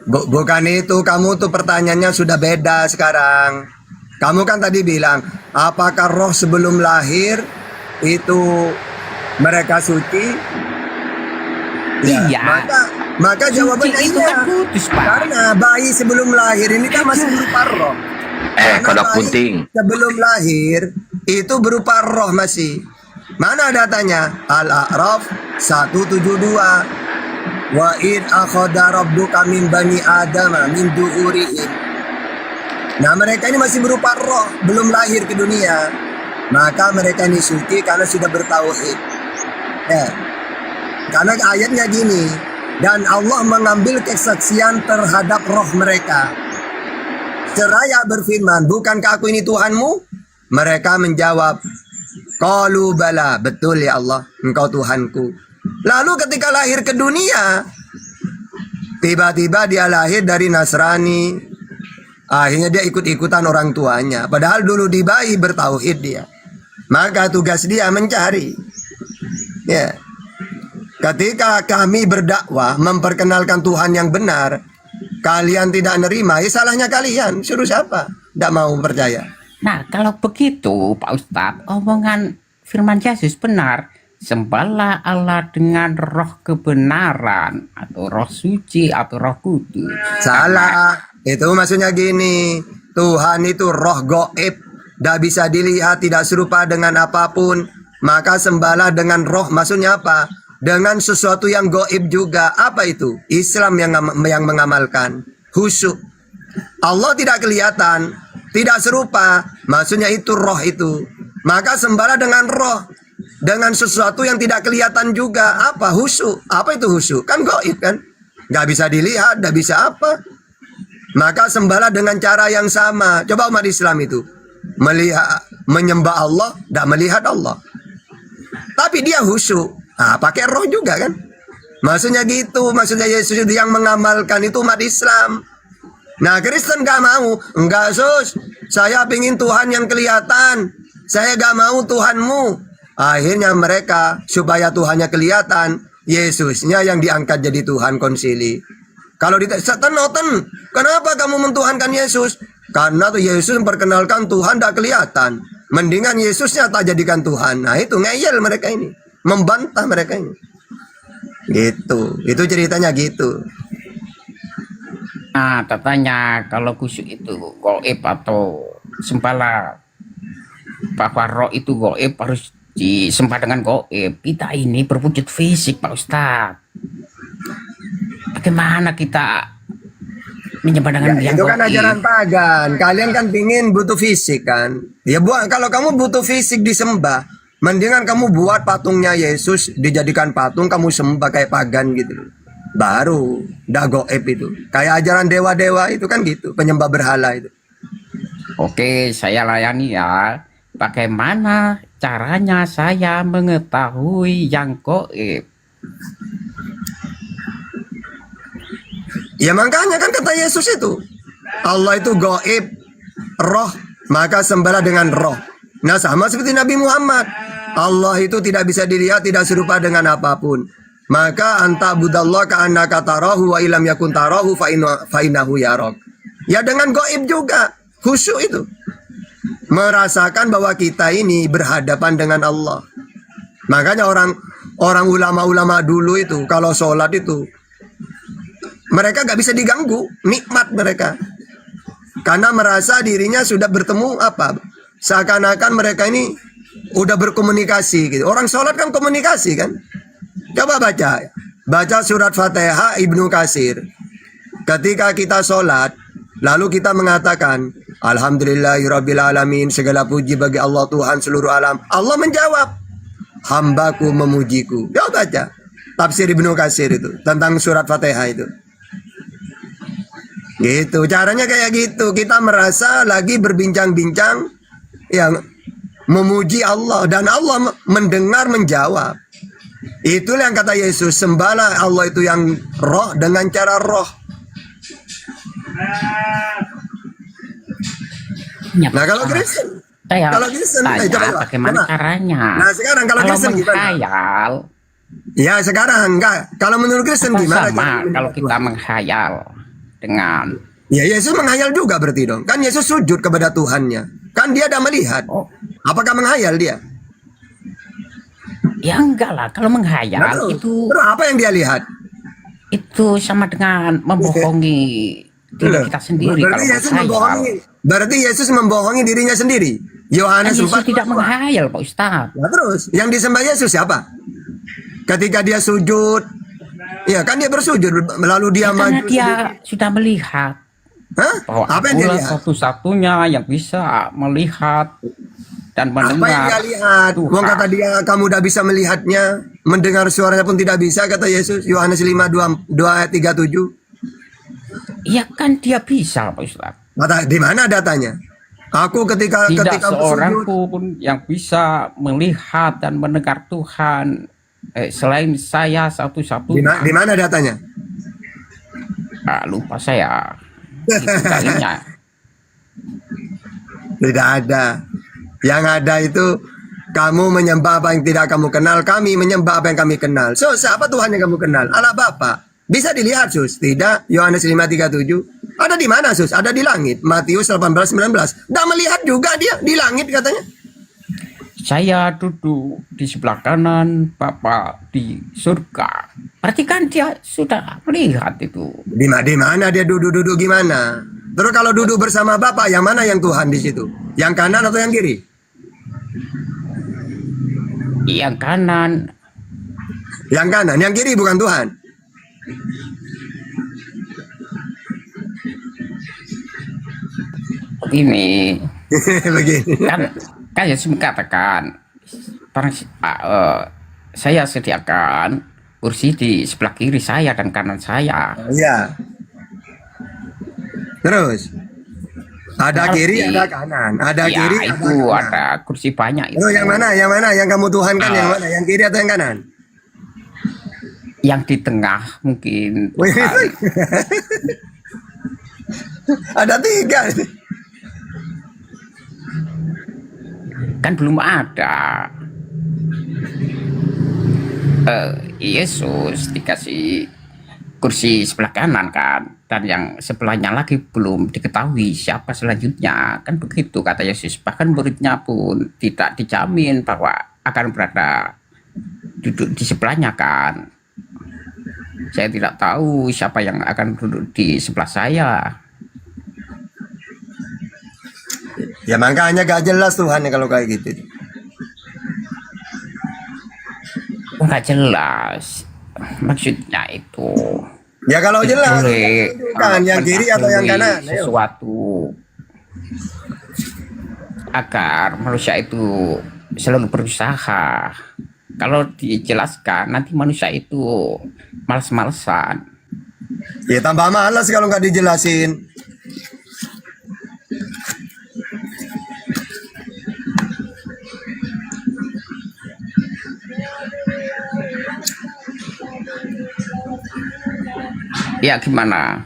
Bukan itu, kamu tuh pertanyaannya sudah beda sekarang. Kamu kan tadi bilang, apakah roh sebelum lahir itu mereka suci? Iya. Maka jawabannya Suci itu iya. kan kudus, Pak. Karena bayi sebelum lahir ini kan masih berupa roh. Karena Kodok bayi punting. sebelum lahir itu berupa roh masih. Mana datanya? Al-A'raf 172. Wa id akhadha rabbuka min bani Adam min duhurihim. Nah, mereka ini masih berupa roh, belum lahir ke dunia. Maka mereka ini suci karena sudah bertauhid. Ya. Karena ayatnya gini, dan Allah mengambil kesaksian terhadap roh mereka. Seraya berfirman, bukankah aku ini Tuhanmu? Mereka menjawab, qalu bala, betul ya Allah, engkau Tuhanku. Lalu ketika lahir ke dunia, tiba-tiba dia lahir dari Nasrani. Akhirnya dia ikut-ikutan orang tuanya. Padahal dulu di bayi bertauhid dia. Maka tugas dia mencari. Ya. Ketika kami berdakwah memperkenalkan Tuhan yang benar, kalian tidak nerima, ya salahnya kalian. Suruh siapa? Tidak mau percaya. Nah, kalau begitu, Pak Ustadz, omongan firman Yesus benar. Sembahlah Allah dengan roh kebenaran, atau roh suci, atau roh kudus. Salah. Itu maksudnya gini. Tuhan itu roh goib. Tidak bisa dilihat, tidak serupa dengan apapun. Maka sembahlah dengan roh. Maksudnya apa? Dengan sesuatu yang goib juga. Apa itu? Islam yang mengamalkan. Khusyuk. Allah tidak kelihatan. Tidak serupa. Maksudnya itu roh itu. Maka sembahlah dengan roh. Dengan sesuatu yang tidak kelihatan juga. Apa? Khusyuk. Apa itu khusyuk? Kan goib kan? Gak bisa dilihat, gak bisa apa. maka sembahlah dengan cara yang sama. Coba umat Islam itu melihat menyembah Allah, tidak melihat Allah. Tapi dia khusyuk. Nah, pakai roh juga kan? Maksudnya gitu, maksudnya Yesus itu yang mengamalkan itu umat Islam. Nah, Kristen gak mau. Enggak, Sus. Saya pingin Tuhan yang kelihatan. Saya gak mau Tuhanmu. Akhirnya mereka, supaya Tuhannya kelihatan, Yesusnya yang diangkat jadi Tuhan konsili. Kalau ditanya, Noten, kenapa kamu mentuhankan Yesus? Karena tuh Yesus memperkenalkan Tuhan tidak kelihatan. Mendingan Yesusnya tak jadikan Tuhan. Nah itu ngeyel mereka ini. Membantah mereka ini. Gitu. Itu ceritanya gitu. Nah, katanya kalau khusyuk itu goib atau sembahlah bahwa roh itu goib harus disembah dengan goib. Kita ini berwujud fisik, Pak Ustadz. Bagaimana kita menyembah dengan yang itu kan goib? ajaran pagan. Kalian kan pingin butuh fisik kan. Ya buat kalau kamu butuh fisik disembah, mendingan kamu buat patungnya Yesus dijadikan patung, kamu sembah kayak pagan gitu. Baru dah goib itu. Kayak ajaran dewa-dewa itu kan gitu, penyembah berhala itu. Oke, saya layani ya. Bagaimana caranya saya mengetahui yang goib? Ya makanya kan kata Yesus itu, Allah itu goib, roh, maka sembahlah dengan roh. Nah sama seperti Nabi Muhammad, Allah itu tidak bisa dilihat, tidak serupa dengan apapun. Maka anta budallah ka'annaka tarahu wa ilam yakun tarahu fa innahu yarok. Ya dengan goib juga, khusyuk itu. Merasakan bahwa kita ini berhadapan dengan Allah. Makanya orang ulama-ulama dulu itu kalau sholat itu mereka gak bisa diganggu, nikmat mereka. Karena merasa dirinya sudah bertemu apa? Seakan-akan mereka ini udah berkomunikasi gitu. Orang sholat kan komunikasi kan? Coba baca surat Fatihah Ibnu Katsir. Ketika kita sholat, lalu kita mengatakan, Alhamdulillahirabbil alamin, segala puji bagi Allah Tuhan seluruh alam. Allah menjawab, hambaku memujiku. Coba baca tafsir Ibnu Katsir itu tentang surat Fatihah itu. Gitu, caranya kayak gitu. Kita merasa lagi berbincang-bincang yang memuji Allah dan Allah mendengar menjawab. Itulah yang kata Yesus, sembahlah Allah itu yang roh dengan cara roh. Nah kalau Kristen, Bagaimana caranya? Nah sekarang kalau Kristen gimana? Menghayal. Ya sekarang enggak. Kalau menurut Kristen gimana? Sama kalau kita menghayal dengan. Ya Yesus menghayal juga berarti dong. Kan Yesus sujud kepada Tuhannya. Kan dia ada melihat. Apakah menghayal dia? Ya enggak lah, kalau menghayal itu apa yang dia lihat? Itu sama dengan membohongi diri kita sendiri. Berarti Yesus membohongi dirinya sendiri. Yohanes 4 Yesus tidak menghayal, Pak Ustadz. Nah, terus yang disembah Yesus siapa? Ketika dia sujud, ya kan dia bersujud lalu dia karena maju. Dia sudah melihat. Bahwa apa yang dia lihat? Satu-satunya yang bisa melihat dan mendengar. Apa yang dia lihat? Wong kata dia, kamu udah bisa melihatnya, mendengar suaranya pun tidak bisa, kata Yesus. Yohanes 5:2-3-7. Iya kan dia bisa, Pak Ustadz. Di mana datanya? Aku ketika tidak seorang bersujud, pun yang bisa melihat dan mendengar Tuhan selain saya satu-satunya. Di mana datanya? Lupa saya. Kayaknya. Tidak ada. Yang ada itu kamu menyembah apa yang tidak kamu kenal, kami menyembah apa yang kami kenal. So, siapa Tuhan yang kamu kenal? Allah Bapa. Bisa dilihat, Sus? Tidak. Yohanes 5:3-7. Ada di mana, Sus? Ada di langit. Matius 18:19. Dah melihat juga dia di langit katanya. Saya duduk di sebelah kanan Bapak di surga. Berarti kan dia sudah melihat itu. Di mana dia duduk gimana? Terus kalau duduk bersama Bapak, yang mana yang Tuhan di situ? Yang kanan atau yang kiri? Yang kanan. Yang kanan, yang kiri bukan Tuhan. Ini begini. Kan Yesus mengatakan, saya sediakan kursi di sebelah kiri saya dan kanan saya. Iya. Terus ada kiri, ada kanan, ada Ya kiri, ada itu kanan. ada kursi banyak itu. Terus yang mana? Yang mana? Yang kamu tuhankan yang mana? Yang kiri atau yang kanan? Yang di tengah mungkin. Wih. Ada 3. Kan belum ada. Yesus dikasih kursi sebelah kanan kan, dan yang sebelahnya lagi belum diketahui siapa selanjutnya, kan begitu kata Yesus. Bahkan muridnya pun tidak dijamin bahwa akan berada duduk di sebelahnya kan. Saya tidak tahu siapa yang akan duduk di sebelah saya. Ya makanya gak jelas Tuhan kalau kayak gitu. Nggak jelas maksudnya itu. Ya kalau jelas Boleh kan yang kiri atau yang kanan? Ayo. Sesuatu agar manusia itu selalu berusaha. Kalau dijelaskan nanti manusia itu malas-malesan. Ya tambah malas kalau nggak dijelasin. Ya gimana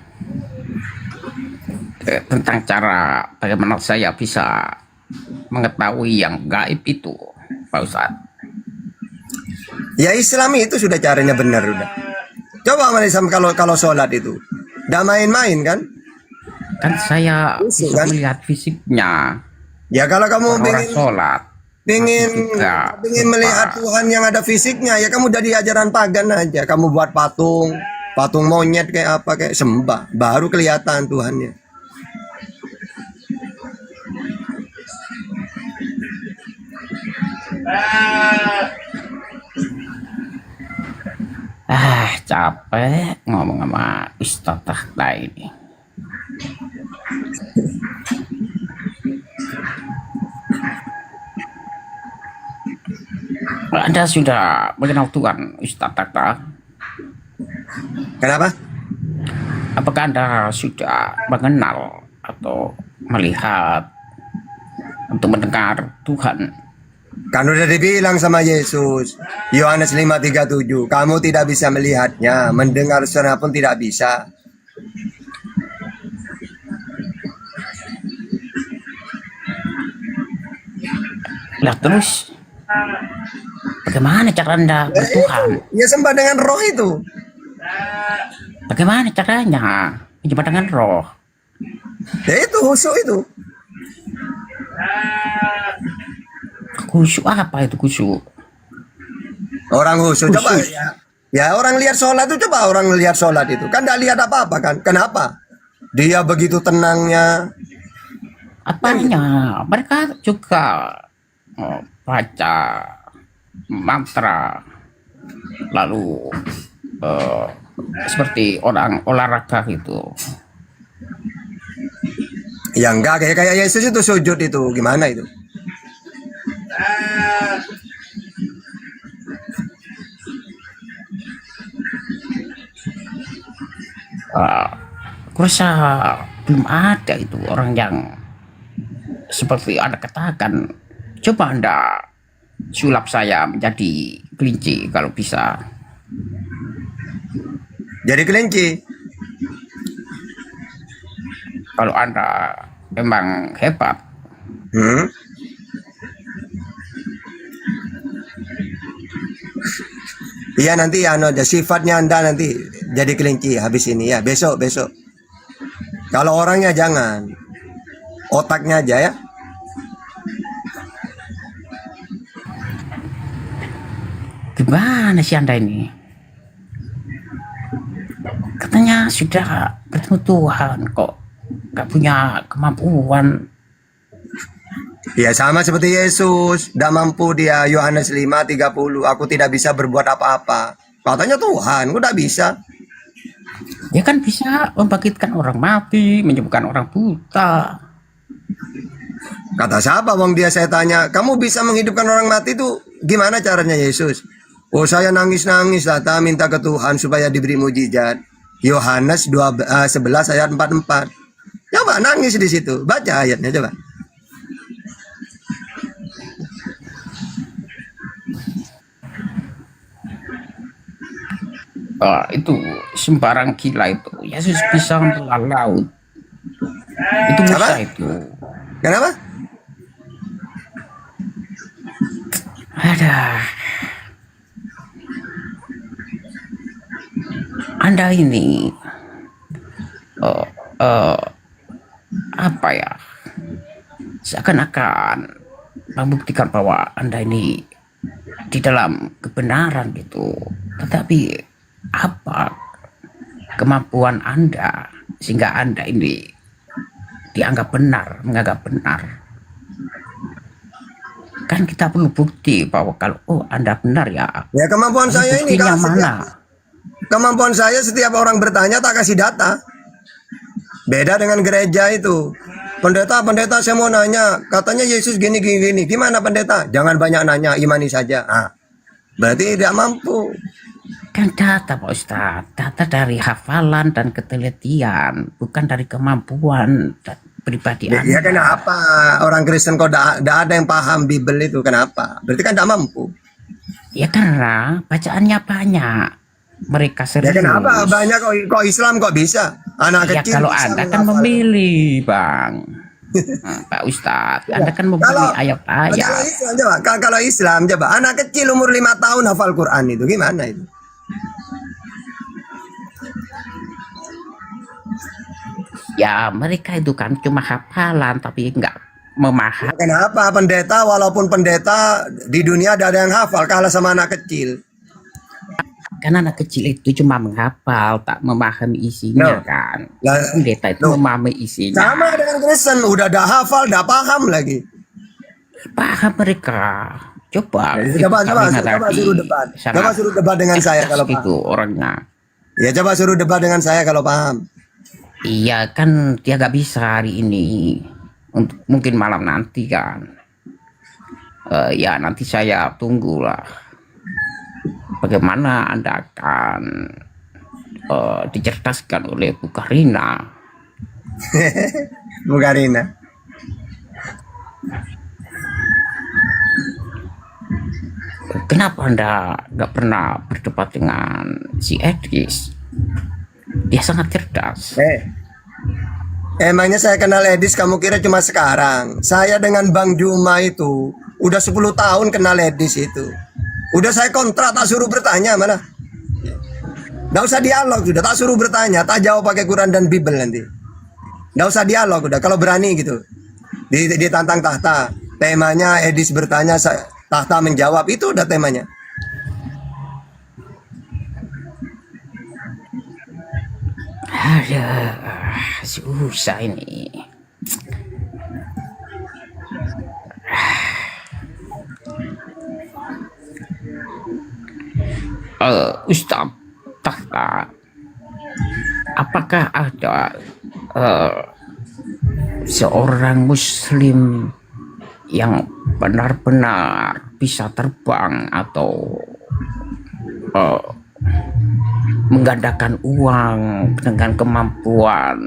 tentang cara bagaimana saya bisa mengetahui yang gaib itu, Pak Ustadz? Ya Islami itu sudah caranya benar udah. Coba Manisam kalau sholat itu, nggak main-main kan? Kan saya Khusus, bisa kan? melihat fisiknya Ya kalau kamu orang pengen sholat. pengen melihat Tuhan yang ada fisiknya, ya kamu jadi ajaran pagan aja. Kamu buat patung monyet kayak apa, kayak sembah, baru kelihatan Tuhannya. Capek ngomong sama Ustadz Tahta ini. Anda sudah mengenal Tuhan, Ustadz Tahta? Kenapa? Apakah Anda sudah mengenal atau melihat atau mendengar Tuhan? Kan udah dibilang sama Yesus, Yohanes 5:37, kamu tidak bisa melihatnya, mendengar suara pun tidak bisa. Lah terus bagaimana cara Anda bertuhan? Ya sembah dengan roh itu. Bagaimana caranya menyembah dengan roh? Ya itu khusyuk itu. Khusyuk apa itu khusyuk? Orang khusyuk coba Khusyuk. ya. Ya orang lihat sholat itu, coba orang lihat sholat itu kan tidak lihat apa-apa kan? Kenapa? Dia begitu tenangnya. Apanya? Mereka juga baca mantra, lalu seperti orang olahraga gitu. Ya enggak, kayak Yesus itu sujud itu gimana itu? Aku rasa belum ada itu orang yang seperti Anda katakan. Coba Anda sulap saya menjadi kelinci kalau bisa. Jadi kelinci. Kalau Anda memang hebat. Iya nanti ya, ada sifatnya Anda nanti jadi kelinci habis ini ya, besok. Kalau orangnya jangan, otaknya aja ya. Gimana sih Anda ini? Katanya sudah bertemu Tuhan, kok nggak punya kemampuan. Ya sama seperti Yesus, tidak mampu dia, Yohanes 5:30, aku tidak bisa berbuat apa-apa. Katanya Tuhan, aku tidak bisa. Dia kan bisa membangkitkan orang mati, menyembuhkan orang buta. Kata siapa wong dia, saya tanya, kamu bisa menghidupkan orang mati itu gimana caranya Yesus? Oh saya nangis-nangis datang minta ke Tuhan supaya diberi mujizat. Yohanes 11 ayat 44. Coba nangis di situ. Baca ayatnya coba. Itu sembarang gila itu. Yesus bisa membelah laut. Itu Musa Apa? itu. Kenapa? Ada. Anda ini apa ya? Seakan-akan membuktikan bahwa Anda ini di dalam kebenaran gitu. Tetapi apa kemampuan Anda sehingga Anda ini dianggap benar, menganggap benar? Kan kita perlu bukti bahwa kalau Anda benar ya. Ya kemampuan saya ini buktinya kan mana? Kemampuan saya setiap orang bertanya tak kasih data. Beda dengan gereja itu. Pendeta, saya mau nanya, katanya Yesus gini. Gimana pendeta? Jangan banyak nanya, imani saja. Berarti tidak mampu. Kan data Pak Ustadz, data dari hafalan dan ketelitian, bukan dari kemampuan pribadi Anda. Ya kenapa orang Kristen kok tidak ada yang paham Bible itu? Kenapa? Berarti kan tidak mampu. Ya karena bacaannya banyak. Mereka serius. Ya kenapa banyak kok Islam kok bisa? Anak ya kecil kalau bisa Anda kan menghafal. memilih Bang. Pak Ustadz, Anda kan memilih ayat-ayat. Kalau Islam coba anak kecil umur 5 tahun hafal Quran itu gimana itu? Ya mereka itu kan cuma hafalan tapi enggak memahami. Kenapa pendeta walaupun pendeta di dunia ada yang hafal kalah sama anak kecil? Karena anak kecil itu cuma menghafal, tak memahami isinya kan. Pendeta itu memahami isinya. Sama dengan Kristen, udah dah hafal, dah paham lagi. Paham mereka. Coba suruh debat. Coba suruh debat dengan saya kalau paham. Itu orangnya. Ya coba suruh debat dengan saya kalau paham. Iya kan dia gak bisa hari ini. Mungkin malam nanti kan. Ya nanti saya tunggulah. Bagaimana Anda akan dicerdaskan oleh Bu Karina? Bu Karina. Kenapa Anda nggak pernah berdebat dengan si Edis? Dia sangat cerdas. Emangnya saya kenal Edis kamu kira cuma sekarang? Saya dengan Bang Juma itu udah 10 tahun kenal Edis itu. Udah saya kontrak, tak suruh bertanya mana. Nggak usah dialog sudah, tak suruh bertanya, tak jawab pakai Quran dan Bible nanti. Nggak usah dialog udah, kalau berani gitu. Ditantang tahta, temanya Edis bertanya, tahta menjawab, itu udah temanya. Aduh, susah ini. Ustaz Tahta, apakah ada seorang muslim yang benar-benar bisa terbang atau menggandakan uang dengan kemampuan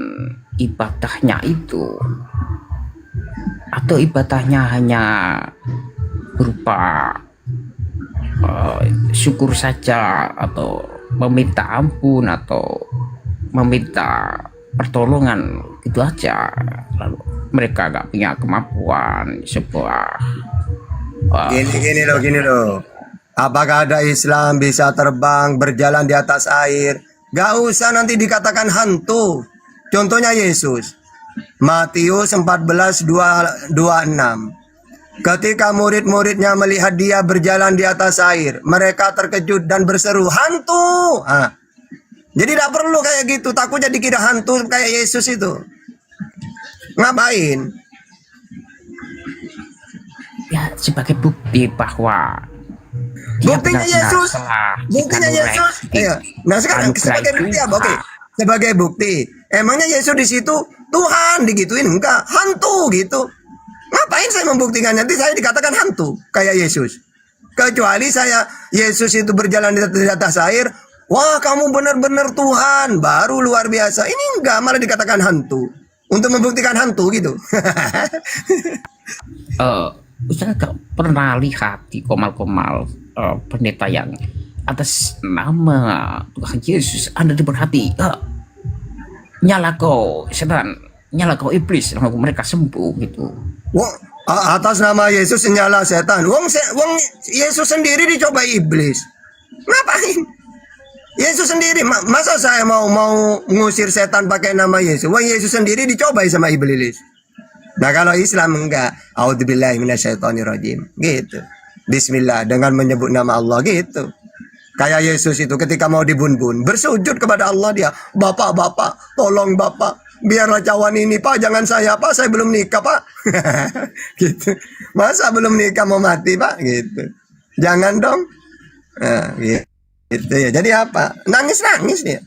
ibadahnya itu, atau ibadahnya hanya berupa syukur saja atau meminta ampun atau meminta pertolongan gitu aja, lalu mereka gak punya kemampuan sebuah gini loh. Apakah ada Islam bisa terbang berjalan di atas air? Gak usah nanti dikatakan hantu. Contohnya Yesus, Matius 14:26. Ketika murid-muridnya melihat dia berjalan di atas air, mereka terkejut dan berseru, hantu! Jadi tidak perlu kayak gitu, takutnya dikira hantu kayak Yesus itu. Ngapain? Ya sebagai bukti bahwa buktinya Yesus. Iya. Nah sekarang sebagai bukti apa? Oke. Sebagai bukti. Emangnya Yesus di situ Tuhan digituin? Enggak, hantu gitu. Ngapain saya membuktikan? Nanti saya dikatakan hantu kayak Yesus. Kecuali Yesus itu berjalan di atas air, wah kamu benar-benar Tuhan, baru luar biasa. Ini enggak, malah dikatakan hantu. untuk membuktikan hantu gitu. Ustaz pernah lihat di komal-komal pendeta yang atas nama Tuhan Yesus Anda diberhati, nyala kau setan, nyala kau iblis, lalu mereka sembuh gitu. Wong atas nama Yesus nyala setan. Wong Yesus sendiri dicoba iblis. Ngapain? Yesus sendiri, masa saya mau ngusir setan pakai nama Yesus? Wong Yesus sendiri dicoba sama iblis. Nah kalau Islam enggak, A'udzubillahi minasyaitonirrajim, gitu. Bismillah dengan menyebut nama Allah gitu. Kayak Yesus itu ketika mau dibun-bun, bersujud kepada Allah dia, Bapak, tolong Bapak, biarlah cawan ini Pak, jangan saya Pak, saya belum nikah Pak. Gitu. Masa belum nikah mau mati Pak? Gitu. Jangan dong. Nah, gitu ya. Jadi apa? Nangis dia.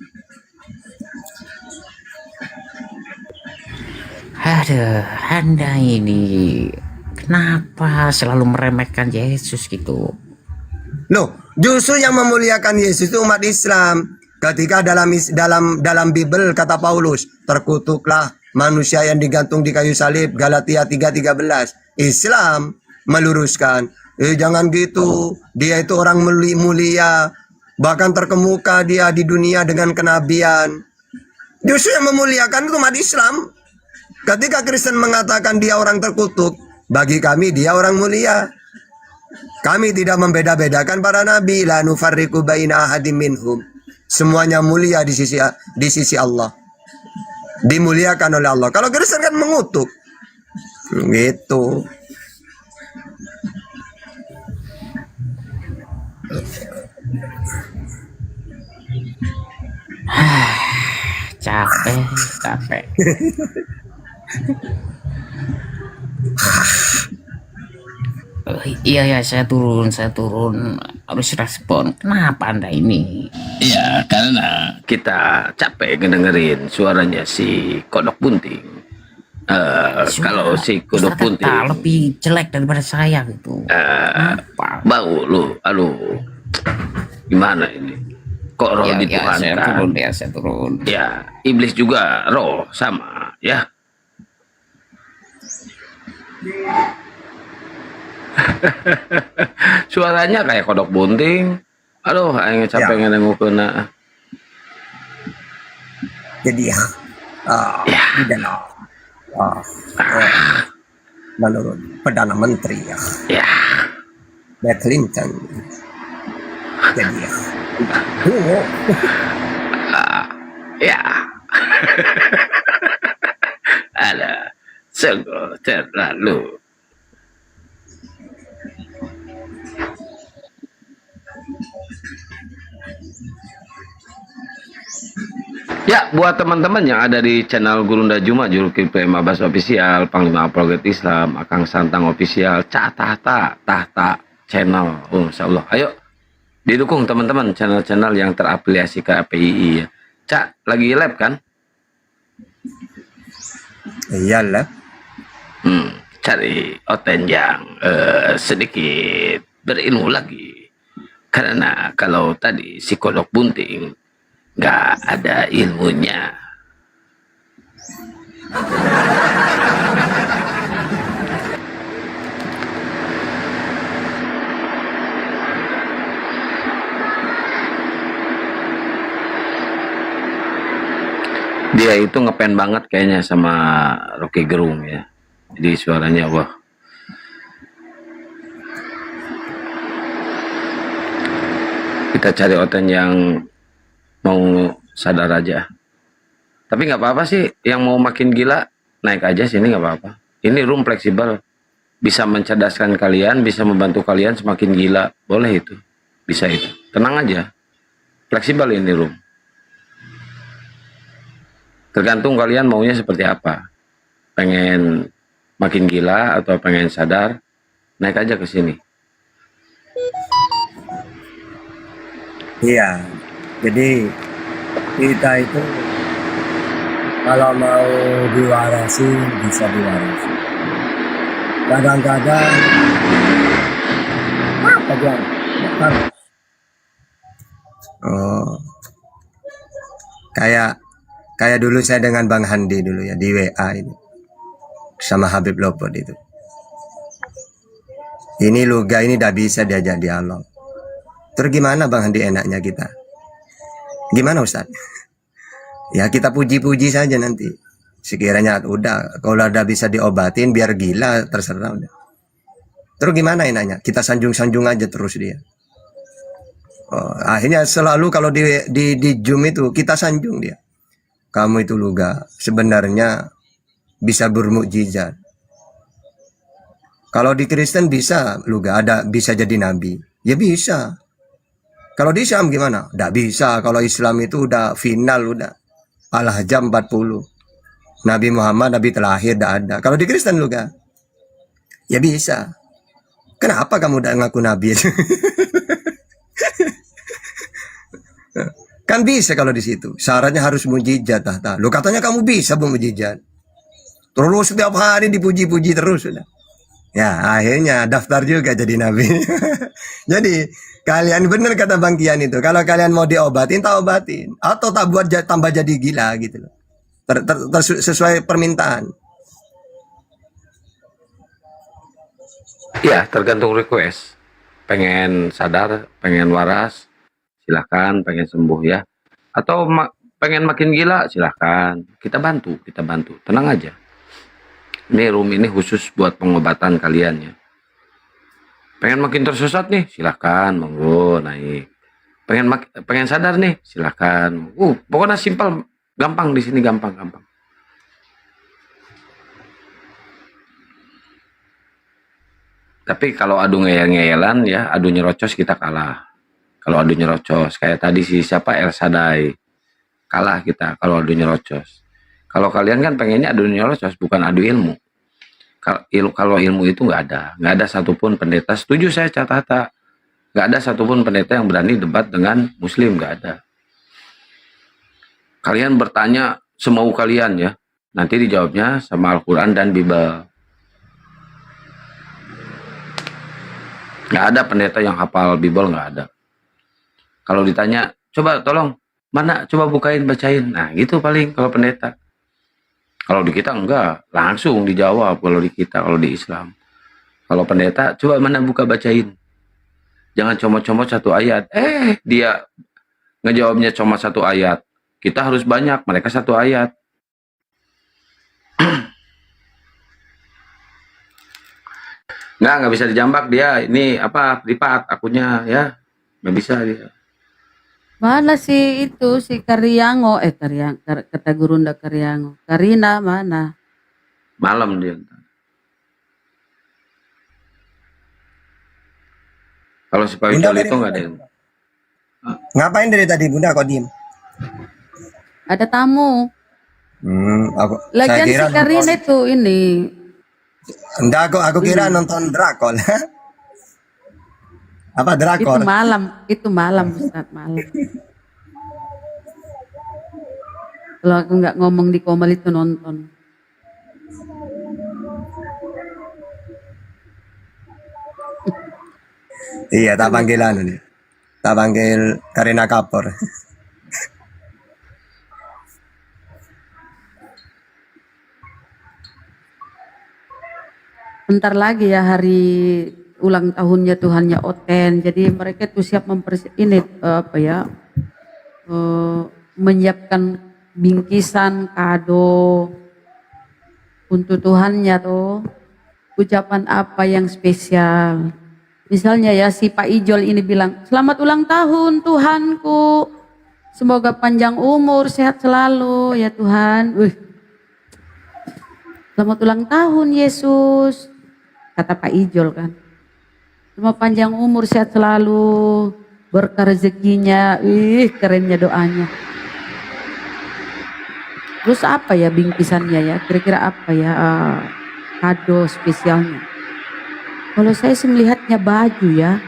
Aduh, Anda ini kenapa selalu meremehkan Yesus gitu? Loh, justru yang memuliakan Yesus itu umat Islam. Ketika dalam Bible kata Paulus, terkutuklah manusia yang digantung di kayu salib, Galatia 3:13. Islam meluruskan, jangan gitu. Dia itu orang mulia, bahkan terkemuka dia di dunia dengan kenabian. Justru yang memuliakan itu umat Islam. Ketika Kristen mengatakan dia orang terkutuk, bagi kami dia orang mulia. Kami tidak membeda-bedakan para nabi, la nufarriqu baina ahadim minhum. Semuanya mulia di sisi Allah. Dimuliakan oleh Allah. Kalau Kristen kan mengutuk. Gitu. Capek. Iya, saya turun harus respon. Kenapa Anda ini? Ya karena kita capek ngedengerin suaranya si Kodok Bunting. Kalau si Kodok Ustaz Bunting Atta lebih jelek daripada saya gitu. Apa? bau lu, aduh, gimana ini? Kok roh Ya, dituhankan? saya turun. Ya, iblis juga roh sama, ya. Suaranya kayak Kodok Bunting. Aduh, aing capek ngenengukeuna. Jadi di dalam menurut Perdana Menteri Ya, Bill Clinton. Jadi ya. Ada sungguh terlalu. Ya, buat teman-teman yang ada di channel Gurunda Juma, Juru PM Abbas Official, Panglima Apologet Islam, Akang Santang Official, Tahta channel, Insya Allah. Ayo, didukung teman-teman channel-channel yang terafiliasi ke APII ya. Cak, lagi live kan? iyalah. Cari Oten yang sedikit berilmu lagi. Karena kalau tadi si Kodok Bunting nggak ada ilmunya. Dia itu ngepen banget kayaknya sama Rocky Gerung ya. Jadi suaranya wah. Kita cari Oten yang mau sadar aja. Tapi nggak apa-apa sih, yang mau makin gila naik aja sini nggak apa-apa. Ini room fleksibel, bisa mencerdaskan kalian, bisa membantu kalian semakin gila, boleh itu, bisa itu. Tenang aja, fleksibel ini room. Tergantung kalian maunya seperti apa. Pengen makin gila atau pengen sadar, naik aja ke sini. Iya. Jadi kita itu kalau mau diwarasi bisa diwarasi. Kadang-kadang apa dia? Kayak Kayak dulu saya dengan Bang Handi dulu ya di WA itu. Sama Habib Lopot itu. Ini Luga ini udah bisa diajak dialog. Terus gimana Bang Handi enaknya kita? Gimana Ustaz? Ya kita puji-puji saja nanti. Sekiranya udah, kalau udah bisa diobatin biar gila terserah udah. Terus gimana enaknya? Kita sanjung-sanjung aja terus dia. Oh, akhirnya selalu kalau di Zoom itu kita sanjung dia. Kamu itu Luga sebenarnya bisa bermukjizat. Kalau di Kristen bisa Luga bisa jadi nabi. Ya bisa. Kalau di Islam gimana? Nggak bisa. Kalau Islam itu udah final udah. Al-Ahzab 40. Nabi Muhammad, Nabi terakhir tidak ada. Kalau di Kristen Luga, ya bisa. Kenapa kamu udah ngaku Nabi? Kan bisa kalau di situ. Syaratnya harus mujizat. Lu katanya kamu bisa mujizat. Terus setiap hari dipuji-puji terus sudah. Ya akhirnya daftar juga jadi Nabi. Jadi kalian benar kata Bang Kian itu. Kalau kalian mau diobatin, tak obatin. Atau tak buat tambah jadi gila gitu loh. Sesuai permintaan. Ya, tergantung request. Pengen sadar, pengen waras, silahkan. Pengen sembuh ya. Atau pengen makin gila, silahkan. Kita bantu. Tenang aja. Ini room ini khusus buat pengobatan kalian ya. Pengen makin tersesat nih, silahkan, monggo naik. Pengen sadar nih, silahkan. Pokoknya simpel, gampang di sini gampang. Tapi kalau adu ngeyel-ngeyelan ya, adu nyerocos kita kalah. Kalau adu nyerocos, kayak tadi siapa El Sadai, kalah kita kalau adu nyerocos. Kalau kalian kan pengennya adu nyerocos, bukan adu ilmu. Kalau ilmu itu nggak ada satupun pendeta. Setuju saya Catata, nggak ada satupun pendeta yang berani debat dengan Muslim, nggak ada. Kalian bertanya semau kalian ya, nanti dijawabnya sama Al-Quran dan Bible. Nggak ada pendeta yang hafal Bible, nggak ada. Kalau ditanya, coba tolong mana, coba bukain bacain. Nah gitu paling kalau pendeta. Kalau di kita enggak, langsung dijawab kalau di kita, kalau di Islam. Kalau pendeta, coba mana buka bacain. Jangan comot-comot satu ayat. Dia ngejawabnya cuma satu ayat. Kita harus banyak, mereka satu ayat. Nggak bisa dijambak dia. Ini apa, privat akunnya ya. Nggak bisa dia. Mana sih itu si Karyango, kata Gurunda Karyango. Karina mana? Malam dia. Kalau si Pak Wijol itu nggak ada yang. Ngapain dari tadi Bunda kok diem? Ada tamu. Lagian si Karina itu ini. Enggak, aku kira nonton drakor. Apa drakor? Itu malam Ustaz, malam. Kalau aku nggak ngomong di Komal itu nonton. Iya, tak panggil nih. Tak panggil Karina Kapor. Bentar lagi ya hari ulang tahunnya Tuhannya Oten. Jadi mereka tuh siap menyiapkan bingkisan kado untuk Tuhannya tuh. Ucapan apa yang spesial. Misalnya ya si Pak Ijol ini bilang, selamat ulang tahun Tuhanku. Semoga panjang umur, sehat selalu ya Tuhan. Selamat ulang tahun Yesus. Kata Pak Ijol kan. Semoga panjang umur, sehat selalu, berkah rezekinya. Kerennya doanya. Terus apa ya bingkisannya ya? Kira-kira apa ya kado spesialnya? Kalau saya sih melihatnya baju ya.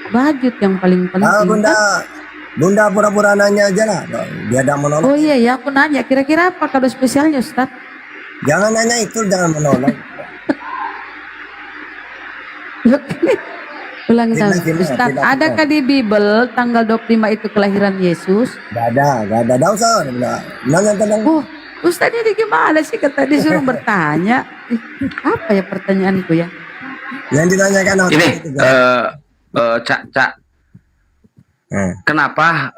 Baju yang paling penting. Bunda pura-pura nanya aja lah. Dia ada menolak. Oh iya ya, aku nanya. Kira-kira apa kado spesialnya Ustaz? Jangan nanya itu, jangan menolak. Ulang tahun. Fitnah, Ustaz, fitnah. adakah di Bible tanggal 25 itu kelahiran Yesus? Gak ada. Gak usah. Jangan tenang. Oh, Ustaz ini gimana sih kata disuruh bertanya? Apa ya pertanyaanku ya? Yang ditanyakan Ini itu. Cak, kenapa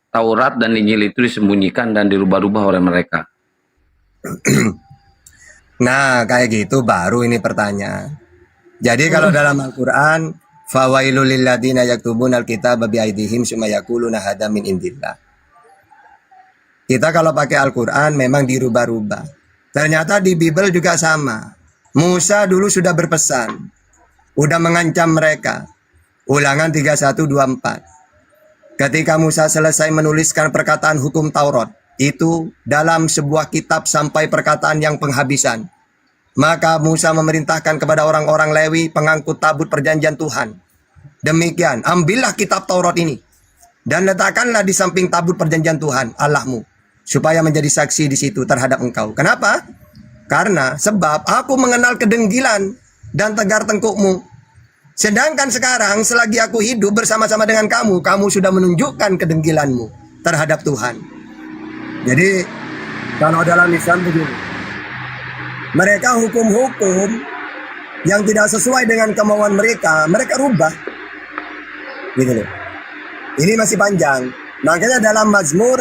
Taurat dan Injil itu disembunyikan dan dirubah-rubah oleh mereka? Nah, kayak gitu baru ini pertanyaan. Jadi kalau dalam Al-Quran, fawailul lil ladzina yaktubuna al-kitaba biaidihim summa yaquluna hadza min indillah. Kita kalau pakai Al-Quran memang dirubah-rubah. Ternyata di Bible juga sama. Musa dulu sudah berpesan, udah mengancam mereka. Ulangan 31:24. Ketika Musa selesai menuliskan perkataan hukum Taurat, itu dalam sebuah kitab sampai perkataan yang penghabisan. Maka Musa memerintahkan kepada orang-orang Lewi pengangkut tabut perjanjian Tuhan. Demikian, ambillah kitab Taurat ini dan letakkanlah di samping tabut perjanjian Tuhan Allahmu, supaya menjadi saksi di situ terhadap engkau. Kenapa? Karena sebab aku mengenal kedengkilan dan tegar tengkukmu. Sedangkan sekarang selagi aku hidup bersama-sama dengan kamu, kamu sudah menunjukkan kedengkilanmu terhadap Tuhan. Jadi kalau dalam Islam begini, mereka hukum-hukum yang tidak sesuai dengan kemauan mereka, mereka rubah. Gitu loh. Ini masih panjang. Makanya dalam Mazmur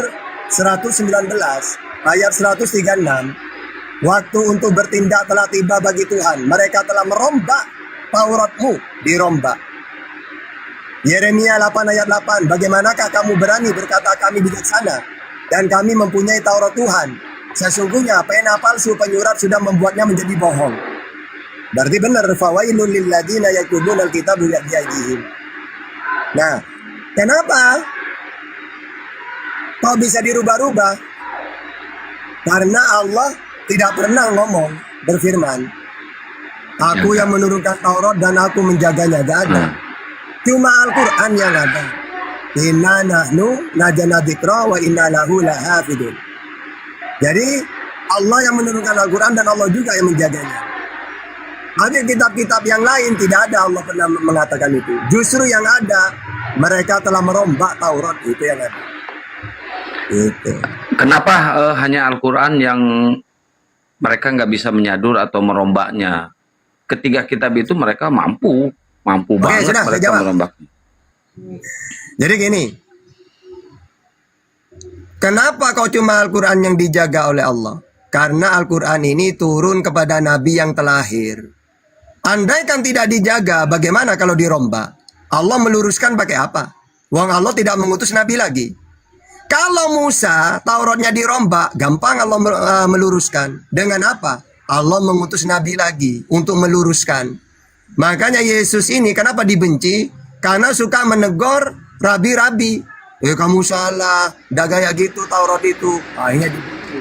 119 ayat 136, waktu untuk bertindak telah tiba bagi Tuhan. Mereka telah merombak Tauratmu, dirombak. Yeremia 8 ayat 8, bagaimanakah kamu berani berkata kami bijaksana dan kami mempunyai Taurat Tuhan? Sesungguhnya pena palsu penyurat sudah membuatnya menjadi bohong. Berarti benar, fawailul lil ladzina yaktubuna al-kitaba biaydihim. Nah, kenapa kok bisa dirubah-rubah? Karena Allah tidak pernah ngomong, berfirman, aku yang menurunkan Taurat dan aku menjaganya. Gak ada. Cuma Al-Quran yang ada. Inna nahnu najana dzikra wa inna lahu lahafidun. Jadi Allah yang menurunkan Al-Quran dan Allah juga yang menjaganya. Tapi kitab-kitab yang lain tidak ada Allah pernah mengatakan itu. Justru yang ada, mereka telah merombak Taurat, itu yang ada. Itu. Kenapa hanya Al-Quran yang mereka nggak bisa menyadur atau merombaknya? Ketiga kitab itu mereka mampu banget sudah, mereka merombaknya. Jadi gini, kenapa kok cuma Al-Quran yang dijaga oleh Allah? Karena Al-Quran ini turun kepada Nabi yang terlahir. Andaikan tidak dijaga, bagaimana kalau dirombak? Allah meluruskan pakai apa? Wong Allah tidak mengutus Nabi lagi. Kalau Musa, Tauratnya dirombak, gampang Allah meluruskan. Dengan apa? Allah mengutus Nabi lagi untuk meluruskan. Makanya Yesus ini kenapa dibenci? Karena suka menegur rabi-rabi. Kamu salah, dah gaya gitu Taurat itu. Akhirnya dibenci.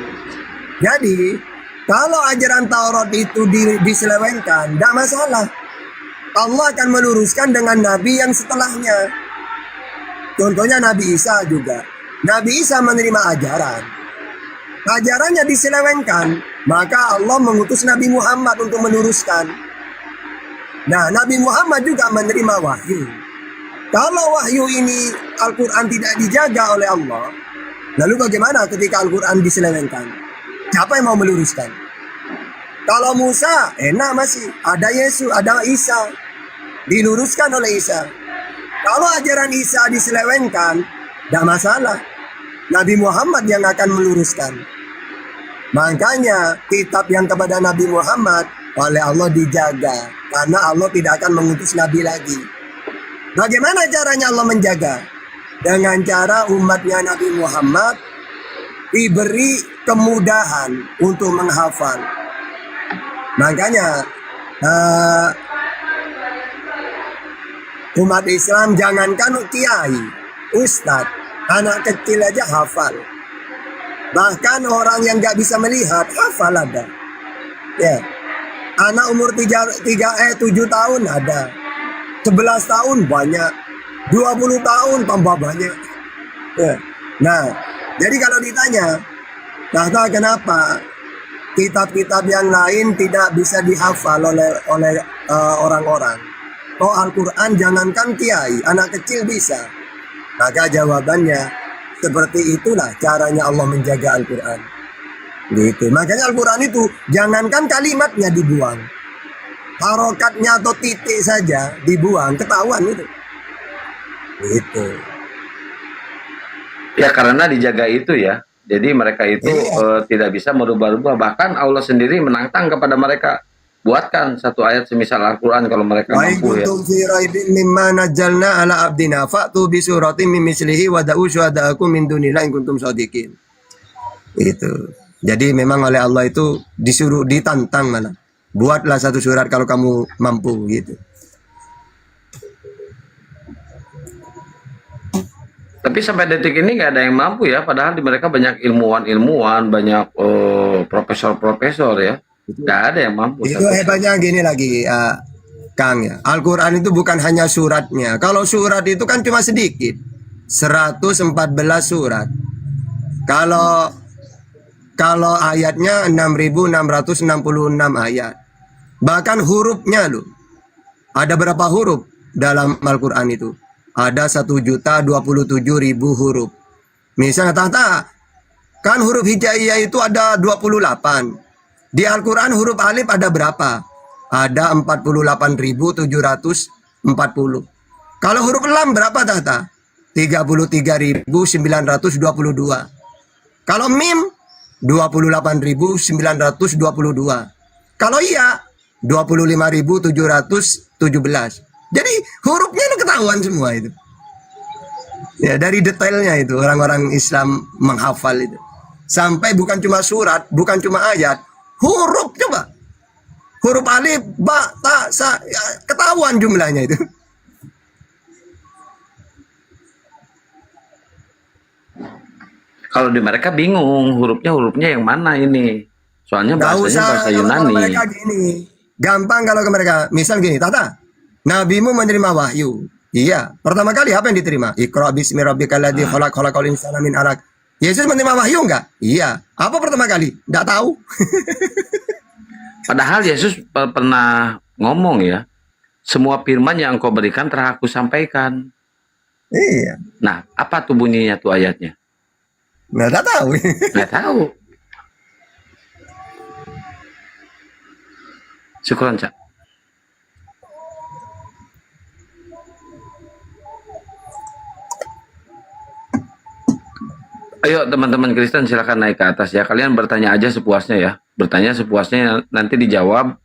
Jadi, kalau ajaran Taurat itu diselewengkan, tidak masalah. Allah akan meluruskan dengan Nabi yang setelahnya. Contohnya Nabi Isa juga. Nabi Isa menerima ajaran. Ajarannya diselewengkan, maka Allah mengutus Nabi Muhammad untuk meluruskan. Nah, Nabi Muhammad juga menerima wahyu. Kalau wahyu ini Al-Quran tidak dijaga oleh Allah, lalu bagaimana ketika Al-Quran diselewengkan? Siapa yang mau meluruskan? Kalau Musa, enak masih. Ada Yesus, ada Isa. Diluruskan oleh Isa. Kalau ajaran Isa diselewengkan, tidak masalah. Nabi Muhammad yang akan meluruskan. Makanya kitab yang kepada Nabi Muhammad oleh Allah dijaga. Karena Allah tidak akan mengutus Nabi lagi. Bagaimana caranya Allah menjaga? Dengan cara umatnya Nabi Muhammad diberi kemudahan untuk menghafal. Makanya umat Islam jangankan kiai, ustadz, anak kecil aja hafal. Bahkan orang yang gak bisa melihat hafal ada. Ya, anak umur 7 tahun ada, 11 tahun banyak, 20 tahun tambah banyak. Ya. Nah, jadi kalau ditanya, kenapa kitab-kitab yang lain tidak bisa dihafal oleh orang-orang? Oh, Al-Quran jangankan kiai, anak kecil bisa. Maka jawabannya, seperti itulah caranya Allah menjaga Al-Quran. Gitu. Makanya Al-Quran itu jangankan kalimatnya dibuang, harokatnya atau titik saja dibuang, ketahuan itu. Gitu. Ya karena dijaga itu ya. Jadi mereka itu tidak bisa merubah-rubah. Bahkan Allah sendiri menantang kepada mereka. Buatkan satu ayat semisal Al-Quran kalau mereka Baik mampu ya. kuntum fi raibin mimma nazzalna ala abdina fa'tu bi suratin min mislihi wa da'u syuhada'akum min dunillahi in kuntum shadiqin. Itu. Jadi memang oleh Allah itu disuruh ditantang mana. Buatlah satu surat kalau kamu mampu gitu. Tapi sampai detik ini nggak ada yang mampu ya. Padahal di mereka banyak ilmuwan-ilmuwan, banyak profesor-profesor ya. Nggak ada yang mampu. Itu hebatnya gini lagi, Kang ya. Al-Quran itu bukan hanya suratnya. Kalau surat itu kan cuma sedikit. 114 surat. Kalau ayatnya 6.666 ayat. Bahkan hurufnya loh. Ada berapa huruf dalam Al-Quran itu? Ada 1.027.000 huruf. Misalnya Tata, kan huruf hijaiyah itu ada 28. Di Al-Quran huruf alif ada berapa? Ada 48.740. Kalau huruf lam berapa Tata? 33.922. Kalau mim 28.922. Kalau iya 25.717. Jadi hurufnya itu ketahuan semua itu. Ya dari detailnya itu orang-orang Islam menghafal itu. Sampai bukan cuma surat, bukan cuma ayat, huruf coba. Huruf alif, ba, ta, sa, ya, ketahuan jumlahnya itu. Kalau di mereka bingung hurufnya yang mana ini. Soalnya bahasanya bahasa Yunani. Kalau mereka gini, gampang kalau ke mereka. Misal gini, Tata, nabimu menerima wahyu. Iya, pertama kali apa yang diterima? Iqra bismi rabbikal ladzi khalaq, khalaqal insana min 'alaq. Yesus menerima wahyu enggak? Iya. Apa pertama kali? Enggak tahu. Padahal Yesus pernah ngomong ya, semua firman yang engkau berikan telah aku sampaikan. Iya. Nah, apa tuh bunyinya tuh ayatnya? Nggak tahu. Nggak tahu. Syukran, Cak. Ayo teman-teman Kristen silakan naik ke atas ya. Kalian bertanya aja sepuasnya ya. Bertanya sepuasnya nanti dijawab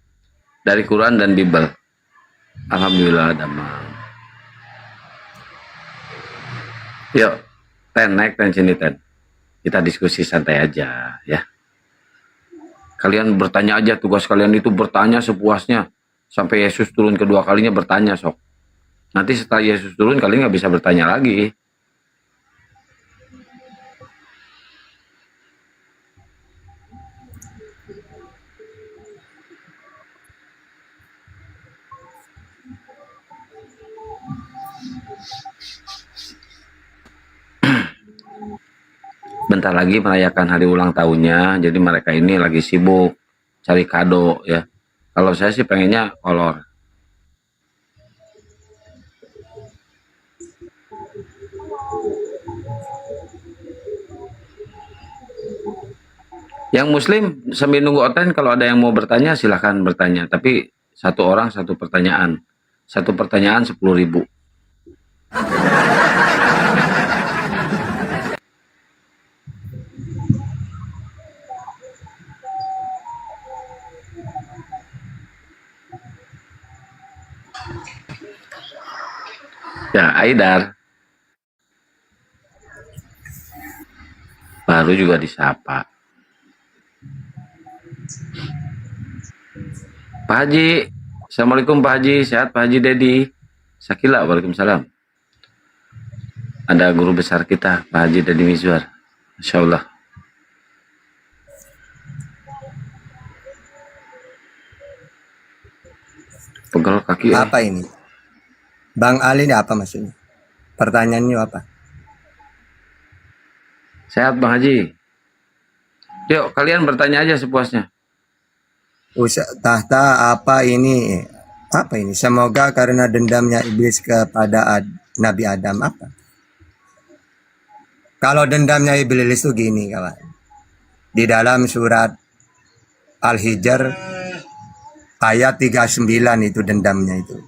dari Quran dan Bible. Alhamdulillah damai. Yuk, naik sini Ten. Kita diskusi santai aja ya. Kalian bertanya aja, tugas kalian itu bertanya sepuasnya. Sampai Yesus turun kedua kalinya bertanya sok. Nanti setelah Yesus turun kalian nggak bisa bertanya lagi. Bentar lagi merayakan hari ulang tahunnya, jadi mereka ini lagi sibuk cari kado ya. Kalau saya sih pengennya kolor. Yang Muslim sambil nunggu Oten, kalau ada yang mau bertanya silahkan bertanya. Tapi satu orang satu pertanyaan. Satu pertanyaan 10.000. Ya, Aidar. Baru juga disapa. Pak Haji. Assalamualaikum Pak Haji. Sehat Pak Haji Dedi. Sakila, waalaikumsalam. Ada guru besar kita, Pak Haji Dedi Mizwar. Masya Allah. Pegal kaki. Apa ini? Bang Ali ini apa maksudnya? Pertanyaannya apa? Sehat Bang Haji. Yuk kalian bertanya aja sepuasnya. Tahta apa ini? Apa ini? Semoga karena dendamnya iblis kepada Nabi Adam apa? Kalau dendamnya iblis itu gini kawan. Di dalam surat Al-Hijr ayat 39 itu dendamnya itu.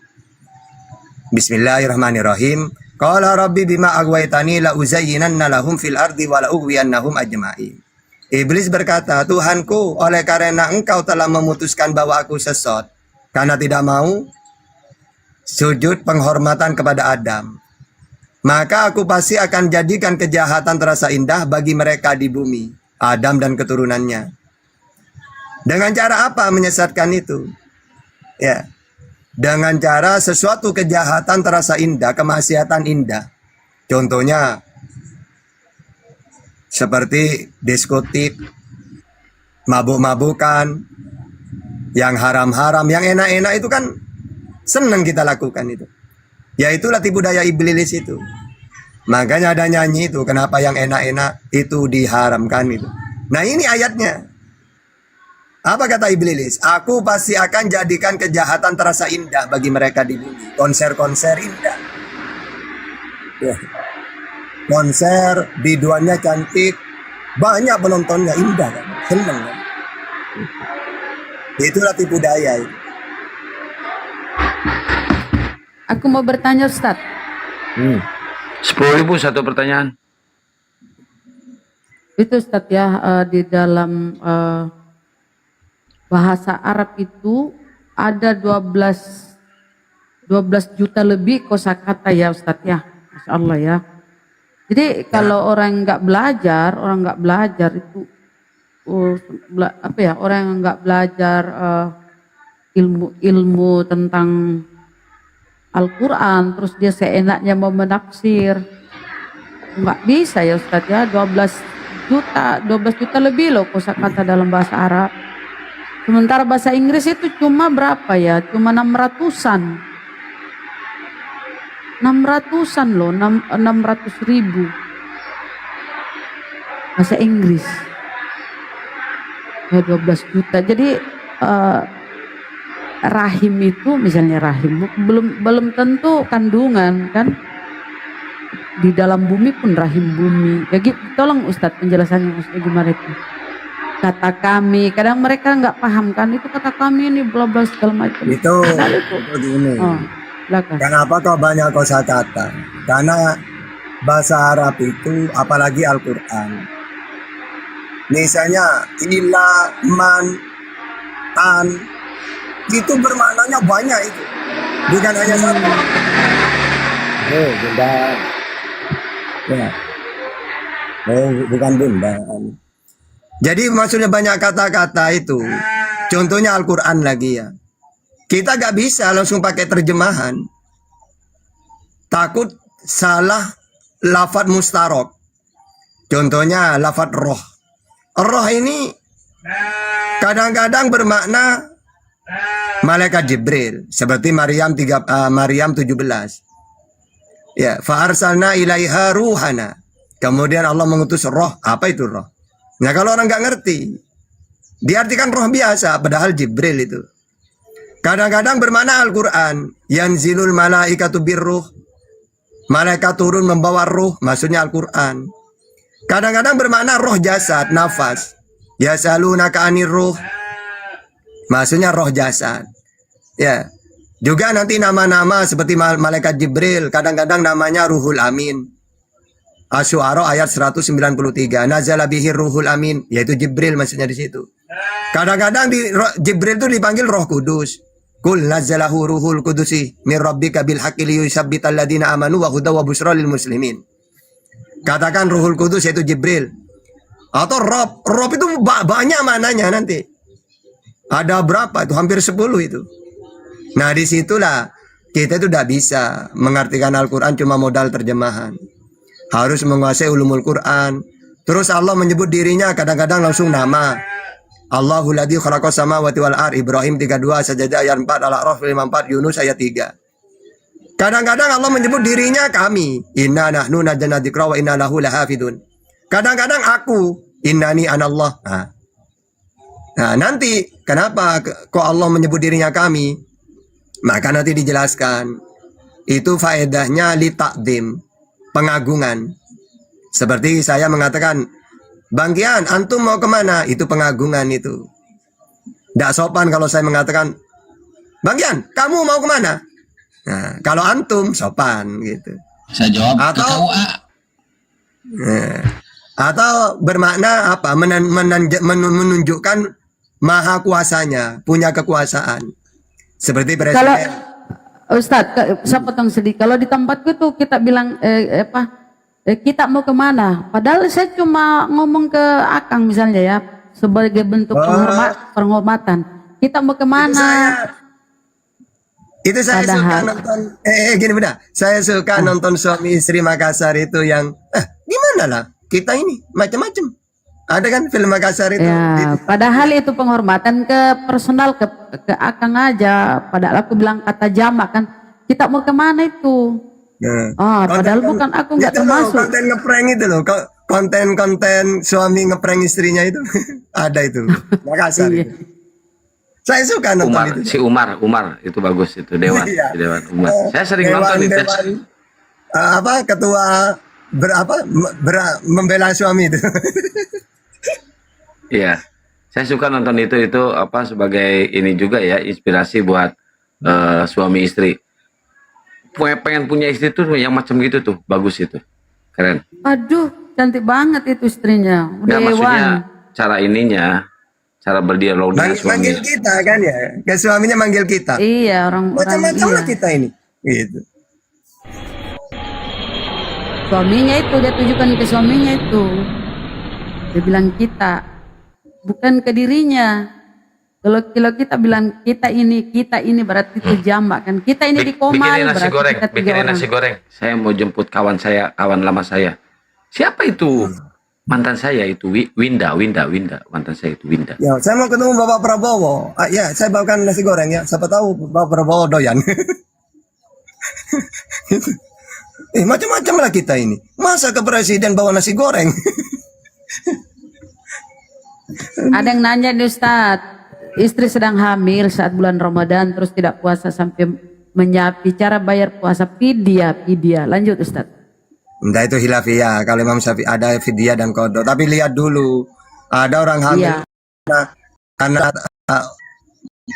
Bismillahirrahmanirrahim. Qala rabbi bima aghwaytani la uzayyinanna lahum fil ardi wa la ughwiyannahum ajma'in. Iblis berkata, Tuhanku, oleh karena engkau telah memutuskan bahwa aku sesat, karena tidak mau sujud penghormatan kepada Adam, maka aku pasti akan jadikan kejahatan terasa indah bagi mereka di bumi, Adam dan keturunannya. Dengan cara apa menyesatkan itu? Ya, dengan cara sesuatu kejahatan terasa indah, kemaksiatan indah. Contohnya seperti diskotik, mabuk-mabukan, yang haram-haram, yang enak-enak itu kan senang kita lakukan itu. Ya itulah tipu daya iblis itu. Makanya ada nyanyi itu, kenapa yang enak-enak itu diharamkan itu. Nah ini ayatnya. Apa kata iblis? Aku pasti akan jadikan kejahatan terasa indah bagi mereka di bumi. Konser-konser indah. Ya. Konser, biduannya cantik, banyak penontonnya, indah kan? Senang kan? Itulah tipu daya itu. Aku mau bertanya Ustaz. 10.000 satu pertanyaan. Itu Ustaz ya, di dalam bahasa Arab itu ada 12 juta lebih kosakata ya Ustaz ya. Masya Allah ya. Jadi kalau orang nggak belajar itu orang yang nggak belajar ilmu tentang Al-Quran, terus dia seenaknya mau menafsir, nggak bisa ya Ustaz ya. 12 juta lebih loh kosakata dalam bahasa Arab. Sementara bahasa Inggris itu cuma berapa ya? Cuma 600-an. 600-an loh, 600.000 bahasa Inggris. Ya 12 juta. Jadi rahim itu misalnya rahim belum tentu kandungan kan. Di dalam bumi pun rahim bumi. Jadi tolong Ustadz penjelasannya Ustadz gimana itu? Kata kami, kadang mereka nggak paham kan itu kata kami ini bla bla segala macam. Itu begini. Oh, silakan. Kenapa kok banyak kosakata? Karena bahasa Arab itu apalagi Al-Quran. Misalnya ila, man, an, itu bermaknanya banyak itu. Bukan hanya satu. Oh, bunda. Ya. Oh, bukan bunda. Jadi maksudnya banyak kata-kata itu. Contohnya Al-Quran lagi ya. Kita gak bisa langsung pakai terjemahan. Takut salah lafadz mustarok. Contohnya lafadz roh. Roh ini kadang-kadang bermakna malaikat Jibril. Seperti Maryam 17. Ya, fa arsalna ilaiha ruhana. Kemudian Allah mengutus roh. Apa itu roh? Nah kalau orang nggak ngerti, diartikan roh biasa, padahal Jibril itu. Kadang-kadang bermakna Al-Quran, yanzilul malaikatu birruh, malaikat turun membawa ruh, maksudnya Al-Quran. Kadang-kadang bermakna roh jasad, nafas, yasalunaka anir ruh, maksudnya roh jasad. Ya, juga nanti nama-nama seperti malaikat Jibril, kadang-kadang namanya Ruhul Amin. Asy-Syu'ara ayat 193. Nazala bihi ruhul amin, yaitu Jibril maksudnya di situ. Kadang-kadang Jibril itu dipanggil Roh Kudus. Kul nazzalahu ruhul kudusi min rabbika bil haqqi liyusabbital ladina amanu wa hudaw wa busyra lil muslimin. Katakan Ruhul Kudus yaitu Jibril. Atau Rob. Rob itu banyak mananya nanti. Ada berapa itu? Hampir 10 itu. Nah disitulah kita itu tidak bisa mengartikan Al-Quran cuma modal terjemahan. Harus menguasai ulumul Quran. Terus Allah menyebut dirinya kadang-kadang langsung nama. Allahul ladzi khalaqas samawati wal ardh. Ibrahim 32, Sajadah ayat 4, Al-A'raf 54, Yunus ayat 3. Kadang-kadang Allah menyebut dirinya kami. Inna nahnu nazzalna dzikra wa inna lahu lahafidun. Kadang-kadang aku, innani anallah. Nah, nanti kenapa kok Allah menyebut dirinya kami? Maka nanti dijelaskan. Itu faedahnya li takdim, pengagungan. Seperti saya mengatakan, Bang Kian, antum mau kemana? Itu pengagungan itu. Tidak sopan kalau saya mengatakan, Bang Kian, kamu mau kemana? Nah, kalau antum sopan gitu. Saya jawab Atau- ke KUA. Atau bermakna apa? Menunjukkan maha kuasanya, punya kekuasaan. Seperti Kalau presiden. Ustadz, saya potong sedikit. Kalau di tempatku tuh kita bilang kita mau kemana? Padahal saya cuma ngomong ke Akang misalnya ya, sebagai bentuk penghormatan. Kita mau kemana? Itu saya suka Padahal. nonton. Gini beda. Saya suka nonton suami istri Makassar itu yang gimana lah? Kita ini macam-macam. Ada kan film Makassar itu? Ya, padahal itu penghormatan ke personal ke Akang aja. Padahal aku bilang kata jamak kan. Kita mau kemana itu? Padahal bukan aku nggak itu loh, termasuk. konten ngeprank itu loh. Konten-konten suami ngeprank istrinya itu ada itu. Makassar Iya. itu. Saya suka nonton Umar, itu. si Umar itu bagus itu Dewan, Iya. si Dewan Umar. Saya sering nonton itu. Ketua membela suami itu. Iya, saya suka nonton itu sebagai ini juga ya, inspirasi buat suami istri. Pengen punya istri tuh yang macam gitu tuh, bagus itu, keren. Aduh, cantik banget itu istrinya. Nggak, maksudnya Dewan. cara ininya, cara berdialog dengan suami. Manggil kita kan ya, ke suaminya manggil kita. Iya, orang-orang. Macam-macam Iya. lah kita ini. Gitu. Suaminya itu dia tujukan ke suaminya itu. Dia bilang kita, bukan ke dirinya. Kalau kita bilang kita ini berarti itu jamak kan. Kita ini di komal Bikinin nasi berarti goreng, kita tiga bikinin orang. nasi goreng. Saya mau jemput kawan lama saya. Siapa itu? Mantan saya itu Winda, mantan saya itu Winda. Ya, saya mau ketemu Bapak Prabowo. Ya, saya bawakan nasi goreng ya. Siapa tahu Bapak Prabowo doyan. Macam-macam lah kita ini. Masa ke presiden bawa nasi goreng? Ada yang nanya nih Ustadz, istri sedang hamil saat bulan Ramadan terus tidak puasa sampai menyapi, cara bayar puasa fidyah. Lanjut Ustadz. Entah itu hilafiyah. Kalau Imam Syafi'i ada fidyah dan qadha. Tapi lihat dulu. Ada orang hamil. Iya. Anak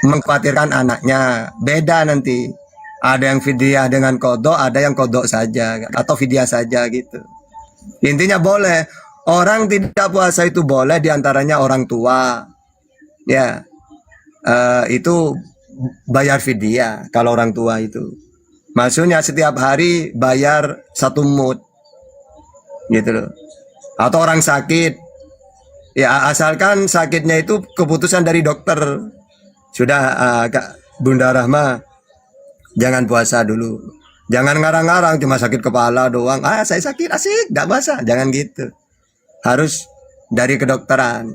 mengkhawatirkan anaknya. Beda nanti. Ada yang fidyah dengan qadha, ada yang qadha saja. Atau fidyah saja gitu. Intinya boleh. Orang tidak puasa itu boleh, diantaranya orang tua. Ya. Itu bayar fidyah kalau orang tua itu. Maksudnya setiap hari bayar 1 mud. Gitu loh. Atau orang sakit. Ya asalkan sakitnya itu keputusan dari dokter. Sudah Bunda Rahma jangan puasa dulu. Jangan ngarang-ngarang cuma sakit kepala doang. Saya sakit asik, enggak puasa. Jangan gitu. Harus dari kedokteran.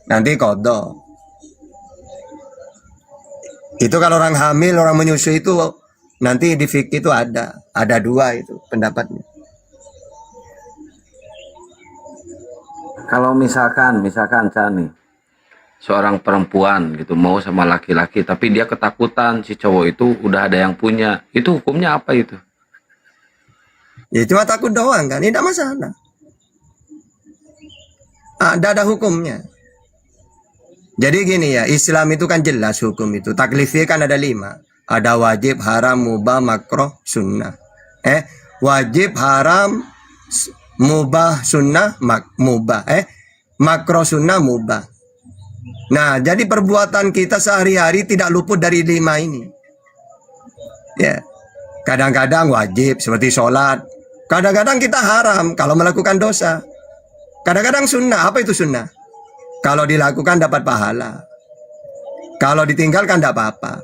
Nanti qadha. Itu kalau orang hamil, orang menyusui itu nanti di fikih itu ada 2 itu pendapatnya. Kalau misalkan Cani, Seorang perempuan gitu mau sama laki-laki tapi dia ketakutan si cowok itu udah ada yang punya. Itu hukumnya apa itu? Ya cuma takut doang kan, tidak masalah. Ada hukumnya. Jadi gini ya, Islam itu kan jelas hukum itu. Taklifnya kan ada 5. Ada wajib, haram, mubah, makruh, sunnah. Wajib, haram, mubah, sunnah, mubah. Makruh, sunnah, mubah. Nah, jadi perbuatan kita sehari-hari tidak luput dari 5 ini. Ya, kadang-kadang wajib seperti sholat. Kadang-kadang kita haram kalau melakukan dosa. Kadang-kadang sunnah. Apa itu sunnah? Kalau dilakukan dapat pahala. Kalau ditinggalkan tidak apa-apa.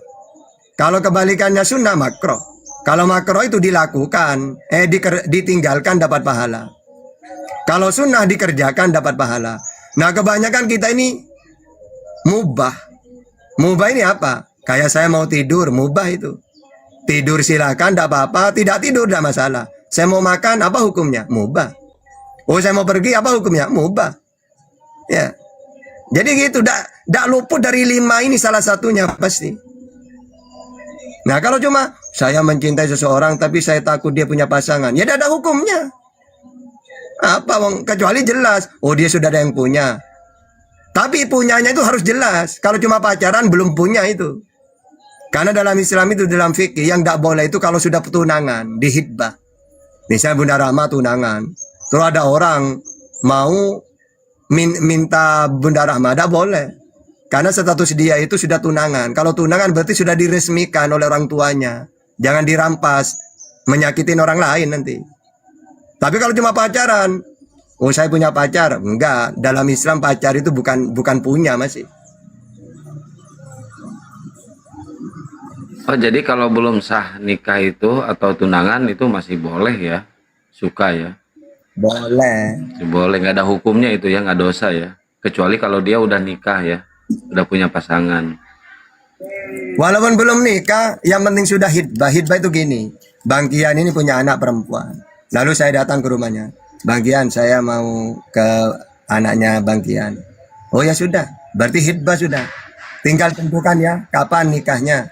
Kalau kebalikannya sunnah makruh. Kalau makruh itu dilakukan, ditinggalkan dapat pahala. Kalau sunnah dikerjakan dapat pahala. Nah kebanyakan kita ini mubah. Mubah ini apa? Kayak saya mau tidur, mubah itu. Tidur silakan, tidak apa-apa. Tidak tidur tidak masalah. Saya mau makan, apa hukumnya? Mubah. Oh saya mau pergi, apa hukumnya? Mubah. Ya. Jadi gitu, tidak luput dari 5 ini salah satunya pasti. Nah kalau cuma saya mencintai seseorang tapi saya takut dia punya pasangan, ya tidak ada hukumnya. Apa Wong? Kecuali jelas, oh dia sudah ada yang punya. Tapi punyanya itu harus jelas. Kalau cuma pacaran belum punya itu. Karena dalam Islam itu, dalam fikih yang tidak boleh itu kalau sudah tunangan, dihitbah. Misalnya Bunda Rahma tunangan, terus ada orang mau minta Bunda Rahma, tidak boleh. Karena status dia itu sudah tunangan. Kalau tunangan berarti sudah diresmikan oleh orang tuanya. Jangan dirampas, menyakitin orang lain nanti. Tapi kalau cuma pacaran, oh saya punya pacar, enggak. Dalam Islam pacar itu bukan punya masih. Oh, jadi kalau belum sah nikah itu atau tunangan itu masih boleh ya, suka ya? Boleh. Boleh, nggak ada hukumnya itu ya, nggak dosa ya. Kecuali kalau dia udah nikah ya, udah punya pasangan. Walaupun belum nikah, yang penting sudah hitbah. Hitbah itu gini, Bang Kian ini punya anak perempuan. Lalu saya datang ke rumahnya, Bang Kian saya mau ke anaknya Bang Kian. Oh ya sudah, berarti hitbah sudah. Tinggal tentukan ya, kapan nikahnya.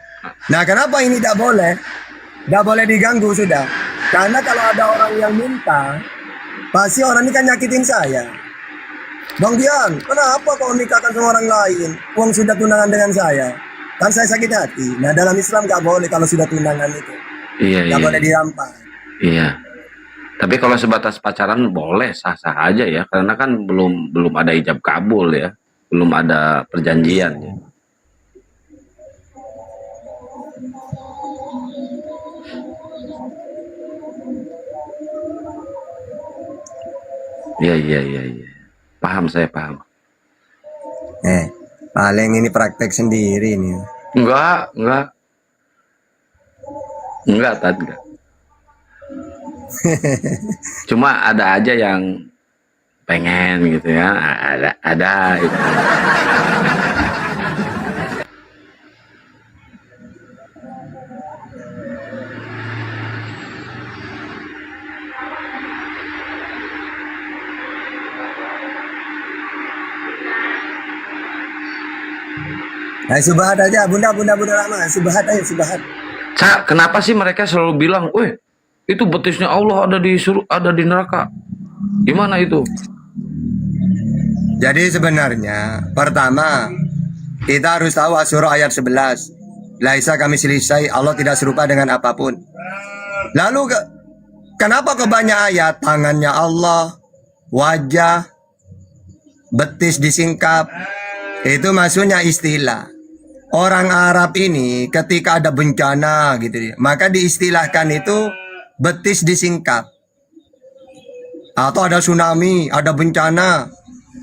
Nah kenapa ini tidak boleh? Tidak boleh diganggu sudah. Karena kalau ada orang yang minta, pasti orang ini kan nyakitin saya. Bang Kian, kenapa kau nikahkan sama orang lain? Uang sudah tunangan dengan saya. Kan saya sakit hati. Nah dalam Islam nggak boleh kalau sudah tunangan itu. Iya, Nggak iya. boleh dirampas. Iya. Tapi kalau sebatas pacaran boleh, sah-sah aja ya, karena kan belum ada ijab kabul ya, belum ada perjanjian ya. Iya, iya, iya, iya. Paham, saya paham. Paling ini praktek sendiri nih. Enggak, Tad, enggak. Cuma ada aja yang pengen gitu ya, ada gitu. Nah, subhat aja, Bunda Rahma, subhat aja, subhat. Cak, kenapa sih mereka selalu bilang, "Weh, itu betisnya Allah ada di neraka." Gimana itu? Jadi sebenarnya pertama kita harus tahu surah ayat 11. Laisa kami selisai, Allah tidak serupa dengan apapun. Lalu kenapa kebanyak ayat tangannya Allah, wajah, betis disingkap? Itu maksudnya istilah. Orang Arab ini ketika ada bencana gitu, maka diistilahkan itu betis disingkap. Atau ada tsunami, ada bencana,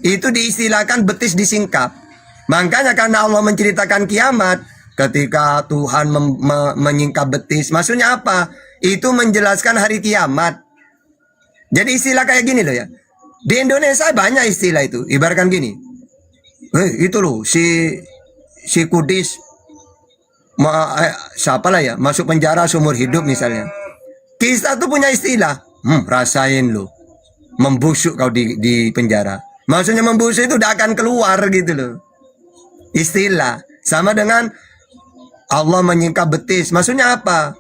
itu diistilahkan betis disingkap. Makanya karena Allah menceritakan kiamat, ketika Tuhan menyingkap betis, maksudnya apa? Itu menjelaskan hari kiamat. Jadi istilah kayak gini loh ya. Di Indonesia banyak istilah itu. Ibaratkan gini, itu loh si Kudis siapa lah ya, masuk penjara seumur hidup misalnya. Kita tuh punya istilah, rasain lo membusuk kau di penjara. Maksudnya membusuk itu udah akan keluar gitu loh. Istilah sama dengan Allah menyingkap betis. Maksudnya apa?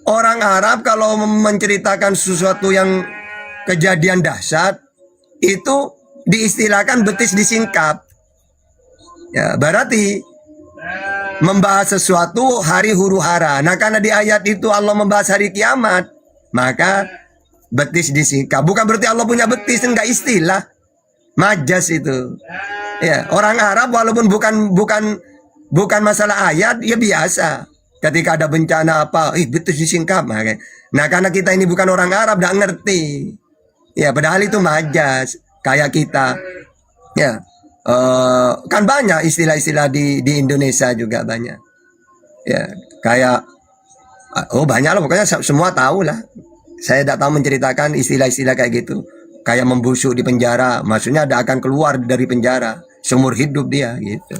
Orang Arab kalau menceritakan sesuatu yang kejadian dahsyat itu diistilahkan betis disingkap. Ya, berarti membahas sesuatu hari huru hara. Nah, karena di ayat itu Allah membahas hari kiamat, maka betis disingkap. Bukan berarti Allah punya betis, enggak, istilah. Majas itu. Ya, orang Arab walaupun bukan masalah ayat, ya biasa. Ketika ada bencana apa, betis disingkap. Nah, karena kita ini bukan orang Arab, enggak ngerti. Ya, padahal itu majas kayak kita. Ya. Kan banyak istilah-istilah di Indonesia juga banyak. Ya, kayak banyak lah, pokoknya semua tahu lah. Saya tidak tahu menceritakan istilah-istilah kayak gitu. Kayak membusuk di penjara, maksudnya ada akan keluar dari penjara seumur hidup dia gitu.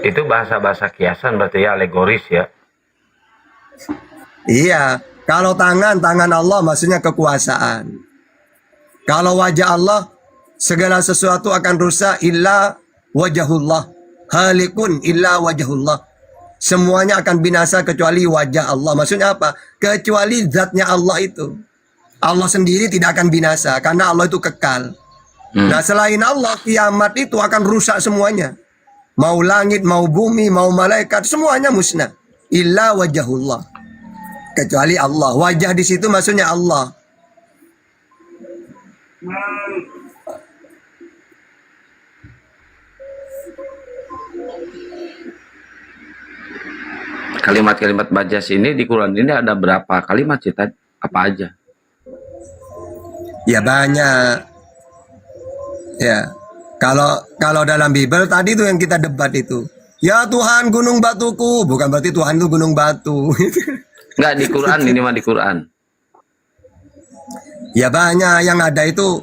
Itu bahasa-bahasa kiasan berarti ya, alegoris ya. Iya, kalau tangan Allah maksudnya kekuasaan. Kalau wajah Allah, segala sesuatu akan rusak illa wajahullah. halikun illa wajhullah. Semuanya akan binasa kecuali wajah Allah. Maksudnya apa? Kecuali zatnya Allah itu. Allah sendiri tidak akan binasa karena Allah itu kekal. Nah, selain Allah, kiamat itu akan rusak semuanya. Mau langit, mau bumi, mau malaikat, semuanya musnah. Illa wajahullah. Kecuali Allah. Wajah di situ maksudnya Allah. Kalimat-kalimat bajas ini di Quran ini ada berapa kalimat sih? Apa aja? Ya banyak. Ya. Kalau dalam Bible tadi itu yang kita debat itu. Ya Tuhan gunung batuku, bukan berarti Tuhan itu gunung batu. Enggak di Quran, ini mah di Quran. Ya banyak, yang ada itu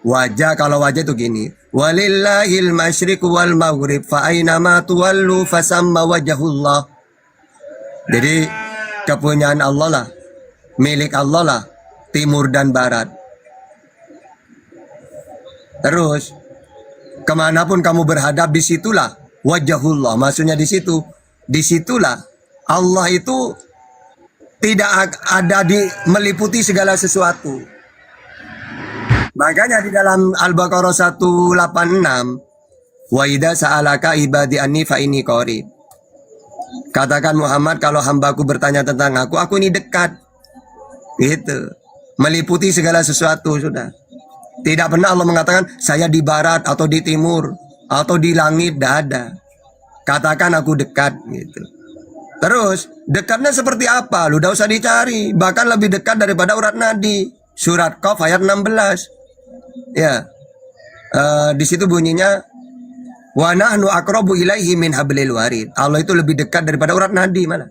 wajah. Kalau wajah itu gini. Walillahil masyriq wal maghrib fa aina ma tuwallu fasamma wajhullah. Jadi kepunyaan Allah lah, milik Allah lah, timur dan barat. Terus kemanapun kamu berhadap, disitulah wajahullah. Maksudnya disitulah Allah itu tidak ada meliputi segala sesuatu. Makanya di dalam Al-Baqarah 186, wa idza sa'alaka ibadi anni fa inni qarib. Katakan Muhammad, kalau hambaku bertanya tentang aku ini dekat. Gitu. Meliputi segala sesuatu sudah. Tidak pernah Allah mengatakan saya di barat atau di timur atau di langit, tidak ada. Katakan aku dekat gitu. Terus dekatnya seperti apa? Lu udah usah dicari. Bahkan lebih dekat daripada urat nadi. Surat Qaf ayat 16. Ya. Di situ bunyinya wa nahnu aqrabu ilaihi min hablil warid. Allah itu lebih dekat daripada urat nadi mana.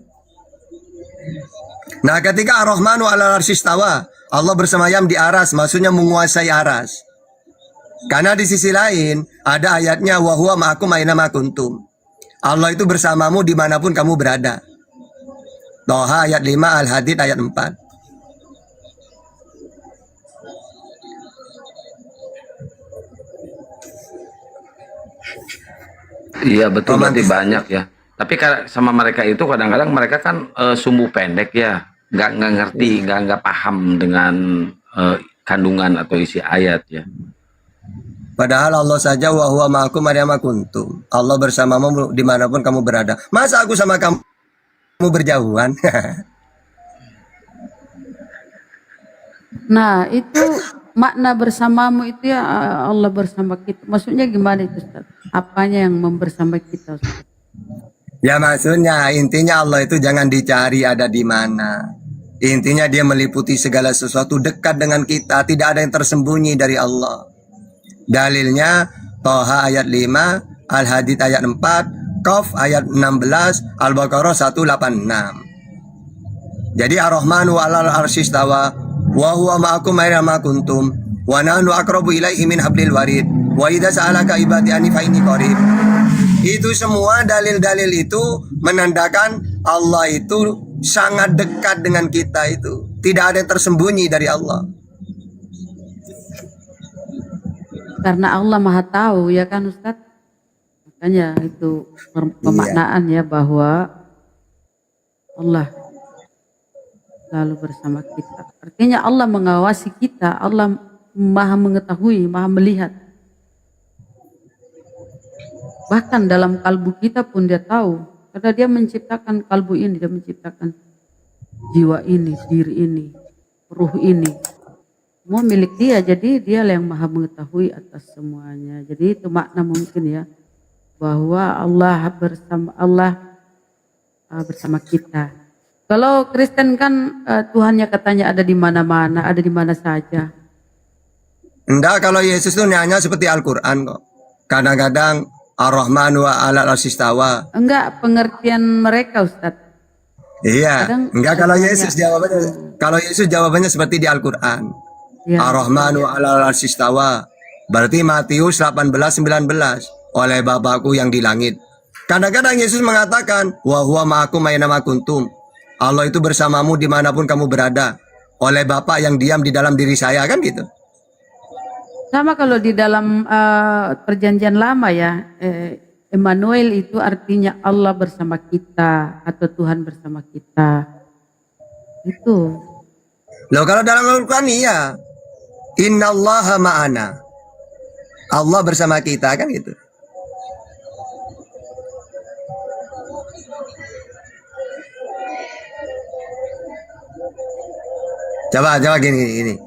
Nah, ketika Ar-Rahmanu 'alal arsy istawa, Allah bersemayam di aras, maksudnya menguasai aras. Karena di sisi lain ada ayatnya wa huwa ma'akum aina ma kuntum. Allah itu bersamamu dimanapun kamu berada. Toha ayat 5, Al-Hadid ayat 4. Iya betul, berarti banyak ya. Tapi sama mereka itu kadang-kadang mereka kan sumbu pendek ya, nggak ngerti, nggak paham dengan kandungan atau isi ayat ya. Padahal Allah saja wa huwa ma'akum aina ma kuntum. Allah bersamamu dimanapun kamu berada. Masa aku sama kamu berjauhan? Nah, itu makna bersamamu itu ya Allah bersama kita. Maksudnya gimana itu, Ustaz? Apanya yang membersama kita, Ustaz? Ya maksudnya intinya Allah itu jangan dicari ada di mana. Intinya dia meliputi segala sesuatu, dekat dengan kita, tidak ada yang tersembunyi dari Allah. Dalilnya Toha ayat 5, Al-Hadid ayat 4, Qaf ayat 16, Al-Baqarah 186. Jadi Ar-Rahmanu 'alal arsy istawa wa huwa ma'akum aina ma kuntum wa nahnu aqrabu ilaihi min hablil warid wa idza sa'alaka ibadi anni fa inni qarib. Itu semua dalil-dalil itu menandakan Allah itu sangat dekat dengan kita itu. Tidak ada yang tersembunyi dari Allah. Karena Allah Maha Tahu ya kan, Ustaz? Makanya itu pemaknaan ya bahwa Allah selalu bersama kita. Artinya Allah mengawasi kita, Allah Maha mengetahui, Maha melihat. Bahkan dalam kalbu kita pun dia tahu. Karena dia menciptakan kalbu ini, dia menciptakan jiwa ini, diri ini, ruh ini. Semua milik dia, jadi dia yang maha mengetahui atas semuanya. Jadi itu makna mungkin ya, bahwa Allah bersama kita. Kalau Kristen kan Tuhannya katanya ada di mana-mana, ada di mana saja. Enggak, kalau Yesus itu nyanyi seperti Al-Quran kok. Kadang-kadang Ar-Rahman wa 'alal arsy istawa. Enggak, pengertian mereka, Ustaz. Iya, Kadang enggak kalau Yesus jawabannya seperti di Al-Quran. Ya. Ar-Rahman wa 'alal arsy istawa. Berarti Matius 18:19, oleh Bapakku yang di langit. Kadang-kadang Yesus mengatakan, wa huwa ma'akum aina ma kuntum. Allah itu bersamamu dimanapun kamu berada. Oleh Bapa yang diam di dalam diri saya, kan gitu. Sama kalau di dalam perjanjian lama ya, Emmanuel itu artinya Allah bersama kita atau Tuhan bersama kita. Itu. Loh kalau dalam Al-Quran iya. Innallaha ma'ana. Allah bersama kita kan gitu. Coba gini.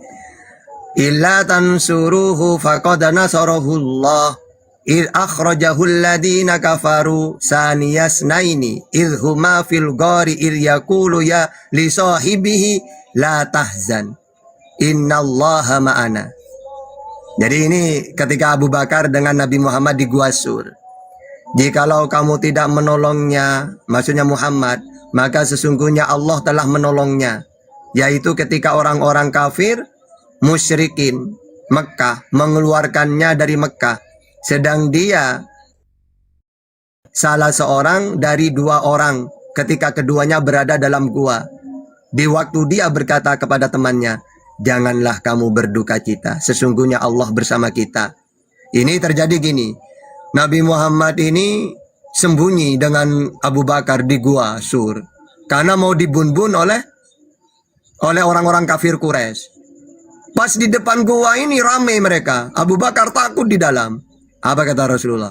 Illa tansuruhu faqad nasarahullah id akhrajahu alladhina kafaru saniyasnaini id huma fil ghari id yaqulu ya li sahibihi la tahzan innallaha ma'ana. Jadi ini ketika Abu Bakar dengan Nabi Muhammad di Gua Sur. Jikalau kamu tidak menolongnya, maksudnya Muhammad, maka sesungguhnya Allah telah menolongnya. Yaitu ketika orang-orang kafir, musyrikin Mekah mengeluarkannya dari Mekah. Sedang dia salah seorang dari dua orang ketika keduanya berada dalam gua. Di waktu dia berkata kepada temannya, janganlah kamu berduka cita, sesungguhnya Allah bersama kita. Ini terjadi gini, Nabi Muhammad ini sembunyi dengan Abu Bakar di Gua Sur. Karena mau dibun-bun oleh orang-orang kafir Quraisy. Pas di depan gua ini ramai mereka. Abu Bakar takut di dalam. Apa kata Rasulullah?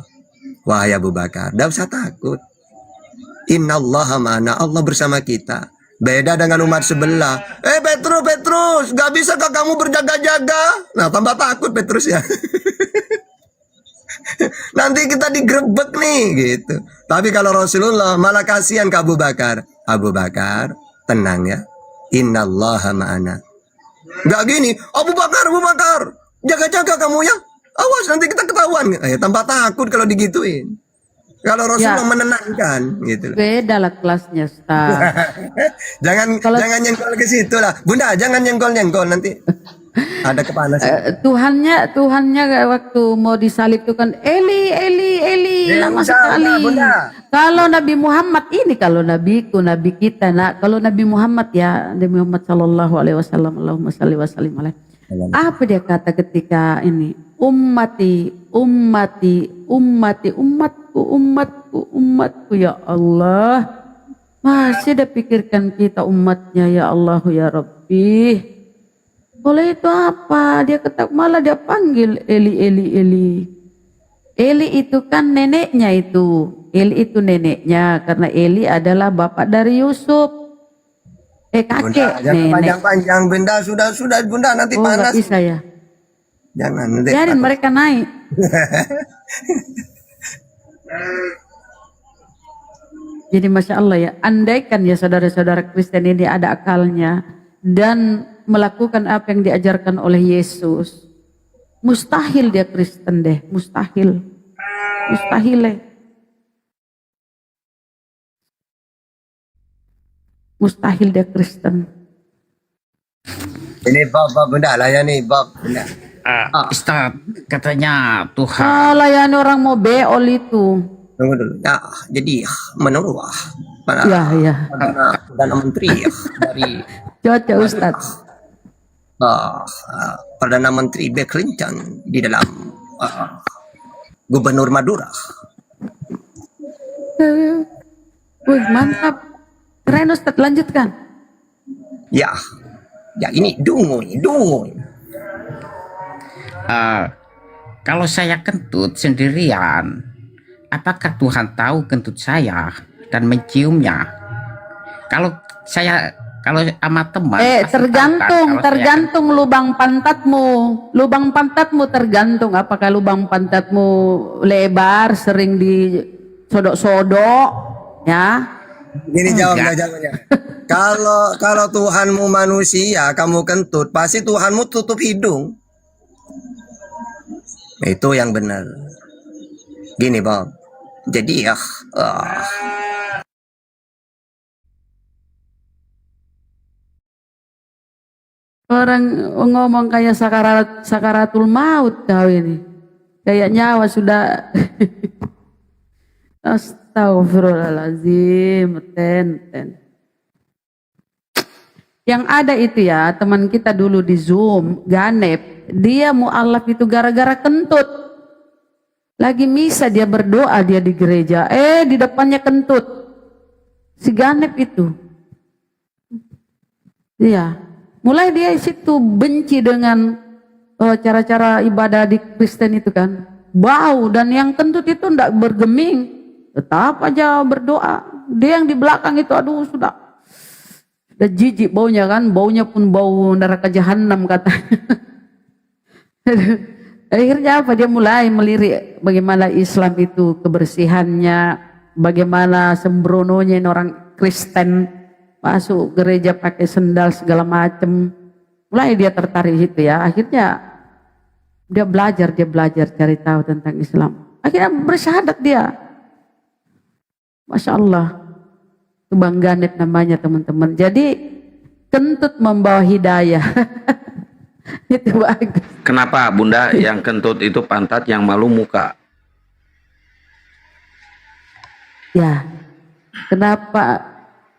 Wahai Abu Bakar, tidak usah takut. Innallaha ma'ana, Allah bersama kita. Beda dengan umat sebelah. Petrus, gak bisakah kamu berjaga-jaga? Nah, tambah takut Petrus ya. Nanti kita digrebek nih gitu. Tapi kalau Rasulullah malah kasihan ke Abu Bakar. Abu Bakar, tenang ya. Innallaha ma'ana. Gak gini, Abu Bakar, jaga-jaga kamu ya. Awas nanti kita ketahuan. Tambah takut kalau digituin. Kalau Rasulullah menenangkan gitu. Beda lah kelasnya, Ustaz. jangan nyenggol ke situ lah. Bunda, jangan nyenggol nanti ada kepanasan. Tuhannya waktu mau disalib itu kan Eli lama sekali. Kalau Nabi Muhammad ini, kalau nabiku, nabi kita, kalau Nabi Muhammad ya, Nabi Muhammad sallallahu alaihi wasallam, Allahumma shalli wa sallim alaihi. Apa dia kata ketika ini? Umatku ya Allah. Masih ada pikirkan kita umatnya ya Allah ya Rabbi. Oleh itu apa? Dia malah dia panggil Eli. Eli itu kan neneknya itu. Eli itu neneknya karena Eli adalah bapak dari Yusuf. Kakek Bunda, jangan nenek. panjang-panjang Bunda, sudah Bunda nanti panas. Nggak bisa ya. Jangan nanti. Biarin mereka naik. Jadi Masya Allah ya, andaikan ya saudara-saudara Kristen ini ada akalnya dan melakukan apa yang diajarkan oleh Yesus, mustahil dia Kristen deh, mustahil deh. Mustahil dia Kristen. Ini Bob Bunda layani Bob Bunda. Ustaz, katanya Tuhan. Layani orang mau beol itu. Tunggu dulu. Ya, jadi menurut Ya. Perdana Menteri dari Cocok Ustaz. Perdana Menteri Bill Clinton di dalam Gubernur Madura. Wih, mantap. Keren Ustaz, lanjutkan. Ya ini dungu. Kalau saya kentut sendirian, apakah Tuhan tahu kentut saya dan menciumnya? Kalau sama teman, pasti tahu kan tergantung lubang pantatmu tergantung apakah lubang pantatmu lebar, sering disodok-sodok, ya. Gini jawabnya. Kalau Tuhanmu manusia, kamu kentut, pasti Tuhanmu tutup hidung. Itu yang benar. Gini Bob. Jadi orang ngomong kayak sakaratul maut kau ini. Kayak nyawa sudah. Astagfirullahaladzim. Ten. Yang ada itu ya, teman kita dulu di Zoom, Ganep. Dia mu'alaf itu gara-gara kentut. Lagi misa dia berdoa dia di gereja. Di depannya kentut. Si Ganep itu. Iya. Mulai dia situ benci dengan cara-cara ibadah di Kristen itu kan. Bau, dan yang kentut itu ndak bergeming. Tetap aja berdoa. Dia yang di belakang itu aduh sudah jijik baunya kan. Baunya pun bau neraka jahanam katanya. Akhirnya apa? Dia mulai melirik bagaimana Islam itu kebersihannya, bagaimana sembrononya ini orang Kristen masuk gereja pakai sendal segala macam. Mulai dia tertarik itu ya. Akhirnya dia belajar cari tahu tentang Islam. Akhirnya bersyahadat dia. Masya Allah. Kebanggaan namanya teman-teman. Jadi kentut membawa hidayah. Itu bagus. Kenapa Bunda yang kentut itu pantat, yang malu muka? Ya, kenapa?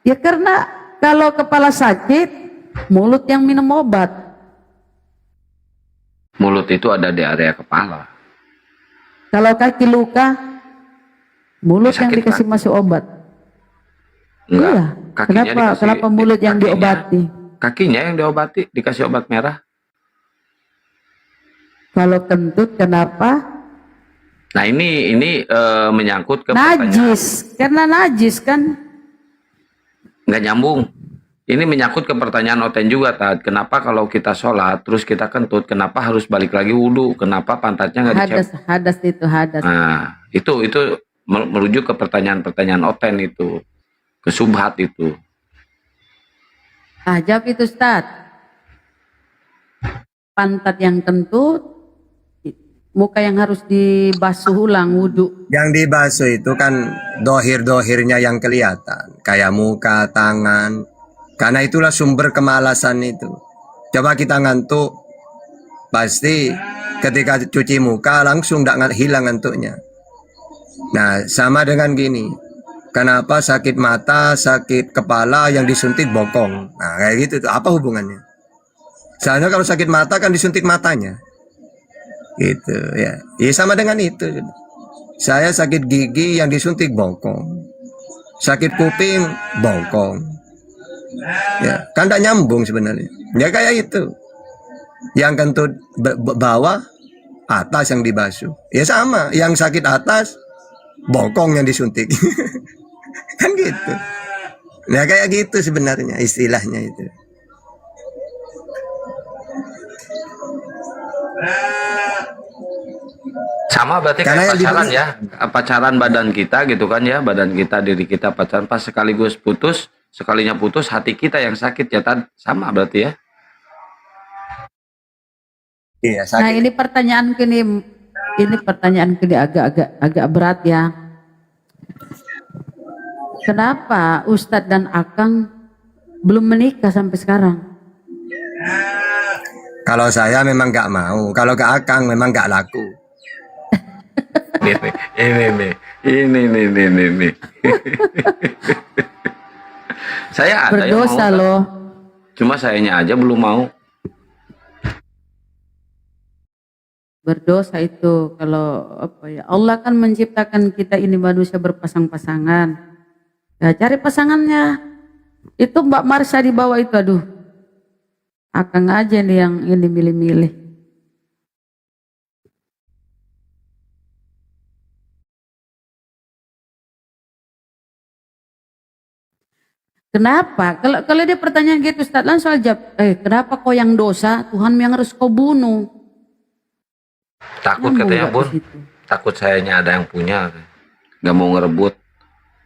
Ya karena kalau kepala sakit, mulut yang minum obat. Mulut itu ada di area kepala. Kalau kaki luka, mulut yang dikasih masuk obat. Enggak, Iya. Kenapa mulut yang diobati? Kakinya yang diobati, dikasih obat merah. Kalau kentut kenapa? Nah ini menyangkut ke Najis, karena najis kan. nggak nyambung. Ini menyangkut ke pertanyaan Oten juga, Tad. Kenapa kalau kita sholat terus kita kentut, kenapa harus balik lagi wudhu? Kenapa pantatnya nggak dicek? Hadas itu hadas. Nah, itu merujuk ke pertanyaan Oten itu, ke subhat itu. Jawab itu Ustaz. Pantat yang kentut, muka yang harus dibasuh ulang wudhu. Yang dibasuh itu kan dohir-dohirnya yang kelihatan. Kayak muka, tangan. Karena itulah sumber kemalasan itu. Coba kita ngantuk, pasti ketika cuci muka langsung tidak hilang ngantuknya. Nah, sama dengan gini. Kenapa sakit mata, sakit kepala yang disuntik bokong? Nah, kayak gitu. Apa hubungannya? Soalnya kalau sakit mata kan disuntik matanya. Gitu ya. Ya sama dengan itu. Saya sakit gigi yang disuntik bokong. Sakit kuping bokong. Ya, kan tidak nyambung sebenarnya. Ya kayak itu. Yang kentut bawah, atas yang dibasuh. Ya sama, yang sakit atas, bokong yang disuntik. Kan gitu. Ya kayak gitu sebenarnya istilahnya itu. Sama berarti Karena kayak pacaran ya, pacaran badan kita gitu kan ya, badan kita, diri kita pacaran, pas sekaligus putus, sekalinya putus hati kita yang sakit ya, Tad. Sama berarti ya. Iya, sakit. Nah ini pertanyaan kini agak berat ya. Kenapa Ustadz dan Akang belum menikah sampai sekarang? Kalau saya memang nggak mau, kalau ke Akang memang nggak laku. Ini. Saya ada yang Berdosa mau, loh. cuma sayanya aja belum mau. Berdosa itu kalau apa ya, Allah kan menciptakan kita ini manusia berpasang-pasangan. Ya cari pasangannya. Itu Mbak Marsha di bawah itu, aduh. Akang aja nih yang ini milih-milih. Kenapa? Kalau dia pertanyaan gitu Ustaz, langsung jawab, kenapa kau yang dosa, Tuhan yang harus kau bunuh? Takut katanya Bun, takut sayanya ada yang punya, nggak mau ngerebut,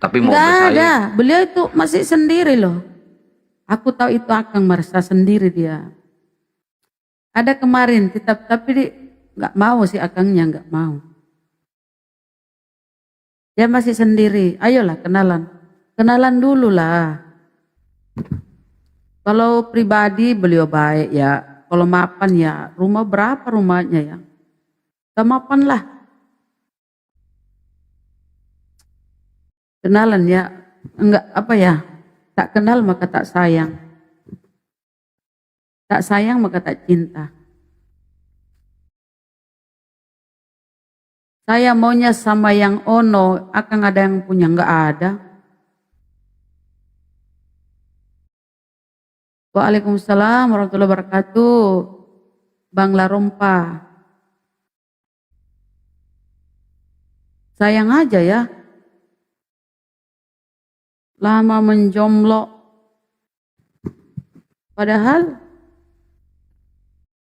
tapi mau bersaing. Ada, beliau itu masih sendiri loh. Aku tahu itu Akang Marsha sendiri dia. Ada kemarin, tapi nggak mau sih Akangnya, nggak mau. Dia masih sendiri, ayolah kenalan dulu lah. Kalau pribadi beliau baik ya, kalau mapan ya, rumah berapa rumahnya ya? Gak mapan lah. Kenalan ya, enggak apa ya, tak kenal maka tak sayang. Tak sayang maka tak cinta. Saya maunya sama yang ono, akan ada yang punya, nggak ada. Waalaikumsalam warahmatullahi wabarakatuh. Bang Larompa. Sayang aja ya. Lama menjomblo. Padahal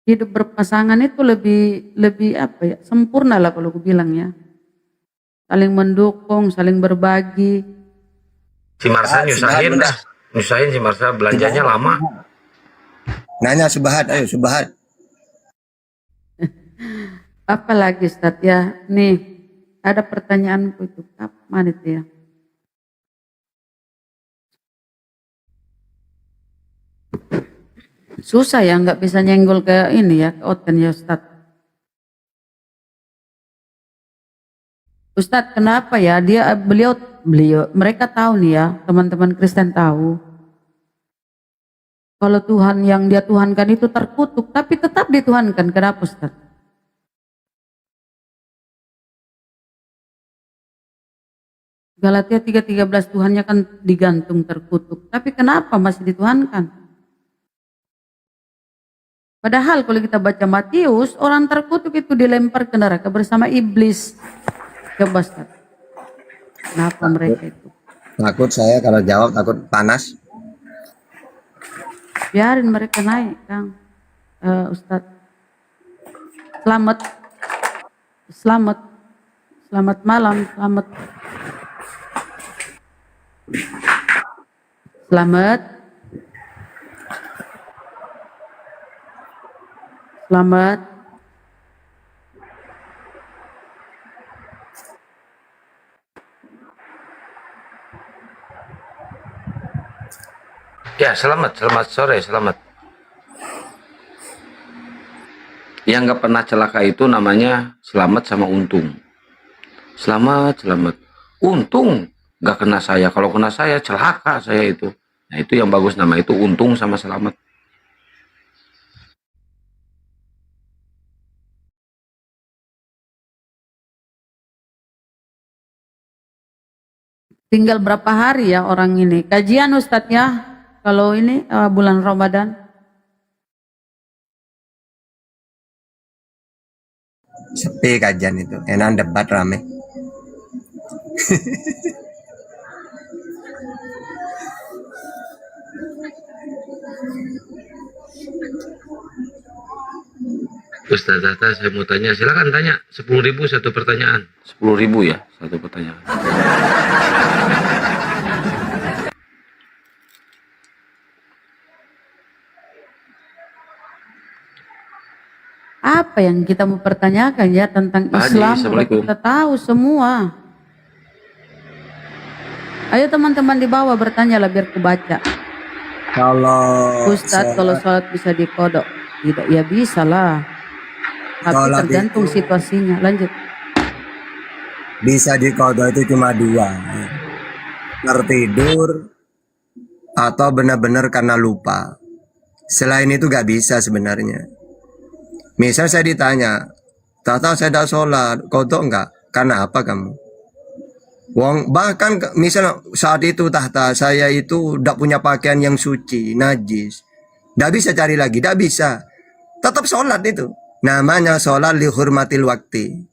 hidup berpasangan itu lebih apa ya? Sempurna lah kalau aku bilang ya. Saling mendukung, saling berbagi. Si Marsa nyusahin dah. Nyusahin si Marsa, belanjanya lama. Nanya Subahat, ayo Subahat. Apalagi Ustadz ya, nih ada pertanyaanku itu, kapan itu ya? Susah ya, nggak bisa nyenggol ke ini ya, ke Oten ya Ustadz. Ustadz kenapa ya beliau mereka tahu nih ya, teman-teman Kristen tahu. Kalau Tuhan yang dia tuhankan itu terkutuk, tapi tetap dituhankan. Kenapa Ustaz? Galatia 3:13 Tuhannya kan digantung terkutuk. Tapi kenapa masih dituhankan? Padahal kalau kita baca Matius, orang terkutuk itu dilempar ke neraka bersama iblis. Coba Ustaz. Kenapa mereka itu? Takut saya kalau jawab takut panas. Biarin mereka naik, Kang. Ustadz. Selamat malam, selamat. Ya, selamat sore, selamat. Yang nggak pernah celaka itu namanya selamat sama untung. Selamat. Untung nggak kena saya. Kalau kena saya, celaka saya itu. Nah, itu yang bagus, nama itu untung sama selamat. Tinggal berapa hari ya orang ini? Kajian Ustadz ya. Kalau ini bulan Ramadan. Sepi kajian itu, enak debat rame. Ustaz Tata, saya mau tanya, silakan tanya. 10.000 satu pertanyaan. 10.000 ya, satu pertanyaan. Apa yang kita mau pertanyakan ya tentang Islam? Assalamualaikum. Kita tahu semua. Ayo teman-teman di bawah bertanyalah biar kubaca. Kalau Ustadz kalau sholat bisa dikodok? Tidak, ya bisa lah. Tapi Sholat tergantung itu- situasinya. Lanjut. bisa dikodok itu cuma dua, tertidur atau benar-benar karena lupa. Selain itu gak bisa sebenarnya. Misal saya ditanya, Tata saya dah sholat, kodok enggak? Karena apa kamu? Wong bahkan misal saat itu Tahta saya itu tidak punya pakaian yang suci, najis, tidak bisa cari lagi, tidak bisa. Tetap sholat itu. Namanya sholat lihurmatil wakti.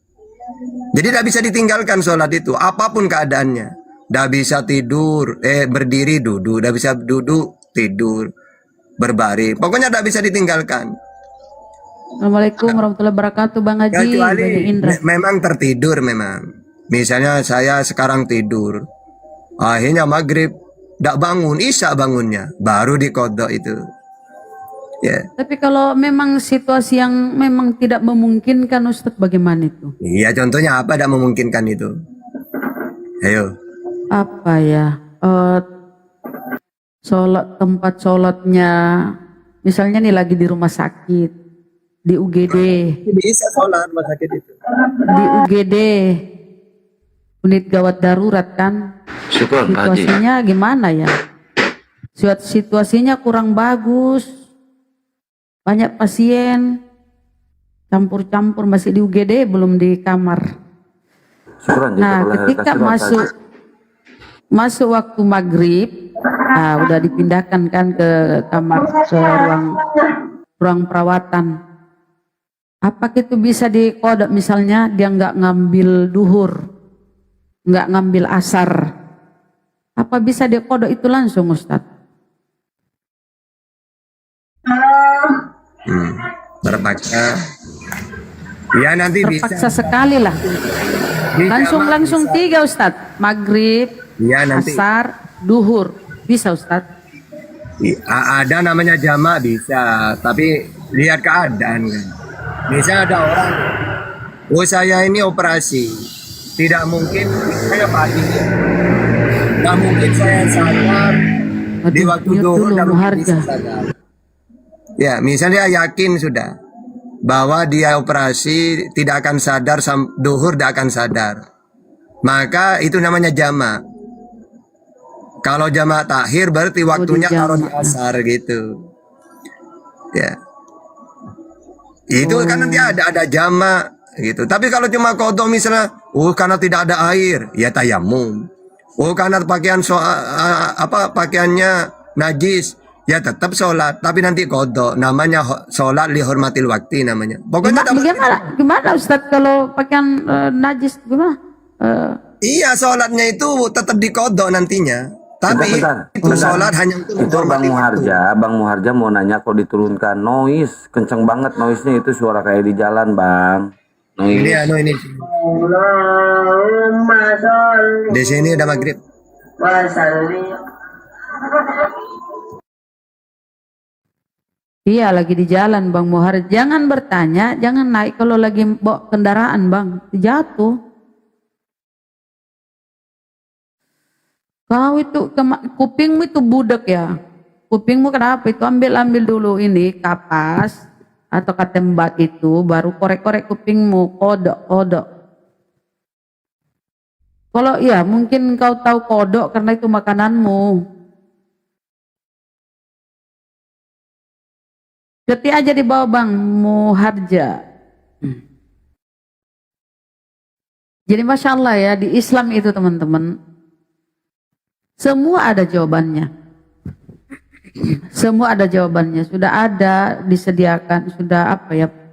Jadi tidak bisa ditinggalkan sholat itu, apapun keadaannya. Tidak bisa tidur, berdiri duduk, tidak bisa duduk tidur, berbaring. Pokoknya tidak bisa ditinggalkan. Assalamualaikum warahmatullahi wabarakatuh Bang Haji. Kecuali Bang Indra. memang tertidur memang. Misalnya saya sekarang tidur, akhirnya maghrib tidak bangun, isya bangunnya, baru dikodok itu. Ya, Tapi kalau memang situasi yang memang tidak memungkinkan Ustadz bagaimana itu? iya contohnya apa tidak memungkinkan itu? Ayo. Apa ya? Sholat tempat sholatnya, misalnya nih lagi di rumah sakit, di UGD, Bisa sholat rumah sakit itu. di UGD, unit gawat darurat kan? Syukur Pak Haji. Situasinya gimana ya? Situasinya kurang bagus, banyak pasien, campur-campur masih di UGD belum di kamar. Syukuran Nah, ketika masuk waktu maghrib, nah, udah dipindahkan kan ke kamar, ke ruang perawatan. Apa itu bisa dikodok, misalnya dia nggak ngambil duhur, nggak ngambil asar, apa bisa dikodok itu langsung, Ustadz? Terpaksa. Ya nanti Terpaksa bisa. sekali lah. Bisa, Langsung 3 Ustadz. Maghrib, Ya nanti. asar, duhur. Bisa Ustadz? Ada namanya jamak bisa, tapi lihat keadaan kan. Bisa ada orang, oh saya ini operasi, tidak mungkin saya pagi, nggak mungkin saya sadar di waktu duhur dan bisa sadar. Ya, misalnya yakin sudah bahwa dia operasi tidak akan sadar, duhur tidak akan sadar, maka itu namanya jamak. Kalau jamak takhir berarti waktunya taruh di asar gitu. Ya. Itu kan nanti ada jamak gitu. Tapi kalau cuma qadha misalnya, karena tidak ada air, ya tayamum. Karena pakaiannya najis, ya tetap sholat. Tapi nanti qadha, namanya sholat li hormatil waktu namanya. Pokoknya gimana Ustadz kalau pakaian najis gimana? Iya, sholatnya itu tetap di qadha nantinya. Tapi itu sholat hanya untuk itu Bang Muharja mau nanya, kok diturunkan noise kenceng banget, noise-nya itu suara kayak di jalan, Bang. Ini. Di sini udah maghrib. Iya, lagi di jalan Bang Muharja. Jangan bertanya, jangan naik kalau lagi bawa kendaraan Bang, jatuh. Kau itu kupingmu itu budak ya. Kupingmu kenapa itu? Ambil dulu ini kapas atau katembak itu, baru korek-korek kupingmu, kodok. Kalau ya mungkin kau tahu kodok karena itu makananmu. Ketik aja di bawah Bang Muharja. Jadi Masya Allah ya, di Islam itu teman-teman, semua ada jawabannya. Semua ada jawabannya. Sudah ada disediakan, sudah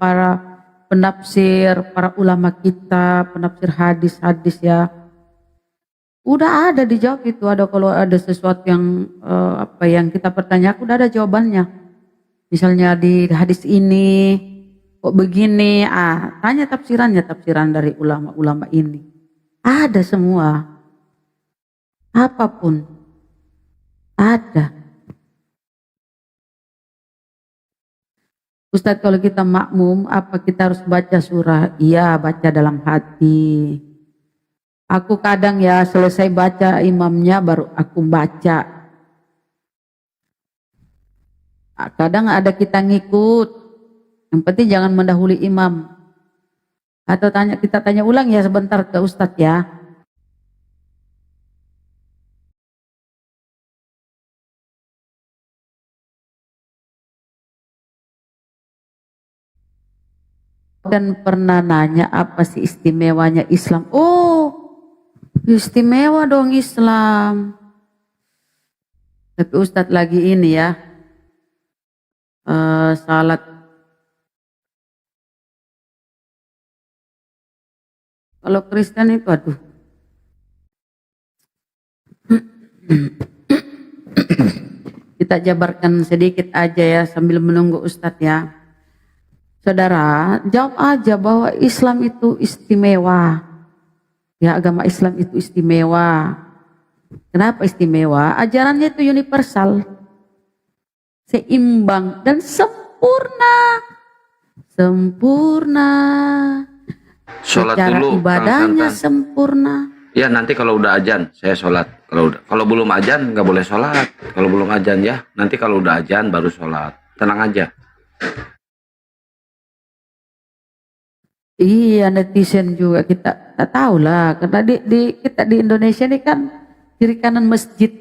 para penafsir, para ulama kita, penafsir hadis ya. Udah ada dijawab itu. Ada kalau ada sesuatu yang yang kita pertanyakan, udah ada jawabannya. Misalnya di hadis ini kok begini, tanya tafsiran dari ulama-ulama ini. Ada semua. Apapun ada. Ustadz, kalau kita makmum, apa kita harus baca surah? Iya, baca dalam hati. Aku kadang ya selesai baca imamnya baru aku baca. Kadang ada kita ngikut. Yang penting jangan mendahului imam. Atau kita tanya ulang ya sebentar ke Ustadz ya. Dan pernah nanya apa sih istimewanya Islam? Oh, istimewa dong Islam. Tapi Ustadz lagi ini ya, salat. Kalau Kristen itu aduh. Kita jabarkan sedikit aja ya sambil menunggu Ustadz ya. Saudara, jawab aja bahwa Islam itu istimewa. Ya, agama Islam itu istimewa. Kenapa istimewa? Ajarannya itu universal, seimbang dan sempurna. Sholat Secara dulu, ibadahnya sempurna. Ya nanti kalau udah azan saya sholat. Kalau belum azan nggak boleh sholat. Kalau belum azan ya. Nanti kalau udah azan baru sholat. Tenang aja. Iya, netizen juga kita tak tahu lah, karena kita di Indonesia ini kan kiri kanan masjid,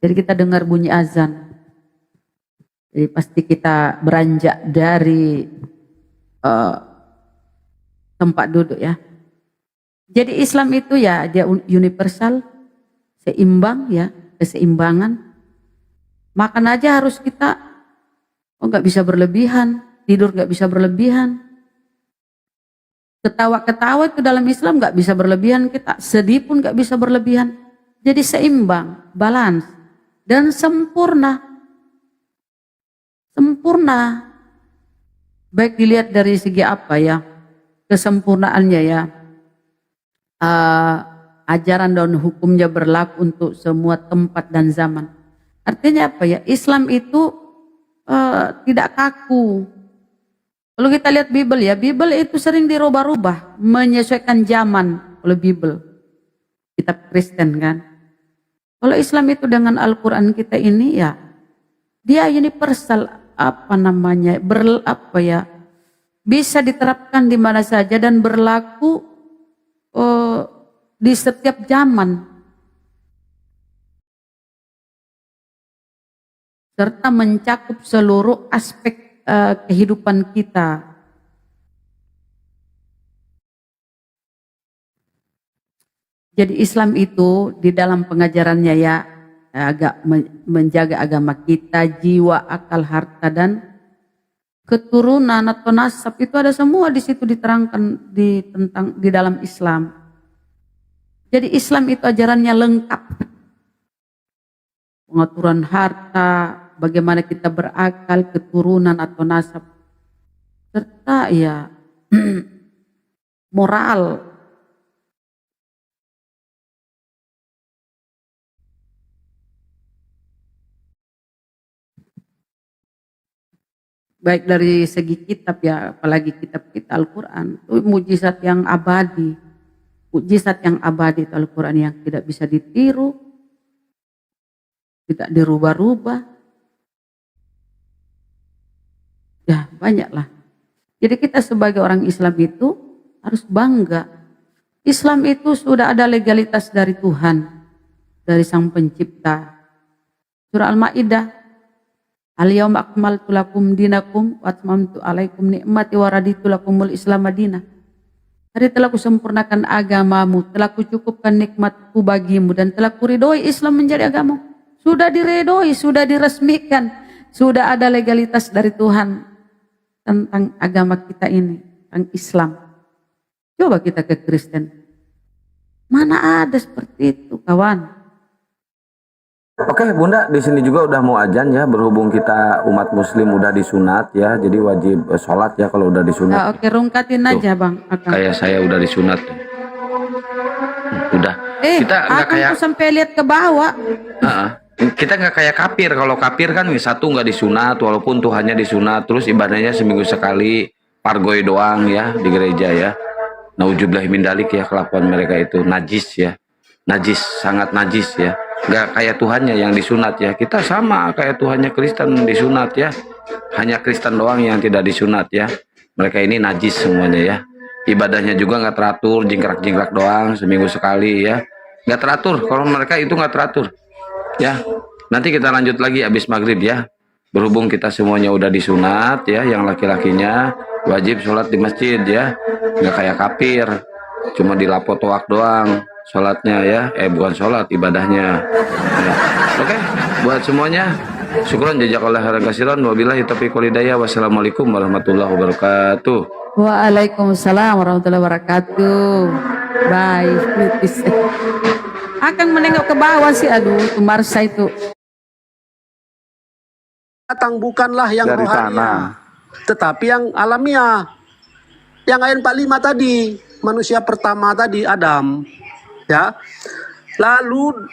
jadi kita dengar bunyi azan, jadi pasti kita beranjak dari tempat duduk ya. Jadi Islam itu ya dia universal, seimbang ya, keseimbangan. Makan aja harus kita nggak bisa berlebihan, tidur nggak bisa berlebihan. Ketawa-ketawa itu dalam Islam nggak bisa berlebihan kita, sedih pun nggak bisa berlebihan. Jadi seimbang, balance dan sempurna. Sempurna. Baik dilihat dari segi apa ya, kesempurnaannya ya. Ajaran dan hukumnya berlaku untuk semua tempat dan zaman. Artinya apa ya? Islam itu tidak kaku. Kalau kita lihat Bible ya, Bible itu sering dirubah-rubah, menyesuaikan zaman oleh Bible. Kitab Kristen kan. Kalau Islam itu dengan Al-Quran kita ini ya, dia universal, apa namanya, bisa diterapkan di mana saja dan berlaku di setiap zaman, serta mencakup seluruh aspek kehidupan kita. Jadi Islam itu di dalam pengajarannya ya agak menjaga agama kita, jiwa, akal, harta dan keturunan atau nasab itu ada semua di situ diterangkan tentang di dalam Islam. Jadi Islam itu ajarannya lengkap. Pengaturan harta, bagaimana kita berakal, keturunan atau nasab, serta ya moral. Baik dari segi kitab ya, apalagi kitab kita Al-Quran, itu mujizat yang abadi. Mujizat yang abadi itu Al-Quran yang tidak bisa ditiru, tidak dirubah-rubah. Ya banyaklah. Jadi kita sebagai orang Islam itu harus bangga. Islam itu sudah ada legalitas dari Tuhan, dari Sang Pencipta. Surah Al-Ma'idah. Al-yawma akmaltu lakum dinakum wa atmamtu alaikum ni'mati wa raditu lakumul Islam madinah. Hari telah kusempurnakan agamamu, telah kucukupkan nikmatku bagimu dan telah kuridhoi Islam menjadi agama. Sudah diridhoi, sudah diresmikan, sudah ada legalitas dari Tuhan tentang agama kita ini, tentang Islam. Coba kita ke Kristen. Mana ada seperti itu, kawan? Oke Bunda, di sini juga udah mau azan ya, berhubung kita umat muslim udah disunat ya, jadi wajib sholat ya kalau udah disunat. Nah, oke, rungkatin aja Bang. Kayak saya udah disunat. Udah. Kita nggak kayak tuh sampai lihat ke bawah. kita nggak kayak kafir. Kalau kafir kan satu nggak disunat, walaupun Tuhannya disunat, terus ibadahnya seminggu sekali, pargoy doang ya di gereja ya. Nauzubillah min dalik ya, kelakuan mereka itu najis ya, najis, sangat najis ya. Nggak kayak Tuhannya yang disunat ya. Kita sama kayak Tuhannya Kristen disunat ya. Hanya Kristen doang yang tidak disunat ya. Mereka ini najis semuanya ya. Ibadahnya juga nggak teratur, jingkrak-jingkrak doang seminggu sekali ya. Nggak teratur. Kalau mereka itu nggak teratur ya. Nanti kita lanjut lagi habis maghrib ya. Berhubung kita semuanya udah disunat ya, yang laki-lakinya wajib sholat di masjid ya. Nggak kayak kafir, cuma dilapot wak doang sholatnya ya, bukan sholat, ibadahnya ya. Oke, buat semuanya syukron jazakallahu khairan katsiran, wabillahi taufiq wal hidayah, wassalamualaikum warahmatullahi wabarakatuh. Waalaikumsalam warahmatullahi wabarakatuh. Baik, akan menengok ke bawah sih, aduh itu Marsa itu datang bukanlah yang dari rohania, tanah, tetapi yang alamiah. Yang ayat 45 tadi, manusia pertama tadi Adam, ya. Lalu